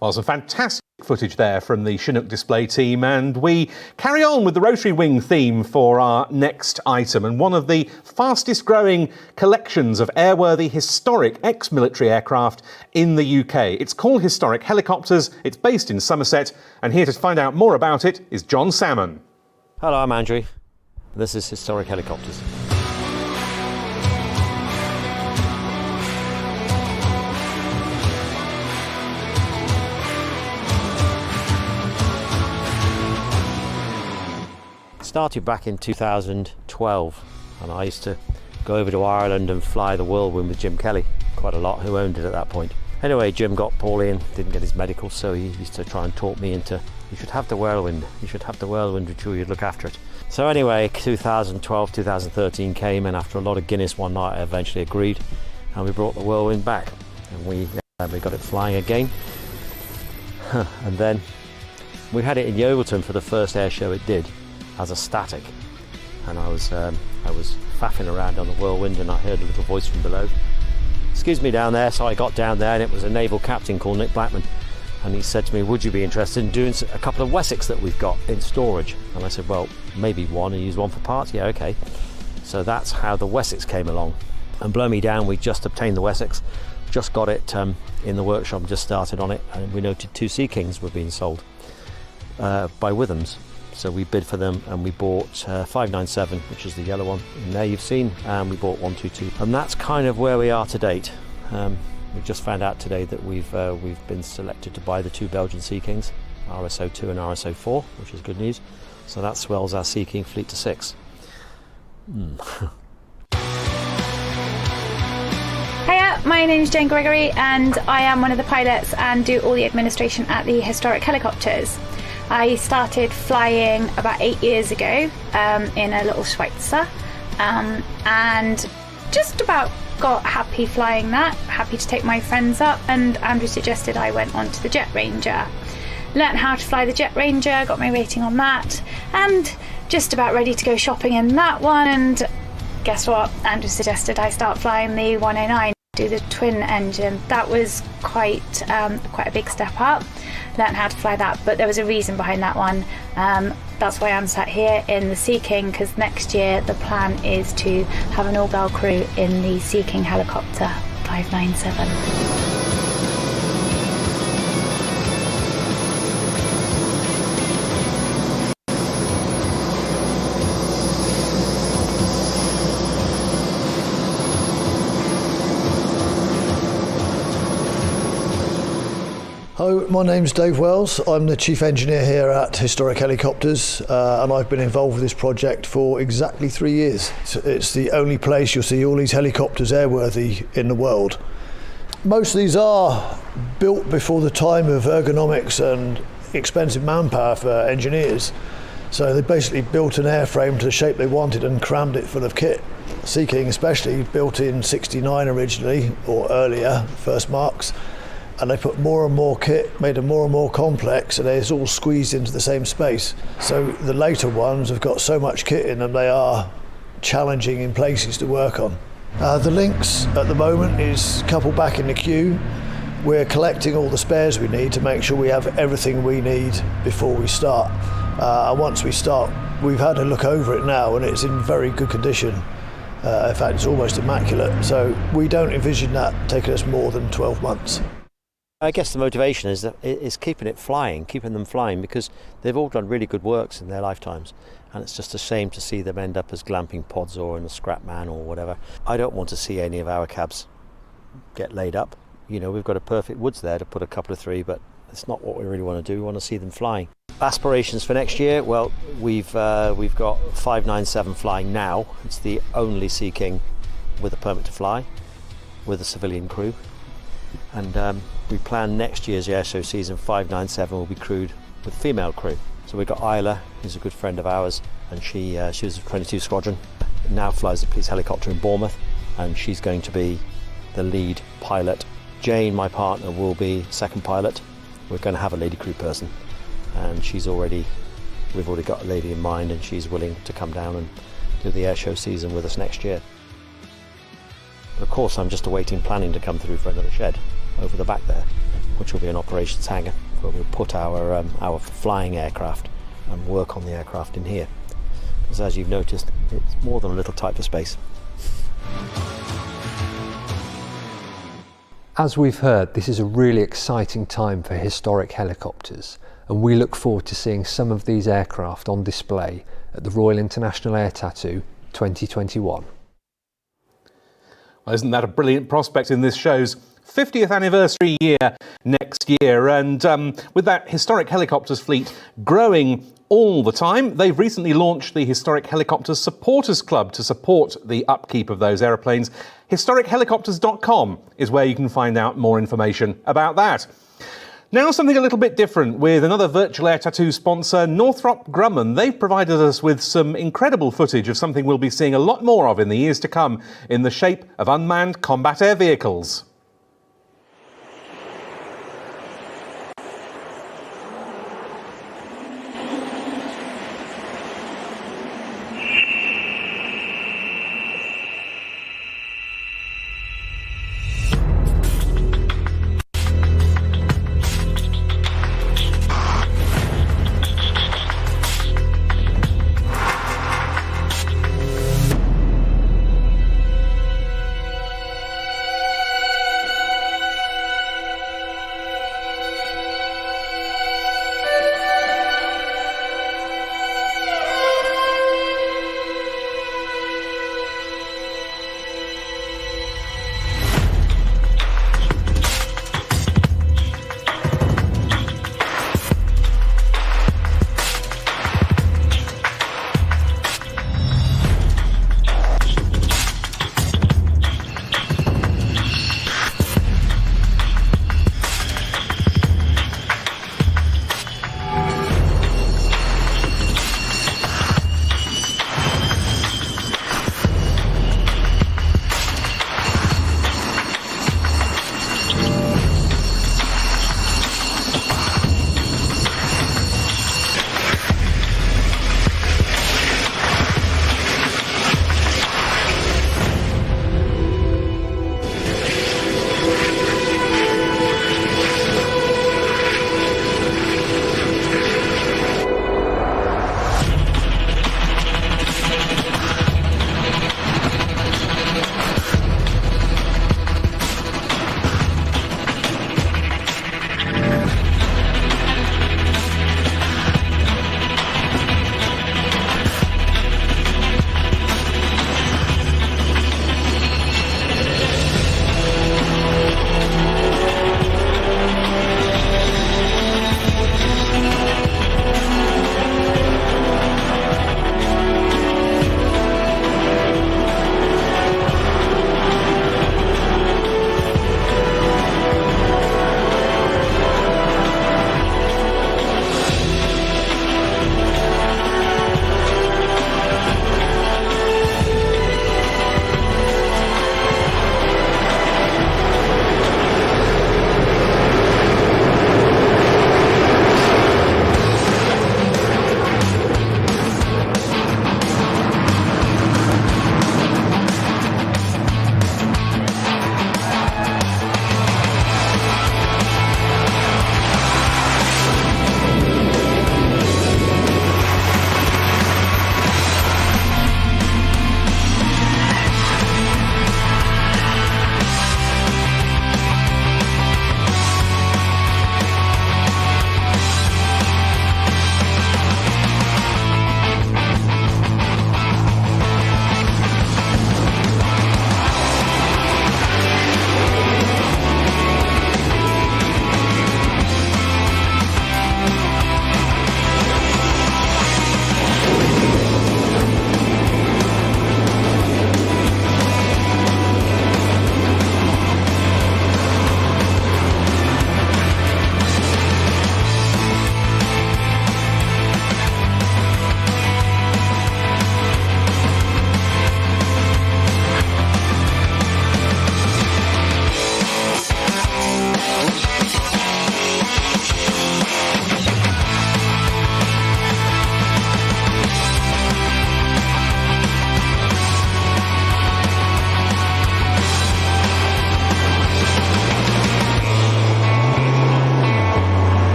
Well, some fantastic footage there from the Chinook display team, and we carry on with the rotary wing theme for our next item, and one of the fastest growing collections of airworthy historic ex-military aircraft in the UK. It's called Historic Helicopters, it's based in Somerset, and here to find out more about it is John Salmon. Hello, I'm Andrew. This is Historic Helicopters. Started back in 2012, and I used to go over to Ireland and fly the Whirlwind with Jim Kelly quite a lot, who owned it at that point. Anyway, Jim got poorly and didn't get his medical, so he used to try and talk me into, you should have the Whirlwind, you should have the Whirlwind, Patrouille, you'd look after it. So anyway, 2012, 2013 came, and after a lot of Guinness one night I eventually agreed, and we brought the Whirlwind back, and we got it flying again. And then we had it in Yeovilton for the first air show it did, as a static, and I was faffing around on the Whirlwind, and I heard a little voice from below, excuse me, down there. So I got down there, and it was a naval captain called Nick Blackman, and he said to me, would you be interested in doing a couple of Wessex that we've got in storage? And I said, well, maybe one, and use one for parts. Yeah, okay. So that's how the Wessex came along, and blow me down, we just obtained the Wessex, just got it in the workshop, just started on it, and we noted 2 Sea Kings were being sold by Withams. So we bid for them, and we bought 597, which is the yellow one in there you've seen, and we bought 122, and that's kind of where we are to date. We just found out today that we've been selected to buy the 2 Belgian Sea Kings, RSO2 and RSO4, which is good news. So that swells our Sea King fleet to 6. Hiya, my name is Jane Gregory, and I am one of the pilots and do all the administration at the Historic Helicopters. I started flying about 8 years ago in a little Schweitzer, and just about got happy flying that, happy to take my friends up, and Andrew suggested I went on to the Jet Ranger. Learned how to fly the Jet Ranger, got my rating on that, and just about ready to go shopping in that one, and guess what? Andrew suggested I start flying the 109, do the twin engine. That was quite a big step up. Learned how to fly that, but there was a reason behind that one. That's why I'm sat here in the Sea King, because next year the plan is to have an all-girl crew in the Sea King helicopter 597. Hi, my name's Dave Wells. I'm the Chief Engineer here at Historic Helicopters, and I've been involved with this project for exactly 3 years. It's the only place you'll see all these helicopters airworthy in the world. Most of these are built before the time of ergonomics and expensive manpower for engineers. So they basically built an airframe to the shape they wanted and crammed it full of kit. Sea King especially, built in '69 originally, or earlier, first marks. And they put more and more kit, made them more and more complex, and it's all squeezed into the same space. So the later ones have got so much kit in them, they are challenging in places to work on. The Lynx at the moment is coupled back in the queue. We're collecting all the spares we need to make sure we have everything we need before we start. And once we start, we've had a look over it now, and it's in very good condition. In fact, it's almost immaculate. So we don't envision that taking us more than 12 months. I guess the motivation is keeping them flying, because they've all done really good works in their lifetimes, and it's just a shame to see them end up as glamping pods or in a scrap man or whatever. I don't want to see any of our cabs get laid up. You know, we've got a perfect woods there to put a couple of 3, but it's not what we really want to do. We want to see them flying. Aspirations for next year, well, we've got 597 flying now. It's the only Sea King with a permit to fly with a civilian crew. And we plan next year's airshow season 597 will be crewed with female crew. So we've got Isla, who's a good friend of ours, and she was a 22 Squadron, now flies the police helicopter in Bournemouth, and she's going to be the lead pilot. Jane, my partner, will be second pilot. We're going to have a lady crew person, and we've already got a lady in mind, and she's willing to come down and do the airshow season with us next year. But of course, I'm just awaiting planning to come through for another shed over the back there, which will be an operations hangar where we'll put our flying aircraft and work on the aircraft in here. Because as you've noticed, it's more than a little tight for space. As we've heard, this is a really exciting time for historic helicopters, and we look forward to seeing some of these aircraft on display at the Royal International Air Tattoo 2021. Well, isn't that a brilliant prospect in this show's 50th anniversary year next year? And with that historic helicopters fleet growing all the time, they've recently launched the Historic Helicopters Supporters Club to support the upkeep of those aeroplanes. HistoricHelicopters.com is where you can find out more information about that. Now something a little bit different with another virtual air tattoo sponsor, Northrop Grumman. They've provided us with some incredible footage of something we'll be seeing a lot more of in the years to come in the shape of unmanned combat air vehicles.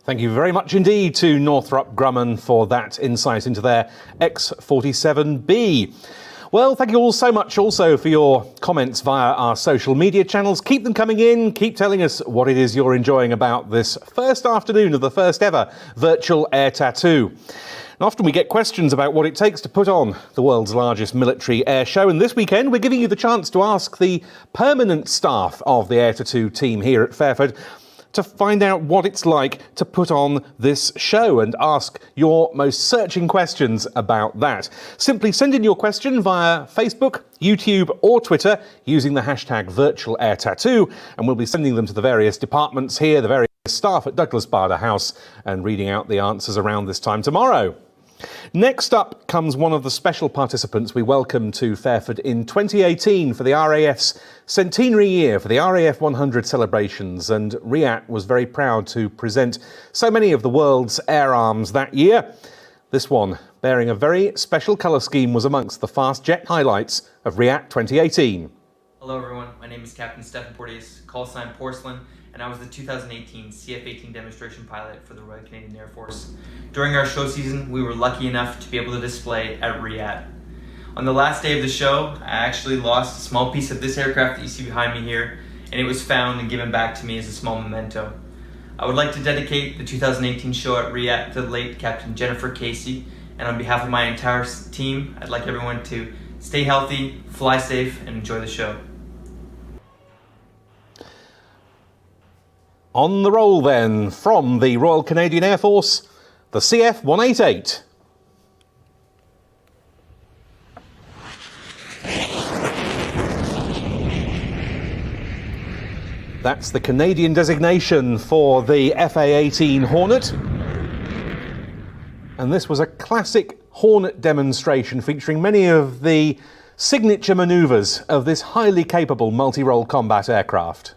Thank you very much indeed to Northrop Grumman for that insight into their X-47B. Well, thank you all so much also for your comments via our social media channels. Keep them coming in. Keep telling us what it is you're enjoying about this first afternoon of the first ever virtual air tattoo. And often we get questions about what it takes to put on the world's largest military air show. And this weekend, we're giving you the chance to ask the permanent staff of the Air Tattoo team here at Fairford to find out what it's like to put on this show and ask your most searching questions about that. Simply send in your question via Facebook, YouTube or Twitter using the hashtag #VirtualAirTattoo, and we'll be sending them to the various departments here, the various staff at Douglas Bader House, and reading out the answers around this time tomorrow. Next up comes one of the special participants we welcomed to Fairford in 2018 for the RAF's centenary year for the RAF 100 celebrations, and RIAT was very proud to present so many of the world's air arms that year. This one, bearing a very special colour scheme, was amongst the fast jet highlights of RIAT 2018. Hello everyone, my name is Captain Stephen Porteous, call sign Porcelain, and I was the 2018 CF-18 demonstration pilot for the Royal Canadian Air Force. During our show season, we were lucky enough to be able to display at RIAT. On the last day of the show, I actually lost a small piece of this aircraft that you see behind me here, and it was found and given back to me as a small memento. I would like to dedicate the 2018 show at RIAT to the late Captain Jennifer Casey, and on behalf of my entire team, I'd like everyone to stay healthy, fly safe, and enjoy the show. On the roll then, from the Royal Canadian Air Force, the CF-188. That's the Canadian designation for the FA-18 Hornet. And this was a classic Hornet demonstration featuring many of the signature manoeuvres of this highly capable multi-role combat aircraft.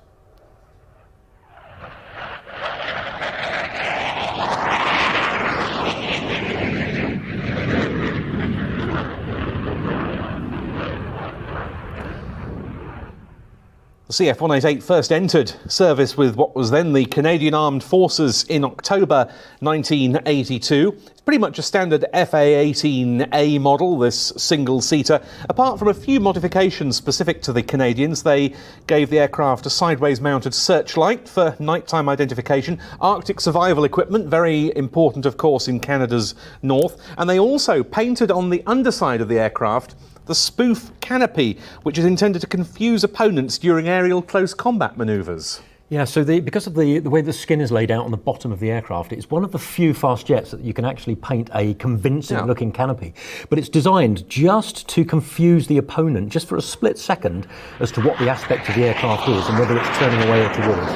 The CF-188 first entered service with what was then the Canadian Armed Forces in October 1982. It's pretty much a standard FA-18A model, this single-seater. Apart from a few modifications specific to the Canadians, they gave the aircraft a sideways-mounted searchlight for nighttime identification, Arctic survival equipment, very important, of course, in Canada's north, and they also painted on the underside of the aircraft the spoof canopy, which is intended to confuse opponents during aerial close combat manoeuvres. Yeah, so because of the way the skin is laid out on the bottom of the aircraft, it's one of the few fast jets that you can actually paint a convincing looking canopy. But it's designed just to confuse the opponent, just for a split second, as to what the aspect of the aircraft is and whether it's turning away or towards.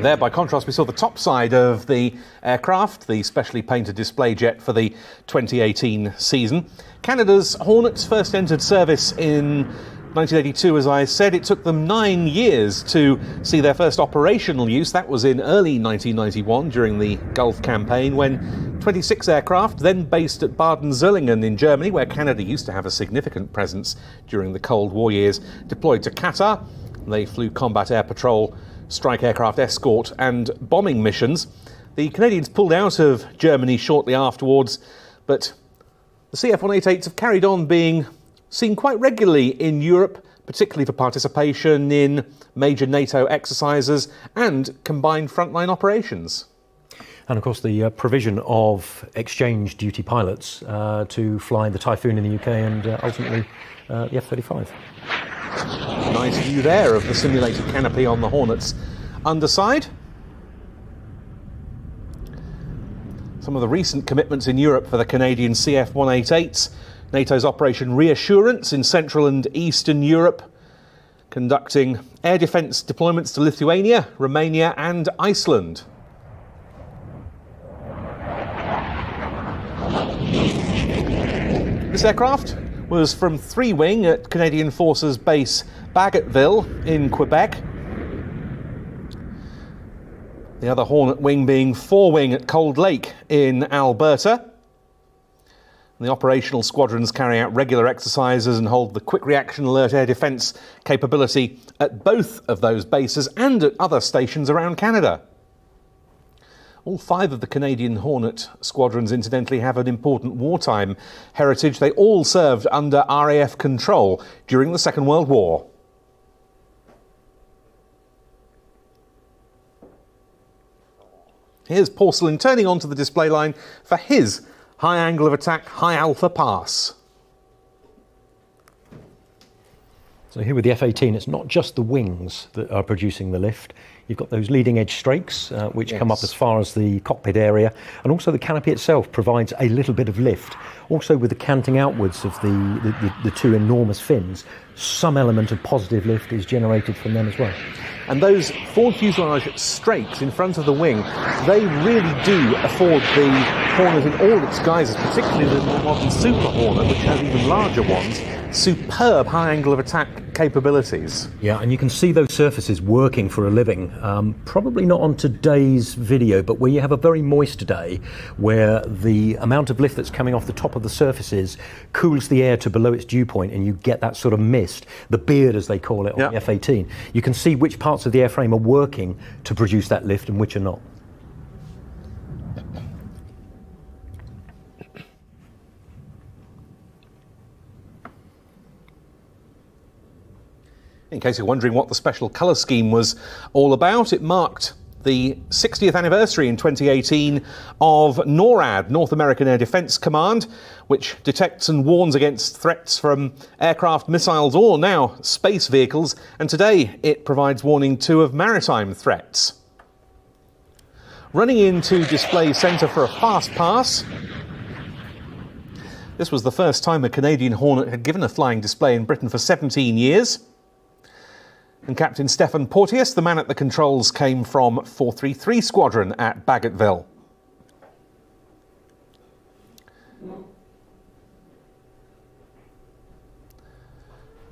There, by contrast, we saw the top side of the aircraft, the specially painted display jet for the 2018 season. Canada's Hornets first entered service in 1982, as I said. It took them 9 years to see their first operational use. That was in early 1991 during the Gulf campaign, when 26 aircraft, then based at Baden-Zillingen in Germany, where Canada used to have a significant presence during the Cold War years, deployed to Qatar. They flew combat air patrol, strike aircraft escort and bombing missions. The Canadians pulled out of Germany shortly afterwards, but the CF-188s have carried on being seen quite regularly in Europe, particularly for participation in major NATO exercises and combined frontline operations. And of course the provision of exchange duty pilots to fly the Typhoon in the UK and ultimately the F-35. Nice view there of the simulated canopy on the Hornet's underside. Some of the recent commitments in Europe for the Canadian CF-188s. NATO's Operation Reassurance in Central and Eastern Europe, conducting air defence deployments to Lithuania, Romania and Iceland. This aircraft was from 3-wing at Canadian Forces Base Bagotville in Quebec. The other Hornet wing being 4-wing at Cold Lake in Alberta. The operational squadrons carry out regular exercises and hold the quick reaction alert air defence capability at both of those bases and at other stations around Canada. All 5 of the Canadian Hornet squadrons, incidentally, have an important wartime heritage. They all served under RAF control during the Second World War. Here's Porcelain turning onto the display line for his high angle of attack, high alpha pass. So here with the F-18, it's not just the wings that are producing the lift. You've got those leading edge strakes, which come up as far as the cockpit area, and also the canopy itself provides a little bit of lift. Also with the canting outwards of the 2 enormous fins, some element of positive lift is generated from them as well. And those forward fuselage strakes in front of the wing, they really do afford the Hornet in all its guises, particularly the more modern Super Hornet, which has even larger ones, superb high angle of attack capabilities. Yeah, and you can see those surfaces working for a living. Probably not on today's video, but where you have a very moist day, where the amount of lift that's coming off the top of the surfaces cools the air to below its dew point, and you get that sort of mist, the beard as they call it on the F-18. You can see which parts of the airframe are working to produce that lift and which are not. In case you're wondering what the special colour scheme was all about, it marked the 60th anniversary in 2018 of NORAD, North American Air Defence Command, which detects and warns against threats from aircraft, missiles, or now space vehicles, and today it provides warning too of maritime threats. Running into display centre for a fast pass. This was the first time a Canadian Hornet had given a flying display in Britain for 17 years. And Captain Stefan Porteous, the man at the controls, came from 433 Squadron at Baggetville.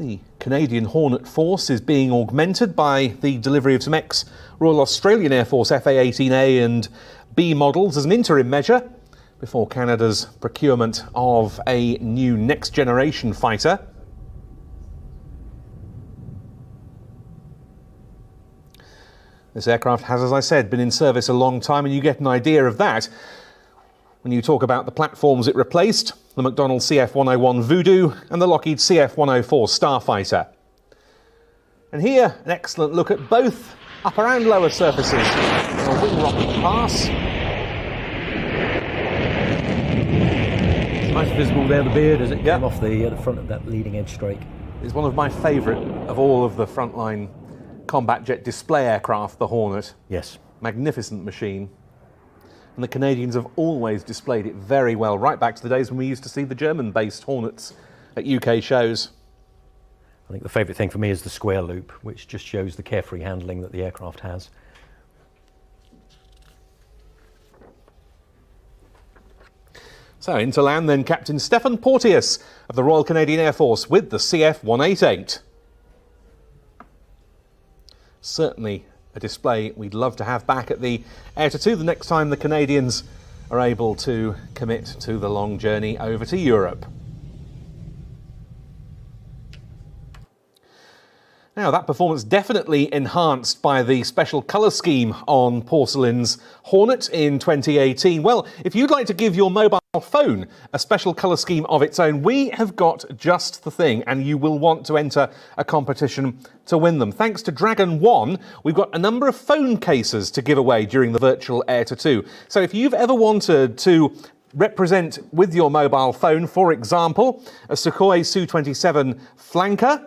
The Canadian Hornet force is being augmented by the delivery of some ex-Royal Australian Air Force FA-18A and B models as an interim measure before Canada's procurement of a new next-generation fighter. This aircraft has, as I said, been in service a long time, and you get an idea of that when you talk about the platforms it replaced, the McDonnell CF-101 Voodoo and the Lockheed CF-104 Starfighter. And here, an excellent look at both upper and lower surfaces on a wing rocket pass. Nice visible there, the beard, as it came off the front of that leading edge strake. It's one of my favourite of all of the frontline combat jet display aircraft, the Hornet. Yes. Magnificent machine. And the Canadians have always displayed it very well, right back to the days when we used to see the German-based Hornets at UK shows. I think the favourite thing for me is the square loop, which just shows the carefree handling that the aircraft has. So into land then Captain Stefan Porteous of the Royal Canadian Air Force with the CF-188. Certainly a display we'd love to have back at the Air to 2 the next time the Canadians are able to commit to the long journey over to Europe. Now, that performance definitely enhanced by the special colour scheme on Porcelain's Hornet in 2018. Well, if you'd like to give your mobile phone a special colour scheme of its own, we have got just the thing, and you will want to enter a competition to win them. Thanks to Dragon 1, we've got a number of phone cases to give away during the virtual Air to 2. So if you've ever wanted to represent with your mobile phone, for example, a Sukhoi Su-27 flanker,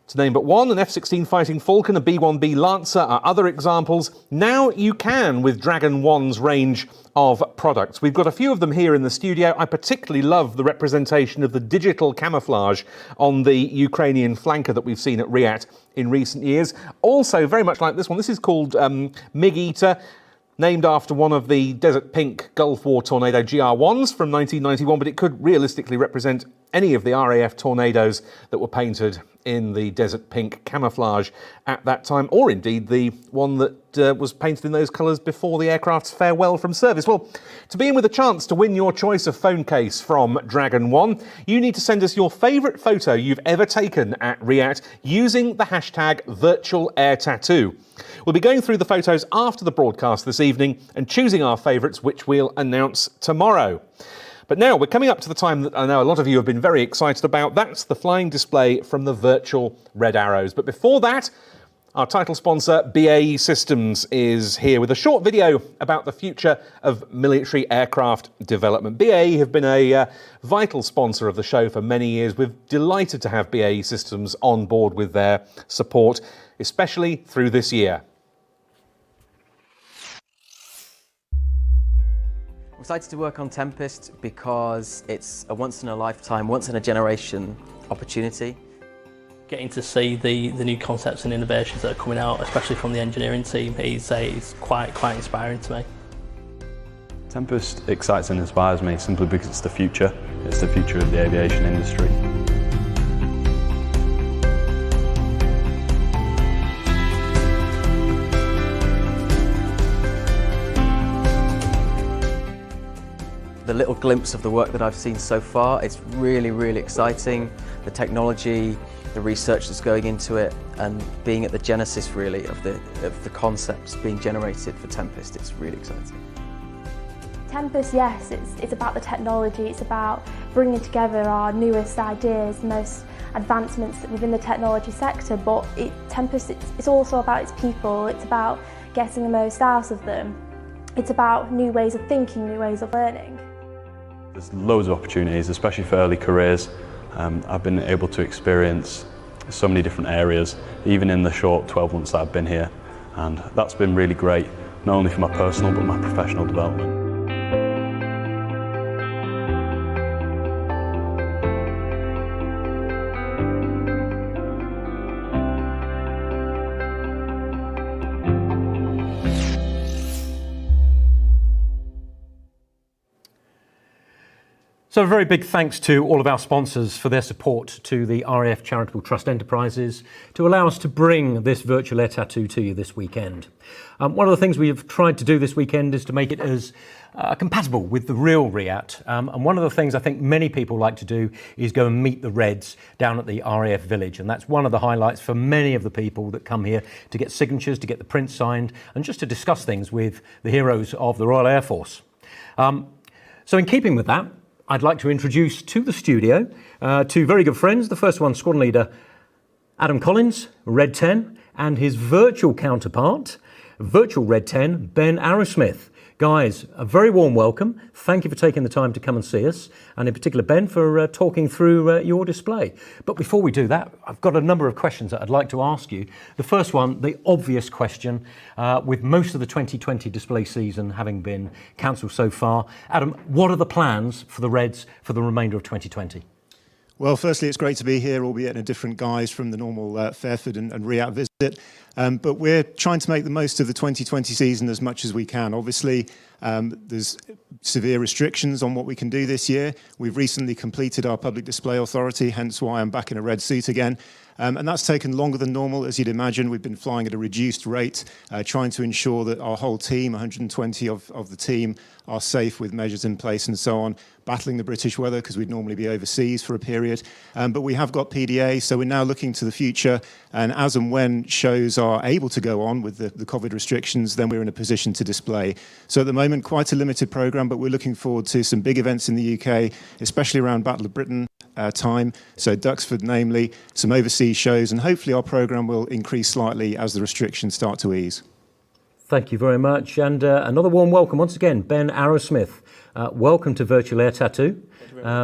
to name but one, an F-16 Fighting Falcon, a B-1B Lancer are other examples. Now you can with Dragon 1's range of products. We've got a few of them here in the studio. I particularly love the representation of the digital camouflage on the Ukrainian flanker that we've seen at Riat in recent years. Also, very much like this one, this is called MiG-Eater, named after one of the Desert Pink Gulf War Tornado GR1s from 1991, but it could realistically represent any of the RAF Tornadoes that were painted in the desert pink camouflage at that time, or indeed the one that was painted in those colours before the aircraft's farewell from service. Well, to be in with a chance to win your choice of phone case from Dragon One, you need to send us your favourite photo you've ever taken at RIAT using the hashtag #VirtualAirTattoo. We'll be going through the photos after the broadcast this evening and choosing our favourites, which we'll announce tomorrow. But now we're coming up to the time that I know a lot of you have been very excited about. That's the flying display from the virtual Red Arrows. But before that, our title sponsor, BAE Systems, is here with a short video about the future of military aircraft development. BAE have been a vital sponsor of the show for many years. We're delighted to have BAE Systems on board with their support, especially through this year. I'm excited to work on Tempest because it's a once-in-a-lifetime, once-in-a-generation opportunity. Getting to see the new concepts and innovations that are coming out, especially from the engineering team, is quite inspiring to me. Tempest excites and inspires me simply because it's the future. It's the future of the aviation industry. The little glimpse of the work that I've seen so far, it's really, really exciting. The technology, the research that's going into it, and being at the genesis really of the concepts being generated for Tempest, it's really exciting. Tempest, yes, it's about the technology, it's about bringing together our newest ideas, most advancements within the technology sector, but Tempest, it's also about its people, it's about getting the most out of them. It's about new ways of thinking, new ways of learning. There's loads of opportunities, especially for early careers. I've been able to experience so many different areas, even in the short 12 months that I've been here, and that's been really great, not only for my personal but my professional development. So a very big thanks to all of our sponsors for their support to the RAF Charitable Trust Enterprises to allow us to bring this virtual air tattoo to you this weekend. One of the things we have tried to do this weekend is to make it as compatible with the real RIAT. And one of the things I think many people like to do is go and meet the Reds down at the RAF Village. And that's one of the highlights for many of the people that come here to get signatures, to get the prints signed, and just to discuss things with the heroes of the Royal Air Force. So in keeping with that, I'd like to introduce to the studio two very good friends. The first one, Squadron Leader Adam Collins, Red 10, and his virtual counterpart, virtual Red 10, Ben Arrowsmith. Guys, a very warm welcome. Thank you for taking the time to come and see us, and in particular, Ben, for talking through your display. But before we do that, I've got a number of questions that I'd like to ask you. The first one, the obvious question, with most of the 2020 display season having been cancelled so far. Adam, what are the plans for the Reds for the remainder of 2020? Well, firstly, it's great to be here, albeit in a different guise from the normal Fairford and RIAT visit. But we're trying to make the most of the 2020 season as much as we can. Obviously, there's severe restrictions on what we can do this year. We've recently completed our public display authority, hence why I'm back in a red suit again. And that's taken longer than normal, as you'd imagine. We've been flying at a reduced rate, trying to ensure that our whole team, 120 of the team, are safe with measures in place and so on, battling the British weather because we'd normally be overseas for a period. But we have got PDA, so we're now looking to the future. And as and when shows are able to go on with the COVID restrictions, then we're in a position to display. So at the moment, quite a limited programme, but we're looking forward to some big events in the UK, especially around Battle of Britain time. So Duxford, namely, some overseas shows, and hopefully our programme will increase slightly as the restrictions start to ease. Thank you very much. And another warm welcome once again, Ben Arrowsmith. Welcome to Virtual Air Tattoo.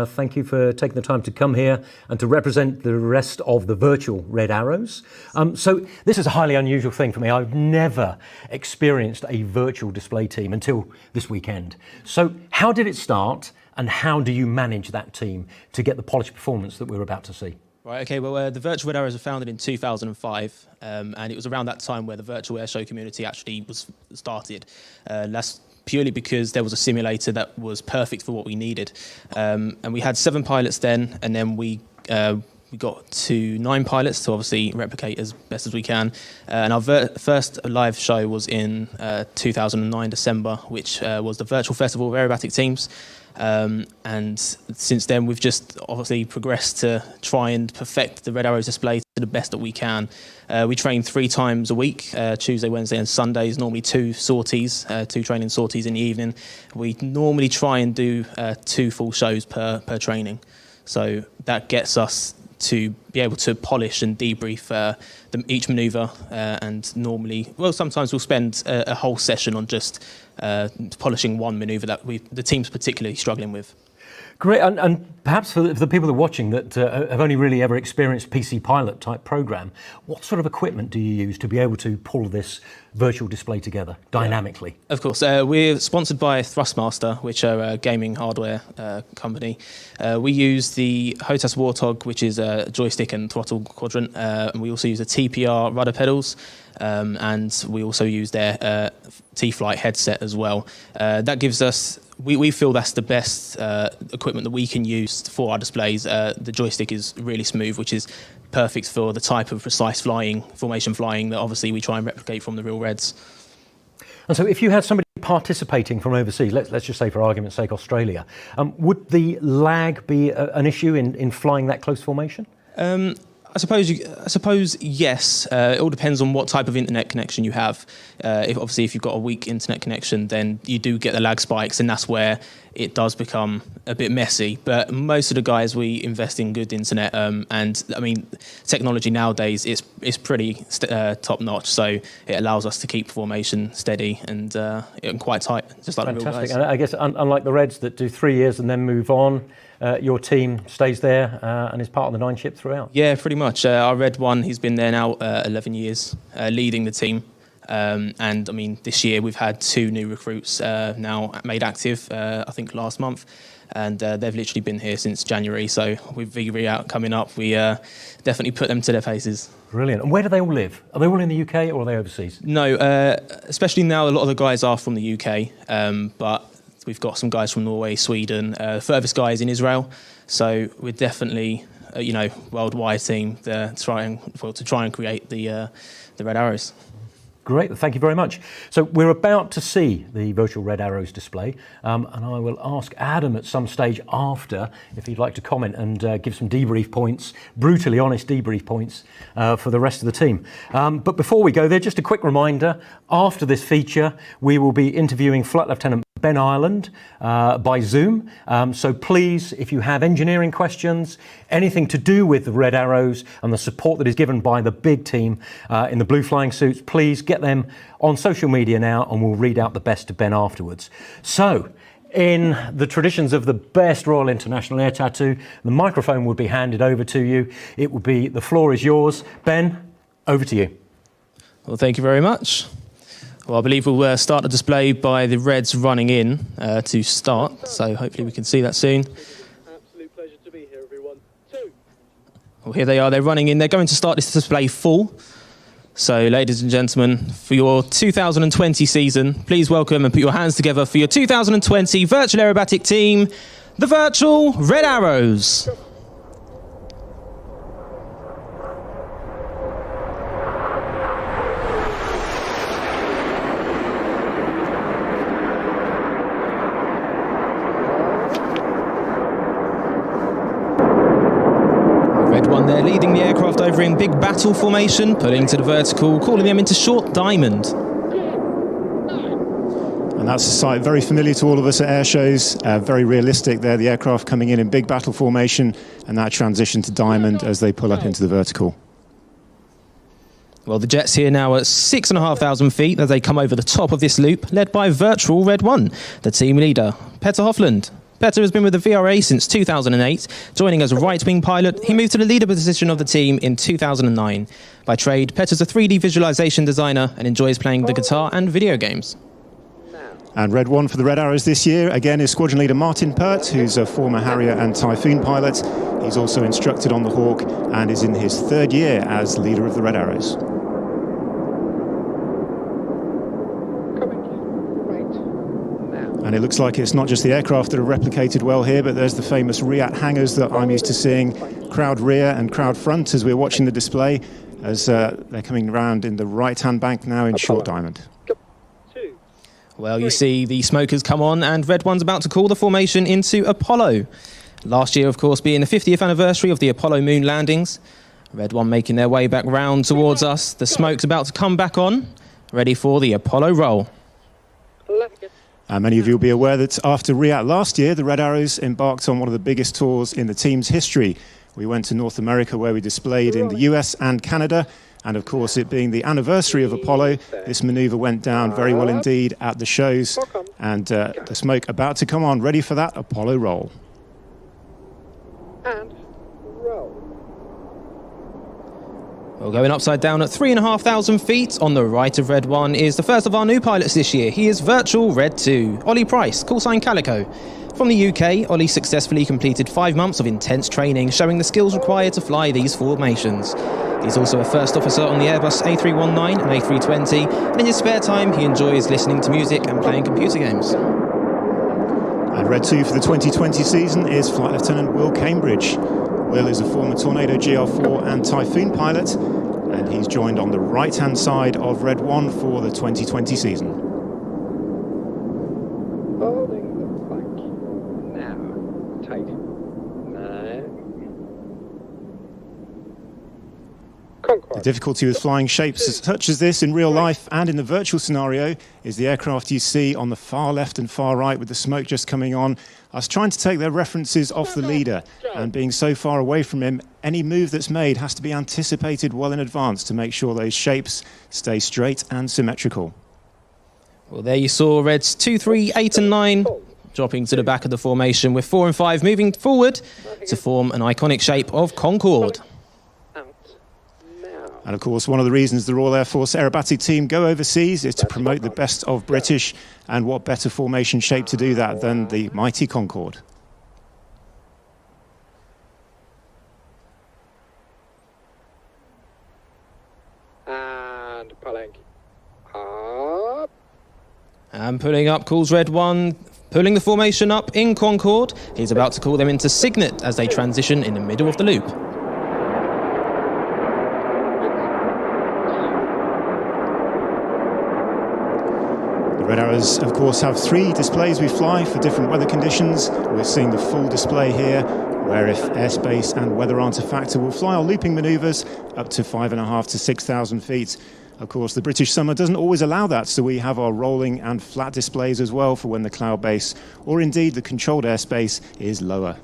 Thank you for taking the time to come here and to represent the rest of the virtual Red Arrows. So this is a highly unusual thing for me. I've never experienced a virtual display team until this weekend. So how did it start, and how do you manage that team to get the polished performance that we're about to see? Right, okay, well, the Virtual Red Arrows were founded in 2005, and it was around that time where the virtual air show community actually was started. That's purely because there was a simulator that was perfect for what we needed. And we had 7 pilots then, and then we we got to 9 pilots to obviously replicate as best as we can. And our first live show was in 2009 December, which was the Virtual Festival of Aerobatic Teams. And since then, we've just obviously progressed to try and perfect the Red Arrows display to the best that we can. We train 3 times a week, Tuesday, Wednesday and Sundays, normally 2 sorties, 2 training sorties in the evening. We normally try and do 2 full shows per training. So that gets us to be able to polish and debrief each manoeuvre, and normally, well, sometimes we'll spend a whole session on just polishing one manoeuvre that the team's particularly struggling with. Great, and perhaps for the people that are watching that have only really ever experienced PC pilot type program, what sort of equipment do you use to be able to pull this virtual display together dynamically? Of course, we're sponsored by Thrustmaster, which are a gaming hardware company. We use the HOTAS Warthog, which is a joystick and throttle quadrant, and we also use the TPR rudder pedals, and we also use their T-Flight headset as well. That gives us, we feel that's the best equipment that we can use for our displays. The joystick is really smooth, which is perfect for the type of precise flying, formation flying that obviously we try and replicate from the real Reds. And so if you had somebody participating from overseas, let's just say for argument's sake Australia, would the lag be an issue in flying that close formation? I suppose yes. It all depends on what type of internet connection you have. If you've got a weak internet connection, then you do get the lag spikes, and that's where it does become a bit messy. But most of the guys, we invest in good internet, and I mean, technology nowadays is pretty top notch. So it allows us to keep formation steady and quite tight, just like Fantastic. the real guys. And I guess unlike the Reds that do 3 years and then move on, your team stays there and is part of the 9 ship throughout. Yeah, pretty much. Our Red one, he's been there now 11 years, leading the team. And I mean, this year we've had 2 new recruits now made active, I think last month. And they've literally been here since January. So with V out coming up, we definitely put them to their paces. Brilliant. And where do they all live? Are they all in the UK or are they overseas? No, especially now a lot of the guys are from the UK, but we've got some guys from Norway, Sweden, furthest guys in Israel. So we're definitely, worldwide team to try and create the Red Arrows. Great, thank you very much. So we're about to see the virtual Red Arrows display, and I will ask Adam at some stage after if he'd like to comment and give some debrief points, brutally honest debrief points for the rest of the team. But before we go there, just a quick reminder, after this feature, we will be interviewing Flight Lieutenant Ben Ireland by Zoom. So please, if you have engineering questions, anything to do with the Red Arrows and the support that is given by the big team in the blue flying suits, please get them on social media now and we'll read out the best to Ben afterwards. So, in the traditions of the best Royal International Air Tattoo, the microphone would be handed over to you. It would be, the floor is yours. Ben, over to you. Well, thank you very much. Well, I believe we'll start the display by the Reds running in to start, so hopefully we can see that soon. Absolute pleasure to be here, everyone. 2. Well, here they are, they're running in. They're going to start this display full. So, ladies and gentlemen, for your 2020 season, please welcome and put your hands together for your 2020 Virtual Aerobatic Team, the Virtual Red Arrows. They're leading the aircraft over in big battle formation, pulling to the vertical, calling them into short diamond. And that's a sight very familiar to all of us at air shows, very realistic there, the aircraft coming in big battle formation, and that transition to diamond as they pull up into the vertical. Well, the jets here now at 6,500 feet as they come over the top of this loop, led by Virtual Red 1, the team leader, Petter Hofland. Petter has been with the VRA since 2008. Joining as a right-wing pilot, he moved to the leader position of the team in 2009. By trade, Petter's a 3D visualization designer and enjoys playing the guitar and video games. And Red 1 for the Red Arrows this year, again, is squadron leader Martin Pert, who's a former Harrier and Typhoon pilot. He's also instructed on the Hawk and is in his 3rd year as leader of the Red Arrows. And it looks like it's not just the aircraft that are replicated well here, but there's the famous RIAT hangars that I'm used to seeing, crowd rear and crowd front as we're watching the display, as they're coming around in the right-hand bank now in short diamond. Well, you see the smokers come on, and Red 1's about to call the formation into Apollo. Last year, of course, being the 50th anniversary of the Apollo moon landings. Red 1 making their way back round towards us. The smoke's about to come back on, ready for the Apollo roll. Many of you will be aware that after RIAT last year, the Red Arrows embarked on one of the biggest tours in the team's history. We went to North America, where we displayed in the US and Canada. And of course, it being the anniversary of Apollo, this manoeuvre went down very well indeed at the shows. And the smoke about to come on, ready for that Apollo roll. And roll. Well, going upside down at 3,500 feet on the right of Red 1 is the first of our new pilots this year. He is Virtual Red 2, Ollie Price, callsign Calico. From the UK, Ollie successfully completed 5 months of intense training, showing the skills required to fly these formations. He's also a first officer on the Airbus A319 and A320, and in his spare time he enjoys listening to music and playing computer games. And Red 2 for the 2020 season is Flight Lieutenant Will Cambridge. Will is a former Tornado GL4 and Typhoon pilot, and he's joined on the right-hand side of Red 1 for the 2020 season. Holding the plank. Now, tight. No. The difficulty with flying shapes such as this in real life and in the virtual scenario is the aircraft you see on the far left and far right with the smoke just coming on. I was trying to take their references off the leader, and being so far away from him, any move that's made has to be anticipated well in advance to make sure those shapes stay straight and symmetrical. Well, there you saw Reds 2, 3, 8 and 9 dropping to the back of the formation, with 4 and 5 moving forward to form an iconic shape of Concorde. And of course, one of the reasons the Royal Air Force aerobatic team go overseas is to promote the best of British, and what better formation shape to do that than the mighty Concorde. And pulling up. And pulling up calls Red 1, pulling the formation up in Concorde. He's about to call them into Signet as they transition in the middle of the loop. The Red Arrows, of course, have 3 displays we fly for different weather conditions. We're seeing the full display here, where if airspace and weather aren't a factor, we'll fly our looping manoeuvres up to 5,500 to 6,000 feet. Of course, the British summer doesn't always allow that, so we have our rolling and flat displays as well for when the cloud base, or indeed the controlled airspace, is lower.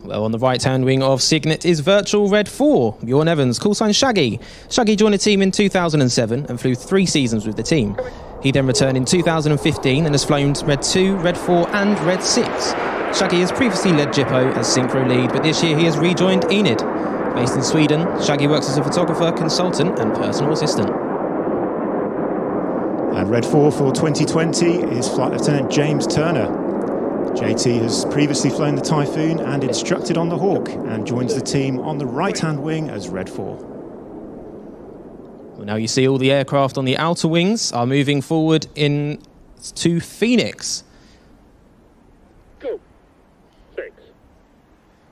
Well, on the right-hand wing of Signet is Virtual Red 4, Bjorn Evans, callsign Shaggy. Shaggy joined the team in 2007 and flew 3 seasons with the team. He then returned in 2015 and has flown Red 2, Red 4 and Red 6. Shaggy has previously led Jippo as synchro lead, but this year he has rejoined Enid. Based in Sweden, Shaggy works as a photographer, consultant and personal assistant. And Red 4 for 2020 is Flight Lieutenant James Turner. JT has previously flown the Typhoon and instructed on the Hawk, and joins the team on the right-hand wing as Red 4. Well, now you see all the aircraft on the outer wings are moving forward to Phoenix. Go. 6.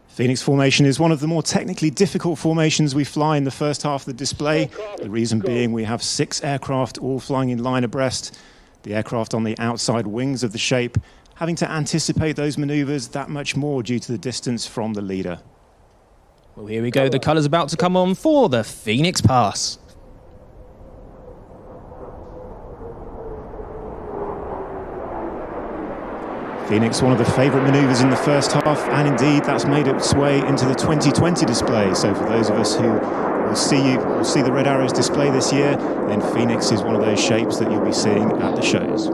Phoenix formation is one of the more technically difficult formations we fly in the first half of the display. The reason being we have 6 aircraft all flying in line abreast. The aircraft on the outside wings of the shape having to anticipate those manoeuvres that much more due to the distance from the leader. Well, here we go. The colours about to come on for the Phoenix Pass. Phoenix, one of the favourite manoeuvres in the first half, and indeed that's made its way into the 2020 display. So for those of us who will see the Red Arrows display this year, then Phoenix is one of those shapes that you'll be seeing at the shows.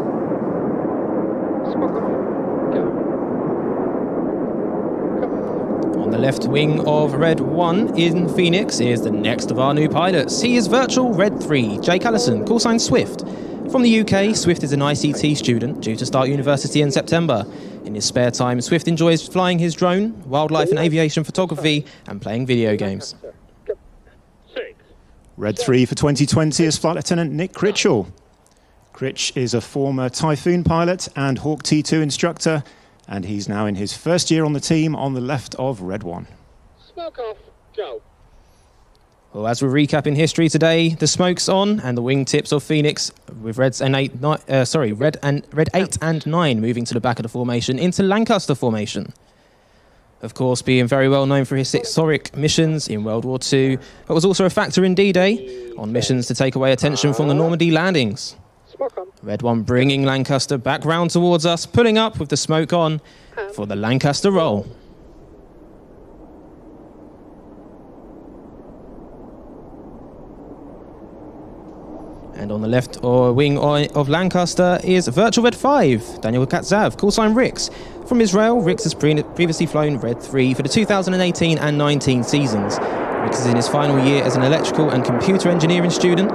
On the left wing of Red 1 in Phoenix is the next of our new pilots. He is Virtual Red 3, Jake Allison, callsign Swift. From the UK, Swift is an ICT student due to start university in September. In his spare time, Swift enjoys flying his drone, wildlife and aviation photography, and playing video games. Red 3 for 2020 is Flight Lieutenant Nick Critchell. Critch is a former Typhoon pilot and Hawk T2 instructor, and he's now in his first year on the team on the left of Red 1. Smoke off, go. Well, as we're recapping history today, the smoke's on and the wingtips of Phoenix with red 8 and 9 moving to the back of the formation into Lancaster formation. Of course, being very well known for his historic missions in World War II, but was also a factor in D-Day on missions to take away attention from the Normandy landings. Red 1 bringing Lancaster back round towards us, pulling up with the smoke on for the Lancaster roll. And on the left wing of Lancaster is Virtual Red 5, Daniel Katzav, callsign Rix. From Israel, Rix has previously flown Red 3 for the 2018 and 19 seasons. Rix is in his final year as an electrical and computer engineering student.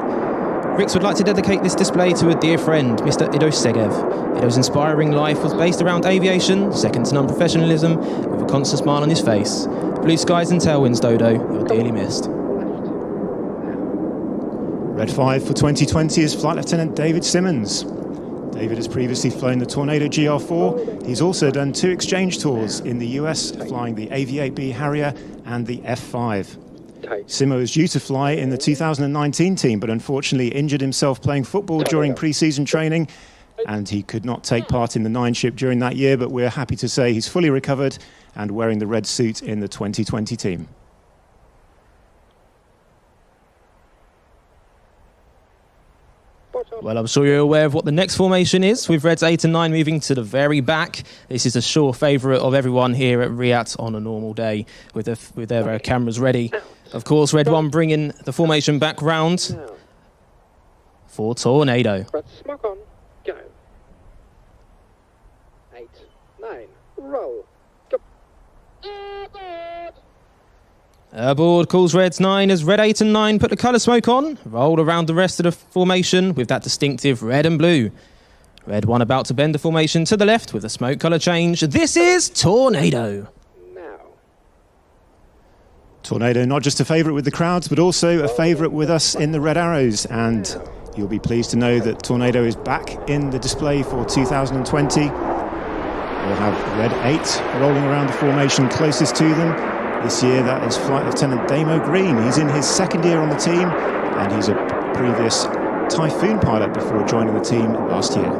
Rix would like to dedicate this display to a dear friend, Mr. Ido Segev. Ido's inspiring life was based around aviation, second to none professionalism, with a constant smile on his face. Blue skies and tailwinds, Dodo, you're dearly missed. Red 5 for 2020 is Flight Lieutenant David Simmons. David has previously flown the Tornado GR4. He's also done 2 exchange tours in the US, flying the AV-8B Harrier and the F5. Simo is due to fly in the 2019 team, but unfortunately injured himself playing football during pre-season training, and he could not take part in the 9 ship during that year, but we're happy to say he's fully recovered and wearing the red suit in the 2020 team. Well, I'm sure you're aware of what the next formation is, with Reds 8 and 9 moving to the very back. This is a sure favourite of everyone here at Riyadh on a normal day, with their cameras ready. Of course, Red 1 bringing the formation back round for Tornado. Smoke on, go. 8, 9, roll. Go. Aboard calls Reds 9 as Red 8 and 9 put the colour smoke on, rolled around the rest of the formation with that distinctive red and blue. Red 1 about to bend the formation to the left with a smoke colour change. This is Tornado. Tornado, not just a favourite with the crowds, but also a favourite with us in the Red Arrows. And you'll be pleased to know that Tornado is back in the display for 2020. We'll have Red 8 rolling around the formation closest to them. This year, that is Flight Lieutenant Damo Green. He's in his second year on the team, and he's a previous Typhoon pilot before joining the team last year.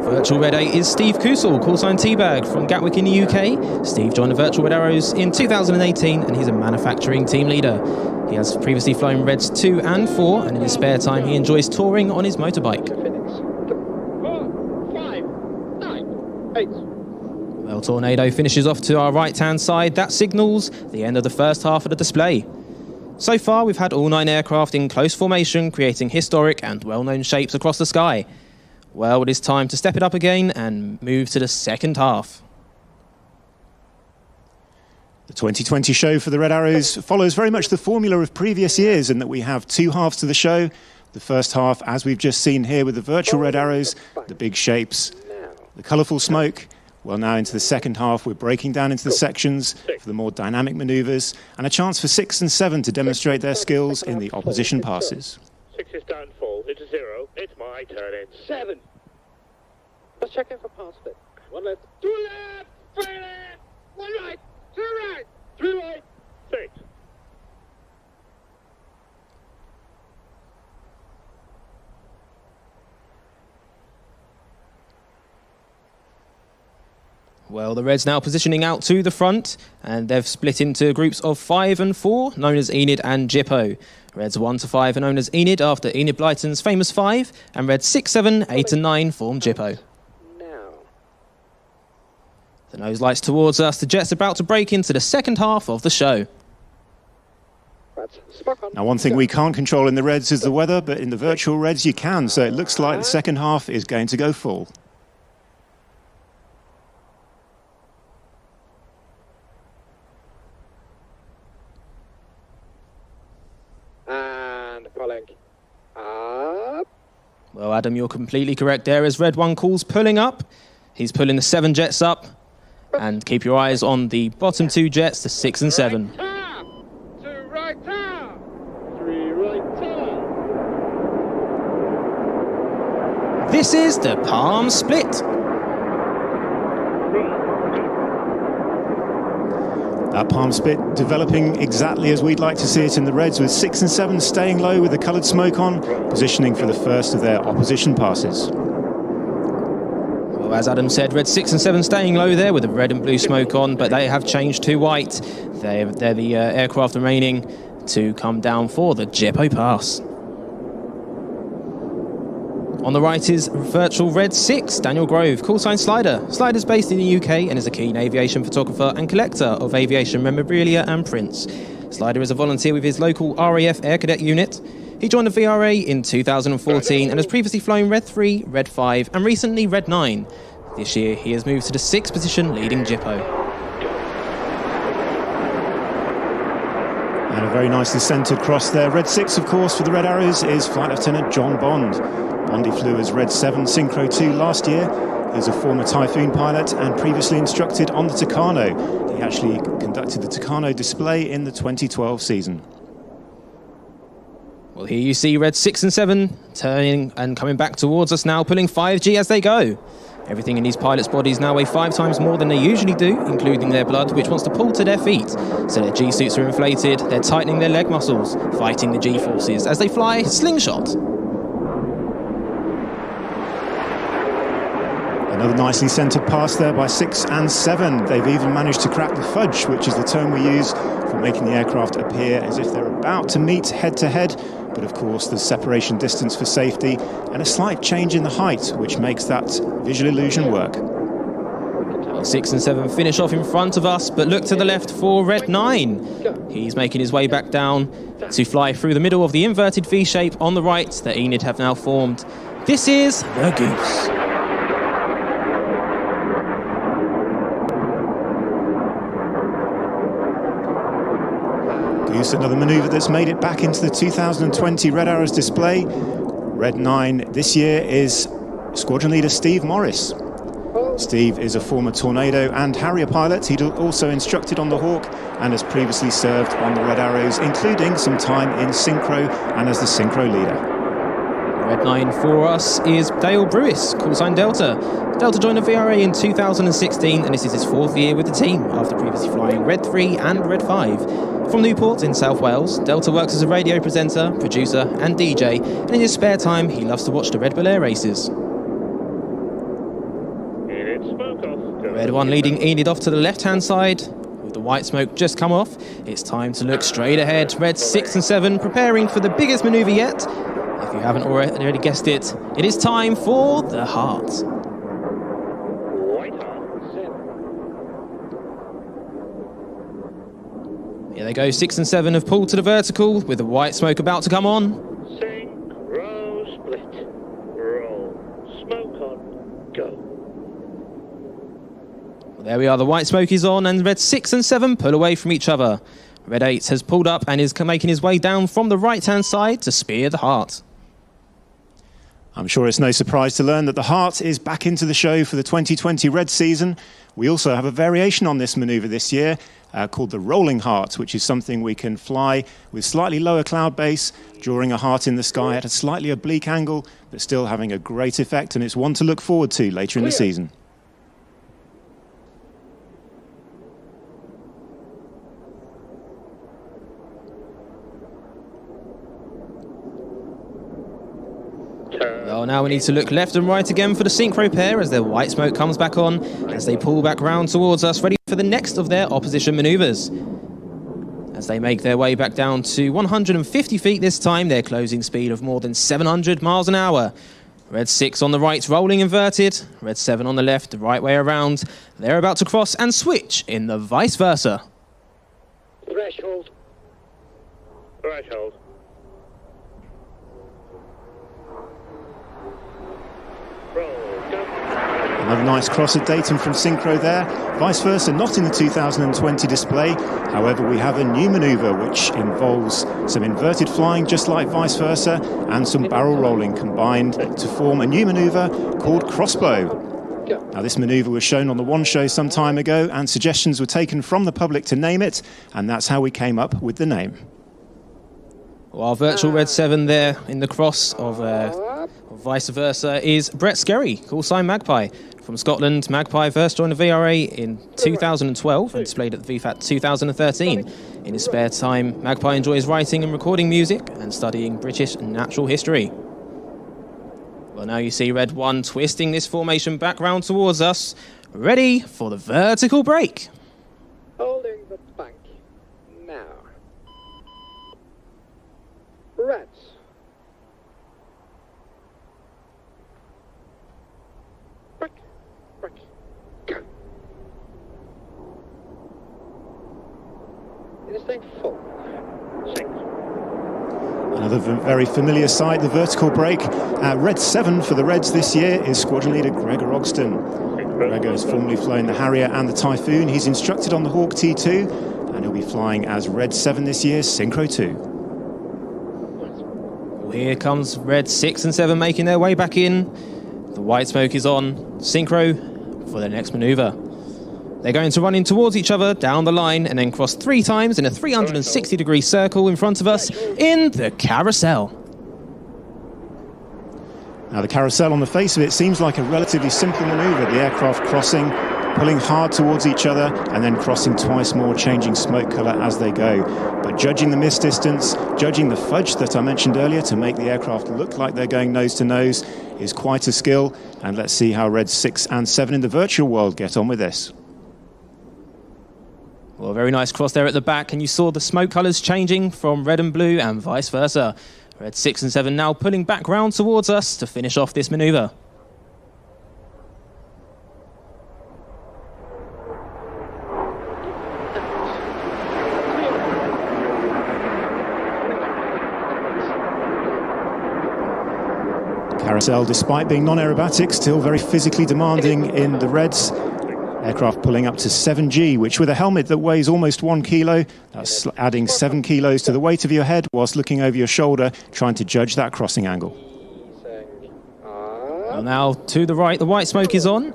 Virtual Red 8 is Steve Kusel, callsign Teabag from Gatwick in the UK. Steve joined the Virtual Red Arrows in 2018, and he's a manufacturing team leader. He has previously flown Reds 2 and 4, and in his spare time he enjoys touring on his motorbike. 4, 5, 9, 8. Well, Tornado finishes off to our right-hand side. That signals the end of the first half of the display. So far, we've had all 9 aircraft in close formation, creating historic and well-known shapes across the sky. Well, it is time to step it up again and move to the second half. The 2020 show for the Red Arrows follows very much the formula of previous years in that we have 2 halves to the show. The first half, as we've just seen here with the virtual Red Arrows, the big shapes, the colourful smoke. Well, now into the second half, we're breaking down into the sections for the more dynamic manoeuvres and a chance for 6 and 7 to demonstrate their skills in the opposition passes. 6 is downfall, it's 0, it's my turn, it's 7. Let's check in for pass fit. 1 left, 2 left, 3 left, 1 right, 2 right, 3 right, 6. Well, the Reds now positioning out to the front, and they've split into groups of 5 and 4, known as Enid and Jippo. Reds 1 to 5 are known as Enid after Enid Blyton's famous 5, and Reds 6, 7, 8 and 9 form Jippo. The nose lights towards us, the jet's about to break into the second half of the show. Now, one thing we can't control in the Reds is the weather, but in the virtual Reds you can, so it looks like the second half is going to go full. Well, Adam, you're completely correct there as Red 1 calls pulling up. He's pulling the 7 jets up. And keep your eyes on the bottom 2 jets, the 6 and 7. 2 right turn, 3 right turn, This is the palm split. That palm split developing exactly as we'd like to see it in the Reds, with 6 and 7 staying low with the coloured smoke on, positioning for the first of their opposition passes. Well, as Adam said, Red 6 and 7 staying low there with the red and blue smoke on, but they have changed to white. They're the aircraft remaining to come down for the Jippo pass. On the right is virtual Red 6, Daniel Grove, callsign Slider. Slider's based in the UK and is a keen aviation photographer and collector of aviation memorabilia and prints. Slider is a volunteer with his local RAF Air Cadet unit. He joined the VRA in 2014 and has previously flown Red 3, Red 5 and recently Red 9. This year he has moved to the 6th position leading Jippo. And a very nicely centred cross there. Red 6, of course, for the Red Arrows is Flight Lieutenant John Bond. Bondi flew as Red 7 Synchro 2 last year. He's a former Typhoon pilot and previously instructed on the Tucano. He actually conducted the Tucano display in the 2012 season. Well, here you see Red 6 and 7 turning and coming back towards us now, pulling 5G as they go. Everything in these pilots' bodies now weigh 5 times more than they usually do, including their blood, which wants to pull to their feet. So their G-suits are inflated, they're tightening their leg muscles, fighting the G-forces as they fly slingshot. Another nicely centred pass there by 6 and 7. They've even managed to crack the fudge, which is the term we use for making the aircraft appear as if they're about to meet head-to-head. But of course, there's separation distance for safety and a slight change in the height, which makes that visual illusion work. 6 and 7 finish off in front of us, but look to the left for Red 9. He's making his way back down to fly through the middle of the inverted V shape on the right that Enid have now formed. This is the Goose. Goose, another manoeuvre that's made it back into the 2020 Red Arrows display. Red 9 this year is Squadron Leader Steve Morris. Steve is a former Tornado and Harrier pilot. He'd also instructed on the Hawk and has previously served on the Red Arrows, including some time in Synchro and as the Synchro leader. Red 9 for us is Dale Brewis, callsign Delta. Delta joined the VRA in 2016 and this is his 4th year with the team after previously flying Red 3 and Red 5. From Newport in South Wales, Delta works as a radio presenter, producer and DJ, and in his spare time he loves to watch the Red Bull Air races. Red 1 leading Enid off to the left-hand side. With the white smoke just come off, it's time to look straight ahead. Red 6 and 7 preparing for the biggest manoeuvre yet. If you haven't already guessed it, it is time for the Heart. Here they go, 6 and 7 have pulled to the vertical with the white smoke about to come on. Row, split, roll, smoke on, go. Well, there we are, the white smoke is on and Red 6 and 7 pull away from each other. Red 8 has pulled up and is making his way down from the right-hand side to spear the Heart. I'm sure it's no surprise to learn that the Heart is back into the show for the 2020 Red season. We also have a variation on this manoeuvre this year called the Rolling Heart, which is something we can fly with slightly lower cloud base, drawing a heart in the sky at a slightly oblique angle, but still having a great effect, and it's one to look forward to later in the season. Well, now we need to look left and right again for the synchro pair as their white smoke comes back on as they pull back round towards us, ready for the next of their opposition manoeuvres. As they make their way back down to 150 feet this time, their closing speed of more than 700 miles an hour. Red 6 on the right, rolling inverted. Red 7 on the left, the right way around. They're about to cross and switch in the vice versa. Threshold. Threshold. Another nice cross at Dayton from Synchro there. Vice versa, not in the 2020 display. However, we have a new manoeuvre which involves some inverted flying, just like vice versa, and some barrel rolling combined to form a new manoeuvre called crossbow. Now, this manoeuvre was shown on the One Show some time ago, and suggestions were taken from the public to name it, and that's how we came up with the name. Well, our virtual Red 7 there in the cross of Vice versa is Brett Skerry, call sign Magpie. From Scotland, Magpie first joined the VRA in 2012 and displayed at the VFAT 2013. In his spare time, Magpie enjoys writing and recording music and studying British natural history. Well, now you see Red 1 twisting this formation back round towards us, ready for the vertical break. Holding the bank. Now. Reds. Break. Break. Go. It is staying full. 6. Another very familiar sight, the vertical break. Red 7 for the Reds this year is squadron leader Gregor Ogston. Gregor has formerly flown the Harrier and the Typhoon. He's instructed on the Hawk T2, and he'll be flying as Red 7 this year, Synchro 2. Well, here comes Red 6 and 7 making their way back in. The white smoke is on. Synchro for their next manoeuvre. They're going to run in towards each other down the line and then cross 3 times in a 360-degree circle in front of us in the carousel. Now the carousel on the face of it seems like a relatively simple manoeuvre. The aircraft crossing, pulling hard towards each other and then crossing twice more, changing smoke colour as they go. But judging the miss distance, judging the fudge that I mentioned earlier to make the aircraft look like they're going nose to nose is quite a skill. And let's see how Red 6 and 7 in the virtual world get on with this. Well, a very nice cross there at the back, and you saw the smoke colours changing from red and blue and vice versa. Red 6 and 7 now pulling back round towards us to finish off this manoeuvre. Carousel, despite being non-aerobatic, still very physically demanding in the Reds. Aircraft pulling up to 7G, which with a helmet that weighs almost 1 kilo, that's adding 7 kilos to the weight of your head whilst looking over your shoulder, trying to judge that crossing angle. Well, now to the right, the white smoke is on.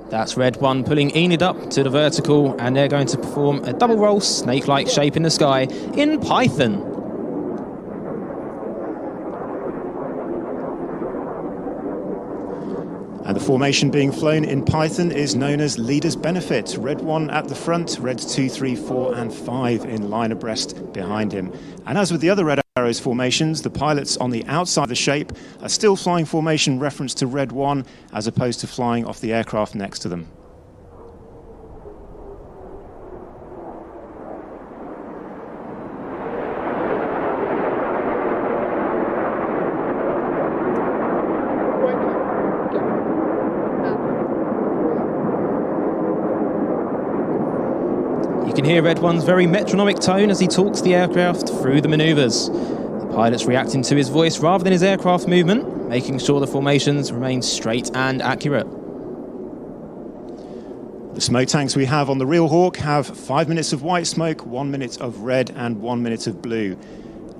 That's Red 1 pulling Enid up to the vertical, and they're going to perform a double roll snake-like shape in the sky in Python. And the formation being flown in Python is known as Leader's Benefit. Red 1 at the front, Reds 2, 3, 4 and 5 in line abreast behind him. And as with the other Red Arrows formations, the pilots on the outside of the shape are still flying formation reference to Red 1 as opposed to flying off the aircraft next to them. You can hear Red 1's very metronomic tone as he talks the aircraft through the manoeuvres. The pilot's reacting to his voice rather than his aircraft movement, making sure the formations remain straight and accurate. The smoke tanks we have on the real Hawk have 5 minutes of white smoke, 1 minute of red and 1 minute of blue.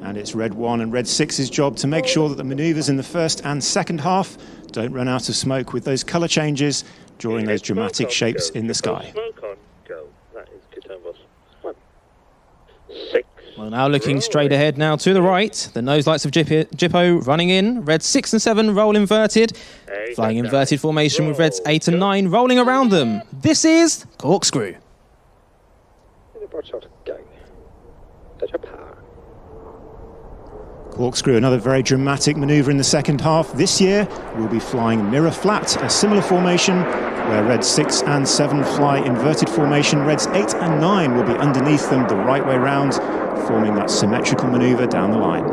And it's Red 1 and Red 6's job to make sure that the manoeuvres in the first and second half don't run out of smoke with those colour changes, drawing those dramatic shapes in the sky. Well, now looking straight ahead now to the right, the nose lights of Jippo running in, Reds 6 and 7 roll inverted, flying inverted formation with Reds 8 and 9 rolling around them. This is Corkscrew. Corkscrew, another very dramatic manoeuvre in the second half. This year, we'll be flying mirror flat, a similar formation where Reds 6 and 7 fly inverted formation. Reds 8 and 9 will be underneath them the right way round, forming that symmetrical manoeuvre down the line.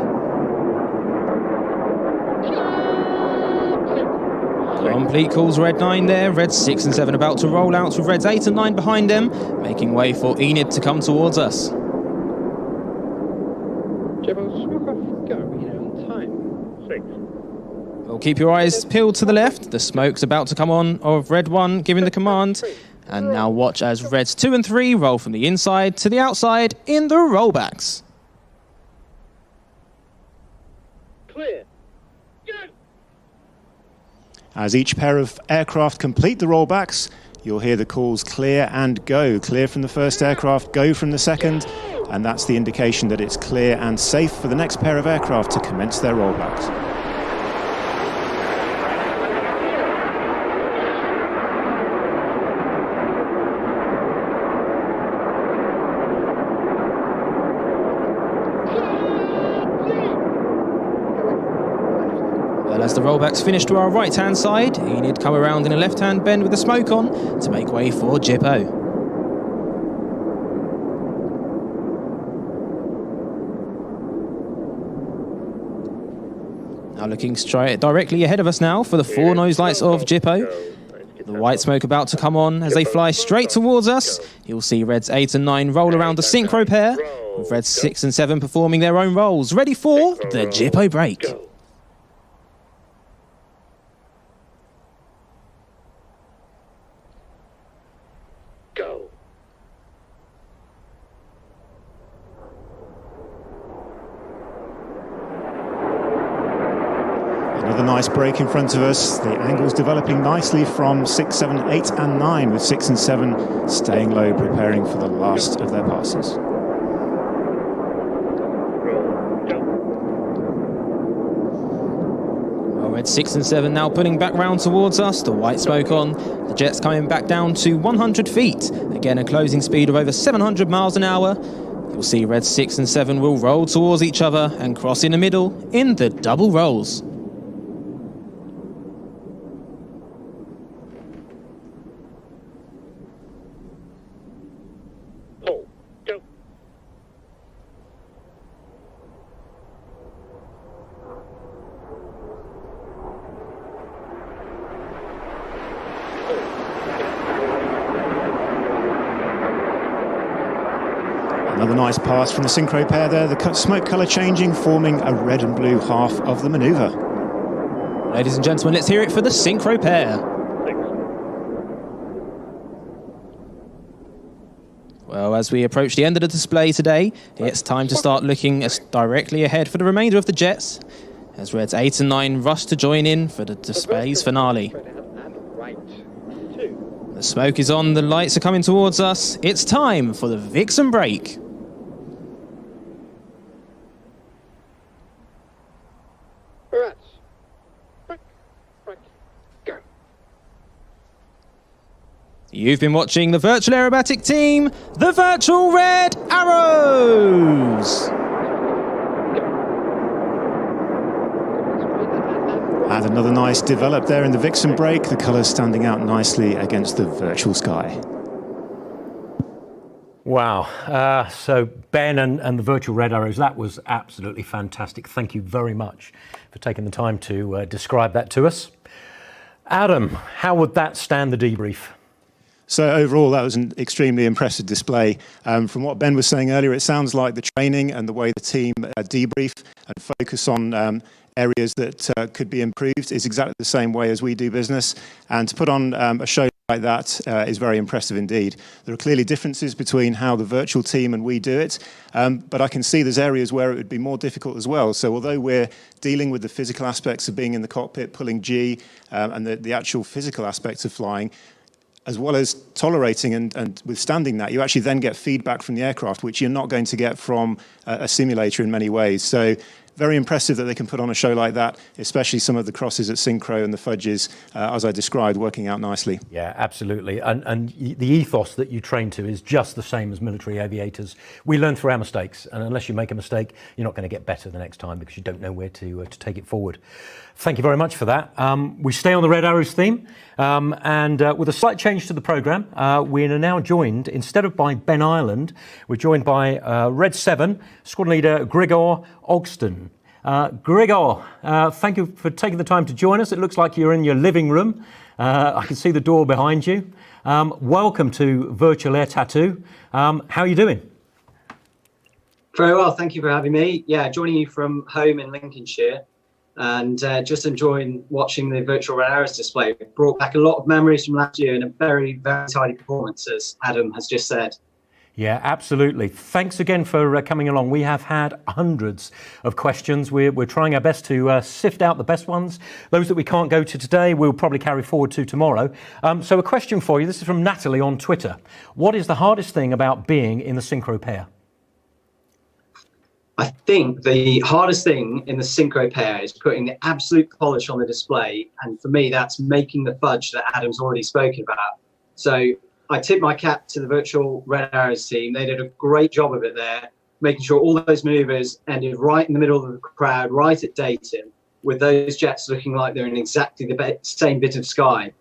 Complete calls Red 9 there, Reds 6 and 7 about to roll out with Reds 8 and 9 behind them, making way for Enid to come towards us. Well, keep your eyes peeled to the left. The smoke's about to come on of Red 1 giving the command. And now watch as Reds 2 and 3 roll from the inside to the outside in the rollbacks. Clear. As each pair of aircraft complete the rollbacks, you'll hear the calls clear and go. Clear from the first aircraft, go from the second. And that's the indication that it's clear and safe for the next pair of aircraft to commence their rollbacks. As the rollback's finished to our right-hand side, Enid come around in a left-hand bend with the smoke on to make way for Jippo. Now looking straight directly ahead of us now for the four nose lights of Jippo. The white smoke about to come on as they fly straight towards us. You'll see Reds 8 and 9 roll around the synchro pair, with Reds 6 and 7 performing their own rolls, ready for the Jippo break. Another nice break in front of us. The angle's developing nicely from 6, 7, 8 and 9, with 6 and 7 staying low, preparing for the last of their passes. Well, Red 6 and 7 now pulling back round towards us, the white smoke on. The jets coming back down to 100 feet. Again, a closing speed of over 700 miles an hour. You'll see Red 6 and 7 will roll towards each other and cross in the middle in the double rolls. Another nice pass from the synchro pair there. The smoke colour changing, forming a red and blue half of the manoeuvre. Ladies and gentlemen, let's hear it for the synchro pair. Well, as we approach the end of the display today, it's time to start looking directly ahead for the remainder of the jets, as Reds 8 and 9 rush to join in for the display's finale. The smoke is on, the lights are coming towards us. It's time for the Vixen break. You've been watching the virtual aerobatic team, the Virtual Red Arrows! And another nice develop there in the Vixen break, the colours standing out nicely against the virtual sky. Wow. So Ben and the Virtual Red Arrows, that was absolutely fantastic. Thank you very much for taking the time to describe that to us. Adam, how would that stand the debrief? So overall, that was an extremely impressive display. From what Ben was saying earlier, it sounds like the training and the way the team debrief and focus on areas that could be improved is exactly the same way as we do business. And to put on a show like that is very impressive indeed. There are clearly differences between how the virtual team and we do it, but I can see there's areas where it would be more difficult as well. So although we're dealing with the physical aspects of being in the cockpit, pulling G, and the actual physical aspects of flying, as well as tolerating and withstanding that, you actually then get feedback from the aircraft, which you're not going to get from a simulator in many ways. So very impressive that they can put on a show like that, especially some of the crosses at Synchro and the fudges, as I described, working out nicely. Yeah, absolutely. And the ethos that you train to is just the same as military aviators. We learn through our mistakes, and unless you make a mistake, you're not going to get better the next time because you don't know where to take it forward. Thank you very much for that. We stay on the Red Arrows theme, and with a slight change to the programme, we are now joined, instead of by Ben Ireland, we're joined by Red 7, Squadron Leader Grigor Ogston. Grigor, thank you for taking the time to join us. It looks like you're in your living room. I can see the door behind you. Welcome to Virtual Air Tattoo. How are you doing? Very well, thank you for having me. Yeah, joining you from home in Lincolnshire, and just enjoying watching the Virtual Red Arrows display. It brought back a lot of memories from last year and a very, very tidy performance, as Adam has just said. Yeah, absolutely. Thanks again for coming along. We have had hundreds of questions. We're trying our best to sift out the best ones. Those that we can't go to today, we'll probably carry forward to tomorrow. So a question for you. This is from Natalie on Twitter. What is the hardest thing about being in the synchro pair? I think the hardest thing in the synchro pair is putting the absolute polish on the display. And for me, that's making the fudge that Adam's already spoken about. So I tip my cap to the Virtual Red Arrows team. They did a great job of it there, making sure all those maneuvers ended right in the middle of the crowd, right at Dayton. with those jets looking like they're in exactly the same bit of sky.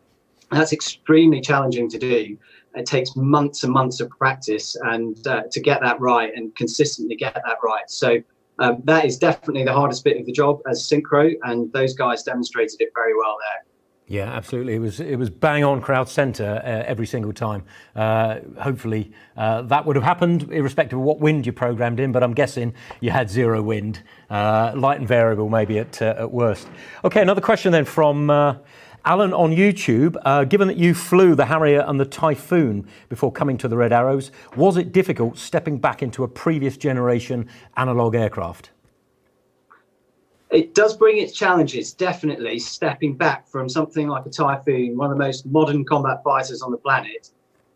And that's extremely challenging to do. It takes months and months of practice and to get that right and consistently get that right. So that is definitely the hardest bit of the job as synchro, and those guys demonstrated it very well there. Yeah, absolutely. It was bang on crowd centre every single time. Hopefully that would have happened irrespective of what wind you programmed in, but I'm guessing you had zero wind, light and variable maybe at worst. Okay, another question then from Alan on YouTube. Given that you flew the Harrier and the Typhoon before coming to the Red Arrows, was it difficult stepping back into a previous generation analogue aircraft? It does bring its challenges, definitely, stepping back from something like a Typhoon, one of the most modern combat fighters on the planet,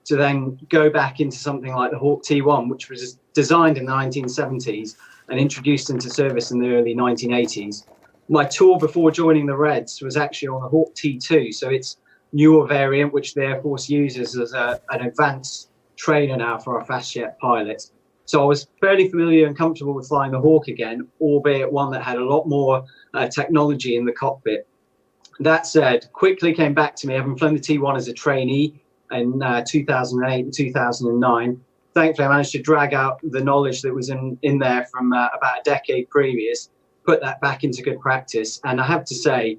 to then go back into something like the Hawk T1, which was designed in the 1970s and introduced into service in the early 1980s. My tour before joining the Reds was actually on the Hawk T2, so it's newer variant, which the Air Force uses as an advanced trainer now for our fast jet pilots. So I was fairly familiar and comfortable with flying the Hawk again, albeit one that had a lot more technology in the cockpit. That said, quickly came back to me, having flown the T1 as a trainee in 2008 and 2009. Thankfully, I managed to drag out the knowledge that was in there from about a decade previous, put that back into good practice. And I have to say,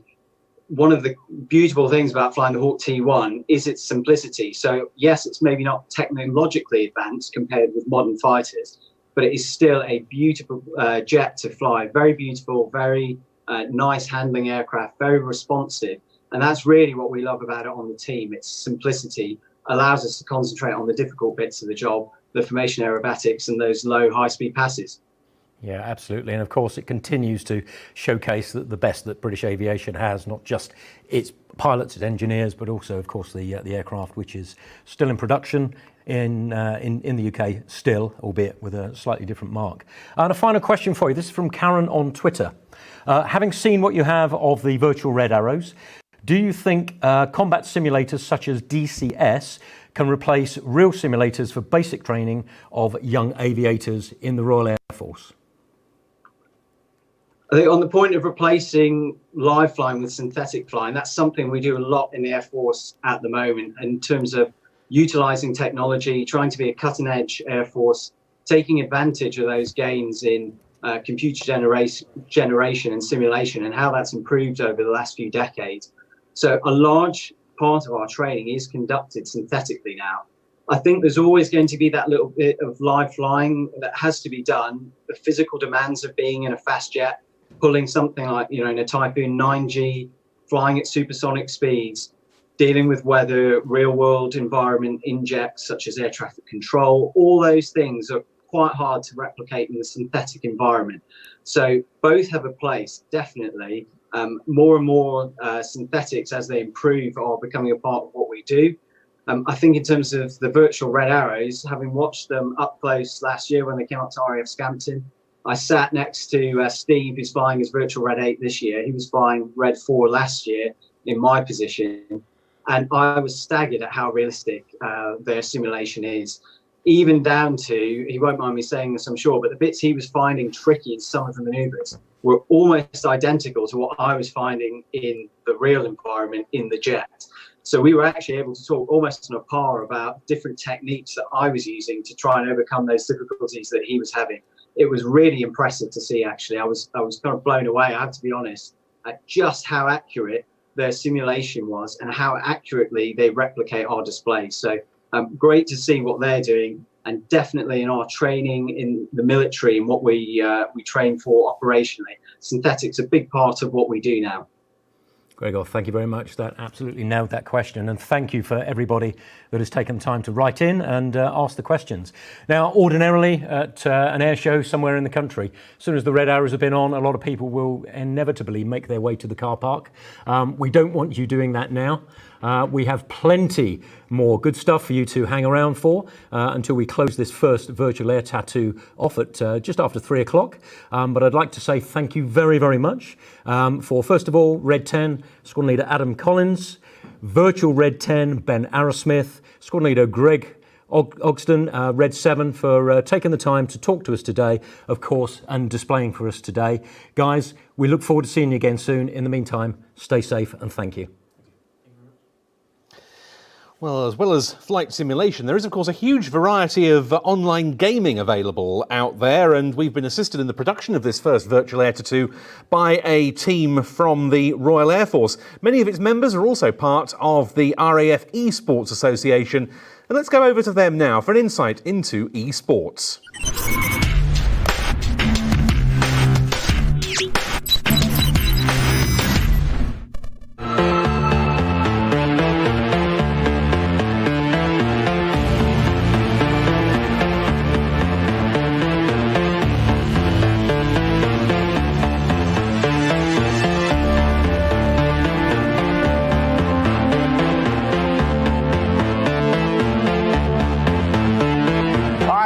one of the beautiful things about flying the Hawk T1 is its simplicity. So yes, it's maybe not technologically advanced compared with modern fighters, but it is still a beautiful jet to fly. Very beautiful, very nice handling aircraft, very responsive. And that's really what we love about it on the team. Its simplicity allows us to concentrate on the difficult bits of the job, the formation aerobatics and those low high-speed passes. Yeah, absolutely. And of course, it continues to showcase the best that British aviation has, not just its pilots and engineers, but also, of course, the aircraft, which is still in production in the UK, still, albeit with a slightly different mark. And a final question for you. This is from Karen on Twitter. Having seen what you have of the virtual Red Arrows, do you think combat simulators such as DCS can replace real simulators for basic training of young aviators in the Royal Air Force? I think on the point of replacing live flying with synthetic flying, that's something we do a lot in the Air Force at the moment in terms of utilising technology, trying to be a cutting-edge Air Force, taking advantage of those gains in computer generation and simulation and how that's improved over the last few decades. So a large part of our training is conducted synthetically now. I think there's always going to be that little bit of live flying that has to be done, the physical demands of being in a fast jet, pulling something like, in a Typhoon 9G, flying at supersonic speeds, dealing with weather, real world environment injects such as air traffic control, all those things are quite hard to replicate in the synthetic environment. So both have a place, definitely. More and more synthetics as they improve are becoming a part of what we do. I think in terms of the virtual Red Arrows, having watched them up close last year when they came up to RAF Scampton, I sat next to Steve, who's flying his virtual Red 8 this year. He was flying Red 4 last year in my position. And I was staggered at how realistic their simulation is. Even down to, he won't mind me saying this, I'm sure, but the bits he was finding tricky in some of the maneuvers were almost identical to what I was finding in the real environment in the jet. So we were actually able to talk almost on a par about different techniques that I was using to try and overcome those difficulties that he was having. It was really impressive to see, actually. I was kind of blown away, I have to be honest, at just how accurate their simulation was and how accurately they replicate our displays. So great to see what they're doing, and definitely in our training in the military and what we train for operationally, synthetics are a big part of what we do now. Gregor, thank you very much. That absolutely nailed that question. And thank you for everybody that has taken time to write in and ask the questions. Now, ordinarily at an air show somewhere in the country, as soon as the Red Arrows have been on, a lot of people will inevitably make their way to the car park. We don't want you doing that now. We have plenty more good stuff for you to hang around for until we close this first virtual air tattoo off at just after 3 o'clock. But I'd like to say thank you very, very much for, first of all, Red 10, Squadron Leader Adam Collins, Virtual Red 10, Ben Arrowsmith, Squadron Leader Greg Ogston, Red 7, for taking the time to talk to us today, of course, and displaying for us today. Guys, we look forward to seeing you again soon. In the meantime, stay safe and thank you. Well, as well as flight simulation, there is, of course, a huge variety of online gaming available out there, and we've been assisted in the production of this first Virtual Air Tattoo by a team from the Royal Air Force. Many of its members are also part of the RAF eSports Association, and let's go over to them now for an insight into eSports.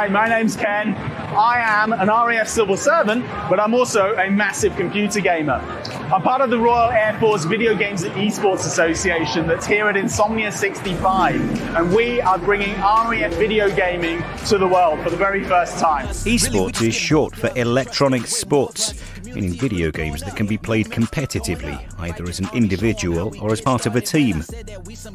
My name's Ken. I am an RAF civil servant, but I'm also a massive computer gamer. I'm part of the Royal Air Force Video Games and Esports Association that's here at Insomnia 65, and we are bringing RAF video gaming to the world for the very first time. Esports is short for electronic sports, meaning video games that can be played competitively, either as an individual or as part of a team.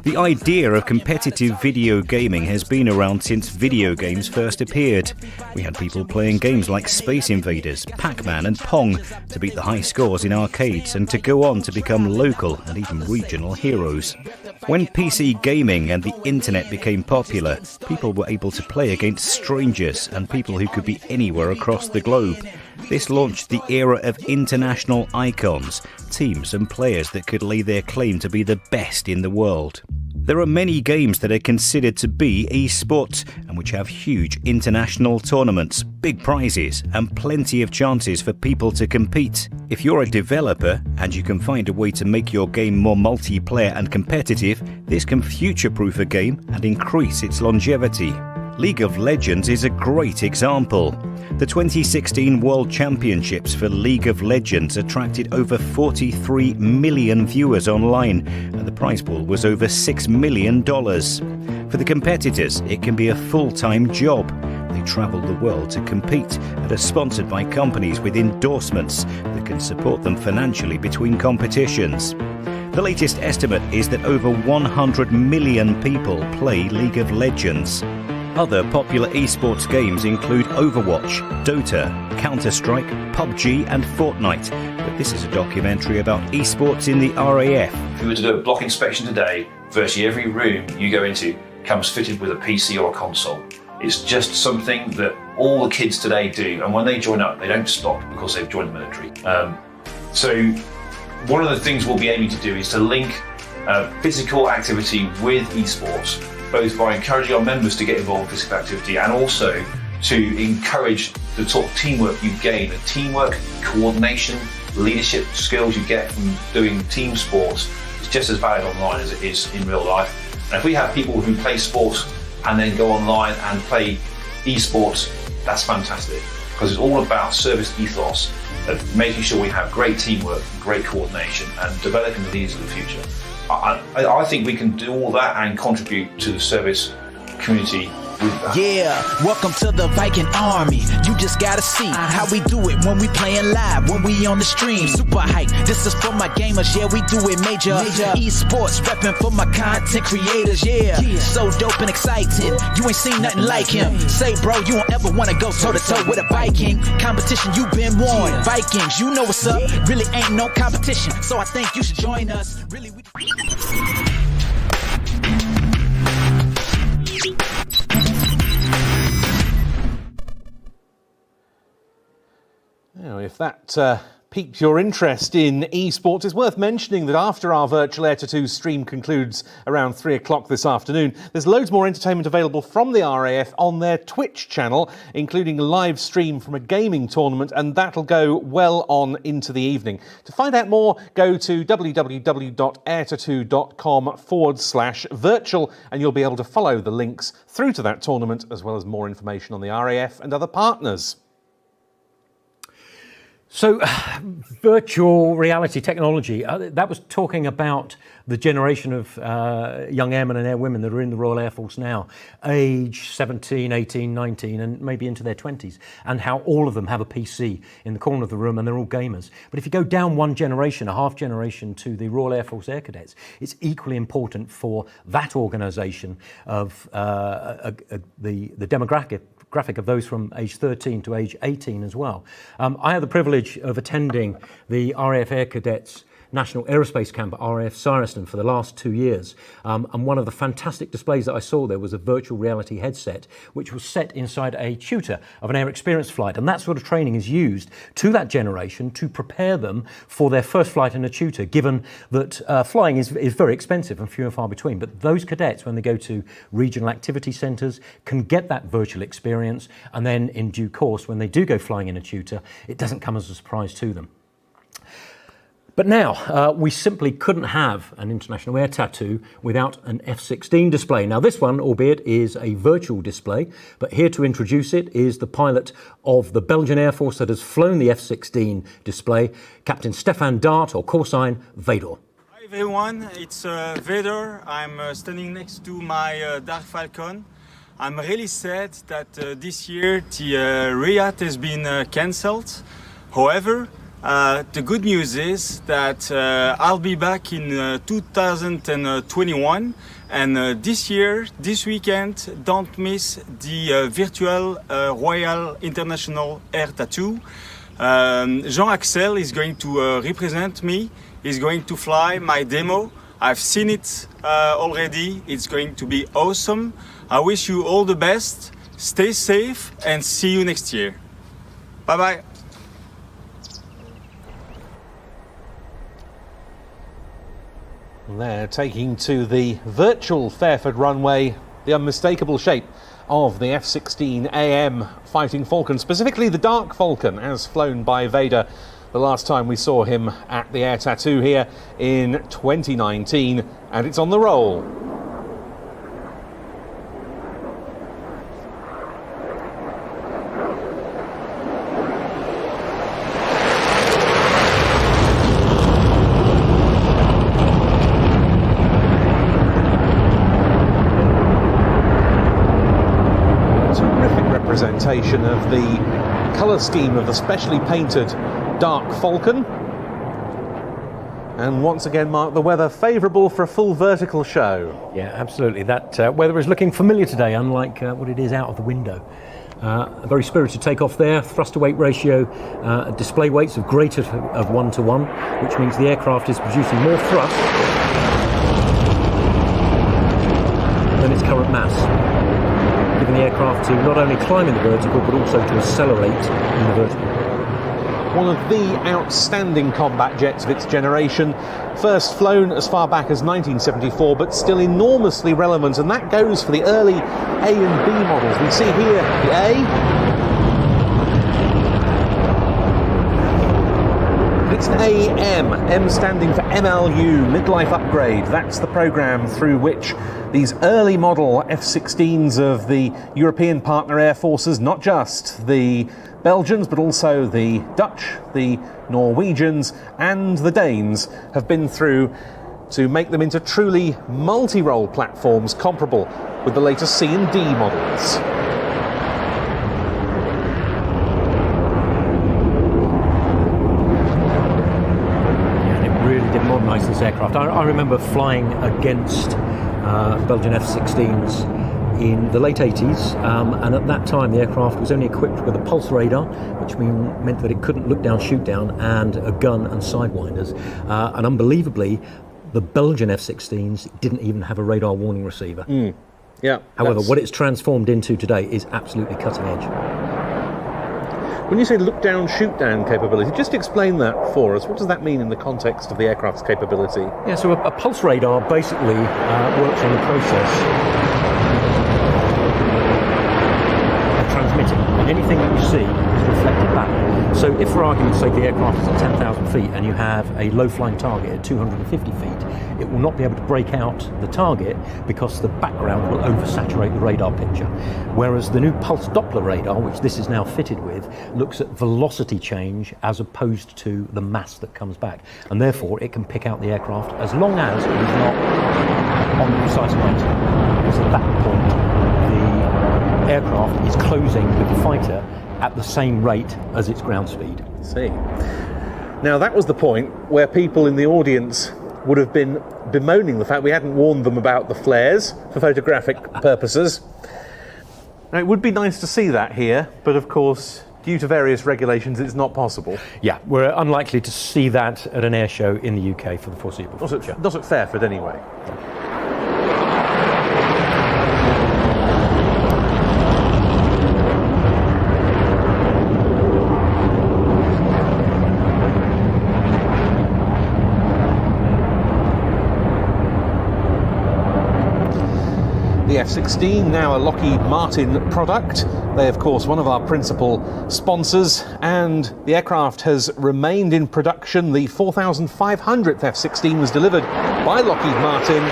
The idea of competitive video gaming has been around since video games first appeared. We had people playing games like Space Invaders, Pac-Man and Pong to beat the high scores in arcades and to go on to become local and even regional heroes. When PC gaming and the internet became popular, people were able to play against strangers and people who could be anywhere across the globe. This launched the era of international icons, teams and players that could lay their claim to be the best in the world. There are many games that are considered to be esports and which have huge international tournaments, big prizes and plenty of chances for people to compete. If you're a developer and you can find a way to make your game more multiplayer and competitive, this can future-proof a game and increase its longevity. League of Legends is a great example. The 2016 World Championships for League of Legends attracted over 43 million viewers online, and the prize pool was over $6 million. For the competitors, it can be a full-time job. They travel the world to compete and are sponsored by companies with endorsements that can support them financially between competitions. The latest estimate is that over 100 million people play League of Legends. Other popular esports games include Overwatch, Dota, Counter-Strike, PUBG and Fortnite. But this is a documentary about esports in the RAF. If you were to do a block inspection today, virtually every room you go into comes fitted with a PC or a console. It's just something that all the kids today do, and when they join up, they don't stop because they've joined the military. So one of the things we'll be aiming to do is to link physical activity with esports, both by encouraging our members to get involved in physical activity and also to encourage the sort of teamwork you gain, the teamwork, coordination, leadership skills you get from doing team sports is just as valid online as it is in real life. And if we have people who play sports and then go online and play esports, that's fantastic, because it's all about service ethos of making sure we have great teamwork, great coordination and developing the leaders of the future. I think we can do all that and contribute to the service community with that. Yeah, welcome to the Viking Army. You just gotta see how we do it when we playing live, when we on the stream. Super hype, this is for my gamers, yeah, we do it major. Esports, repping for my content creators, yeah. So dope and exciting, you ain't seen nothing like him. Say bro, you won't ever wanna go toe to toe with a Viking. Competition, you been warned. Vikings, you know what's up, really ain't no competition. So I think you should join us. Really, Now, if that piqued your interest in esports, it's worth mentioning that after our Virtual Air Tattoo stream concludes around 3 o'clock this afternoon, there's loads more entertainment available from the RAF on their Twitch channel, including a live stream from a gaming tournament, and that'll go well on into the evening. To find out more, go to www.airtattoo.com/virtual, and you'll be able to follow the links through to that tournament, as well as more information on the RAF and other partners. So, virtual reality technology, that was talking about the generation of young airmen and airwomen that are in the Royal Air Force now, age 17, 18, 19, and maybe into their 20s, and how all of them have a PC in the corner of the room and they're all gamers. But if you go down one generation, a half generation, to the Royal Air Force Air Cadets, it's equally important for that organisation of the demographic of those from age 13 to age 18 as well. I had the privilege of attending the RAF Air Cadets National Aerospace Camp at RAF Cireston for the last 2 years. And one of the fantastic displays that I saw there was a virtual reality headset, which was set inside a tutor of an air experience flight. And that sort of training is used to that generation to prepare them for their first flight in a tutor, given that flying is very expensive and few and far between. But those cadets, when they go to regional activity centres, can get that virtual experience. And then in due course, when they do go flying in a tutor, it doesn't come as a surprise to them. But now, we simply couldn't have an International Air Tattoo without an F-16 display. Now this one, albeit, is a virtual display, but here to introduce it is the pilot of the Belgian Air Force that has flown the F-16 display, Captain Stefan Dart, or call sign Vador. Hi everyone, it's Vador. I'm standing next to my Dark Falcon. I'm really sad that this year the RIAT has been cancelled. However, the good news is that I'll be back in 2021, and this year, this weekend, don't miss the virtual Royal International Air Tattoo. Jean-Axel is going to represent me. He's going to fly my demo. I've seen it already. It's going to be awesome. I wish you all the best. Stay safe and see you next year. Bye-bye. They're taking to the virtual Fairford runway the unmistakable shape of the F-16AM Fighting Falcon, specifically the Dark Falcon, as flown by Vador the last time we saw him at the Air Tattoo here in 2019, and it's on the roll. Representation of the colour scheme of the specially painted Dark Falcon, and once again, Mark, the weather favourable for a full vertical show. Yeah, absolutely. That weather is looking familiar today, unlike what it is out of the window. A very spirited takeoff there, thrust to weight ratio, display weights of greater of 1:1, which means the aircraft is producing more thrust than its current mass, giving the aircraft to not only climb in the vertical but also to accelerate in the vertical. One of the outstanding combat jets of its generation, first flown as far back as 1974, but still enormously relevant, and that goes for the early A and B models. We see here the A. It's an AM, M standing for MLU, Midlife Upgrade. That's the programme through which these early model F-16s of the European partner air forces, not just the Belgians, but also the Dutch, the Norwegians, and the Danes, have been through to make them into truly multi-role platforms comparable with the latest C and D models. Modernise this aircraft. I remember flying against Belgian F-16s in the late 80s, and at that time the aircraft was only equipped with a pulse radar, which meant that it couldn't look down, shoot down, and a gun and sidewinders. And unbelievably, the Belgian F-16s didn't even have a radar warning receiver. Yeah. However, what it's transformed into today is absolutely cutting edge. When you say look down, shoot down capability, just explain that for us. What does that mean in the context of the aircraft's capability? Yeah, so a pulse radar basically works on the process of transmitting. Anything that you see is reflected deflected back. So if, for argument's sake, the aircraft is at 10,000 feet and you have a low-flying target at 250 feet, it will not be able to break out the target because the background will oversaturate the radar picture. Whereas the new pulse Doppler radar, which this is now fitted with, looks at velocity change as opposed to the mass that comes back. And therefore, it can pick out the aircraft as long as it is not on the precise right. Because at that point, the aircraft is closing with the fighter at the same rate as its ground speed. See. Now that was the point where people in the audience would have been bemoaning the fact we hadn't warned them about the flares for photographic purposes. Now it would be nice to see that here, but of course, due to various regulations, it's not possible. Yeah, we're unlikely to see that at an air show in the UK for the foreseeable future. Not at Fairford anyway. The F-16, now a Lockheed Martin product. They, of course, one of our principal sponsors, and the aircraft has remained in production. The 4,500th F-16 was delivered by Lockheed Martin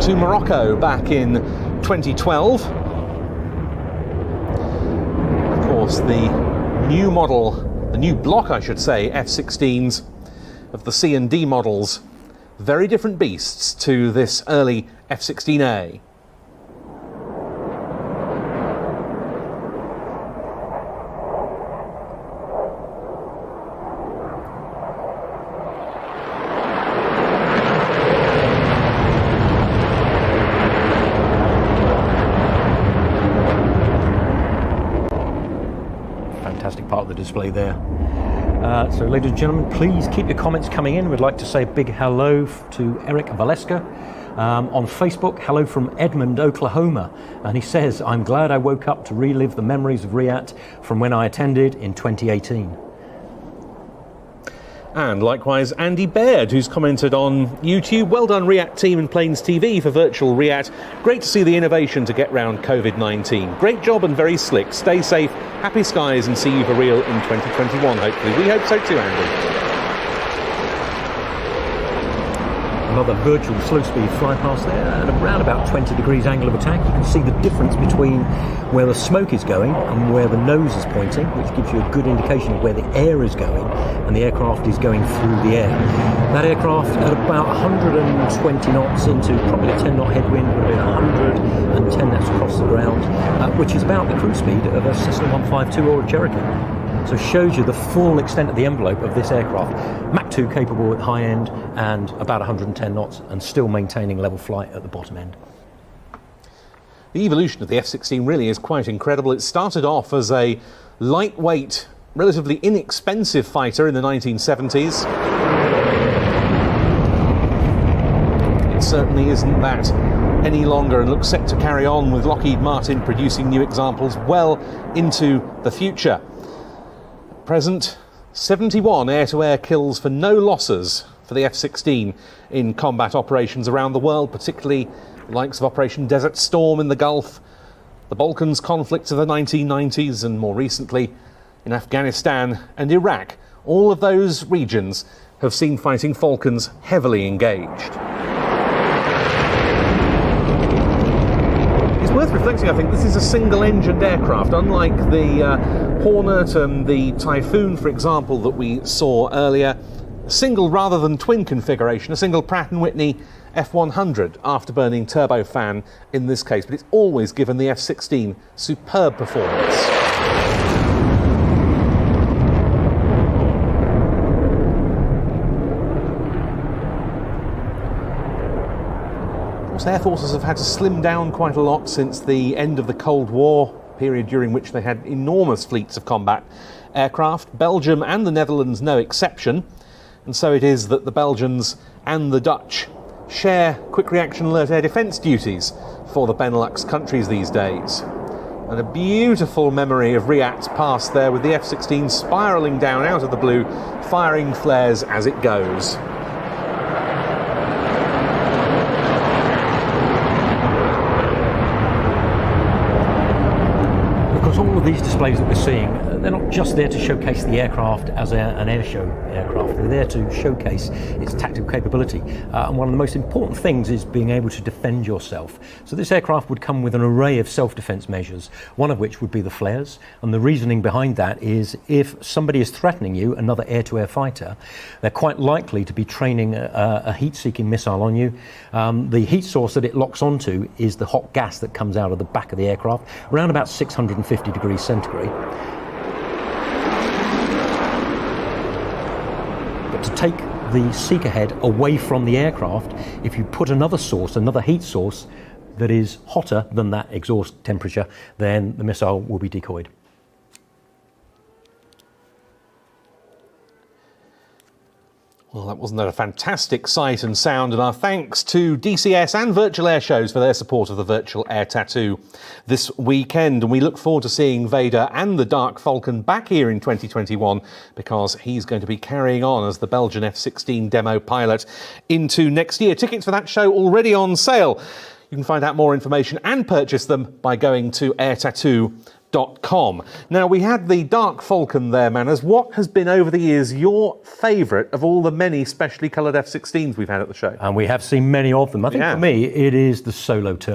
to Morocco back in 2012. Of course, the new model, the new block, I should say, F-16s of the C and D models, very different beasts to this early F-16A. Fantastic part of the display there. So ladies and gentlemen, please keep your comments coming in. We'd like to say a big hello to Eric Valeska. On Facebook, hello from Edmond, Oklahoma. And he says, I'm glad I woke up to relive the memories of RIAT from when I attended in 2018. And likewise, Andy Baird, who's commented on YouTube. Well done, RIAT team and Plains TV for virtual RIAT. Great to see the innovation to get round COVID-19. Great job and very slick. Stay safe, happy skies, and see you for real in 2021, hopefully. We hope so too, Andy. Another virtual slow-speed flypast there at around about 20 degrees angle of attack. You can see the difference between where the smoke is going and where the nose is pointing, which gives you a good indication of where the air is going, and the aircraft is going through the air. That aircraft at about 120 knots into probably a 10-knot headwind, would be 110 knots across the ground, which is about the cruise speed of a Cessna 152 or a Cherokee. So it shows you the full extent of the envelope of this aircraft. Mach 2 capable at the high end and about 110 knots and still maintaining level flight at the bottom end. The evolution of the F-16 really is quite incredible. It started off as a lightweight, relatively inexpensive fighter in the 1970s. It certainly isn't that any longer and looks set to carry on with Lockheed Martin producing new examples well into the future. Present, 71 air-to-air kills for no losses for the F-16 in combat operations around the world, particularly the likes of Operation Desert Storm in the Gulf, the Balkans conflicts of the 1990s, and more recently in Afghanistan and Iraq. All of those regions have seen fighting Falcons heavily engaged. Worth reflecting, I think, this is a single-engined aircraft, unlike the Hornet and the Typhoon, for example, that we saw earlier. A single rather than twin configuration, a single Pratt & Whitney F100 afterburning turbofan in this case, but it's always given the F-16 superb performance. Air forces have had to slim down quite a lot since the end of the Cold War, period during which they had enormous fleets of combat aircraft. Belgium and the Netherlands no exception, and so it is that the Belgians and the Dutch share quick reaction alert air defence duties for the Benelux countries these days. And a beautiful memory of RIAT past there with the F-16 spiralling down out of the blue, firing flares as it goes. these displays that we're seeing, they're not just there to showcase the aircraft as an air show aircraft. They're there to showcase its tactical capability. And one of the most important things is being able to defend yourself. So this aircraft would come with an array of self-defense measures, one of which would be the flares. And the reasoning behind that is if somebody is threatening you, another air-to-air fighter, they're quite likely to be training a heat-seeking missile on you. The heat source that it locks onto is the hot gas that comes out of the back of the aircraft, around about 650 degrees centigrade. But to take the seeker head away from the aircraft, if you put another source, another heat source that is hotter than that exhaust temperature, then the missile will be decoyed. Well, wasn't that a fantastic sight and sound? And our thanks to DCS and Virtual Air Shows for their support of the Virtual Air Tattoo this weekend. And we look forward to seeing Vader and the Dark Falcon back here in 2021, because he's going to be carrying on as the Belgian F-16 demo pilot into next year. Tickets for that show already on sale. You can find out more information and purchase them by going to airtattoo.com. Now, we had the Dark Falcon there, Manners. What has been over the years your favourite of all the many specially coloured F-16s we've had at the show? And we have seen many of them. I think for me, it is the Solo Turk.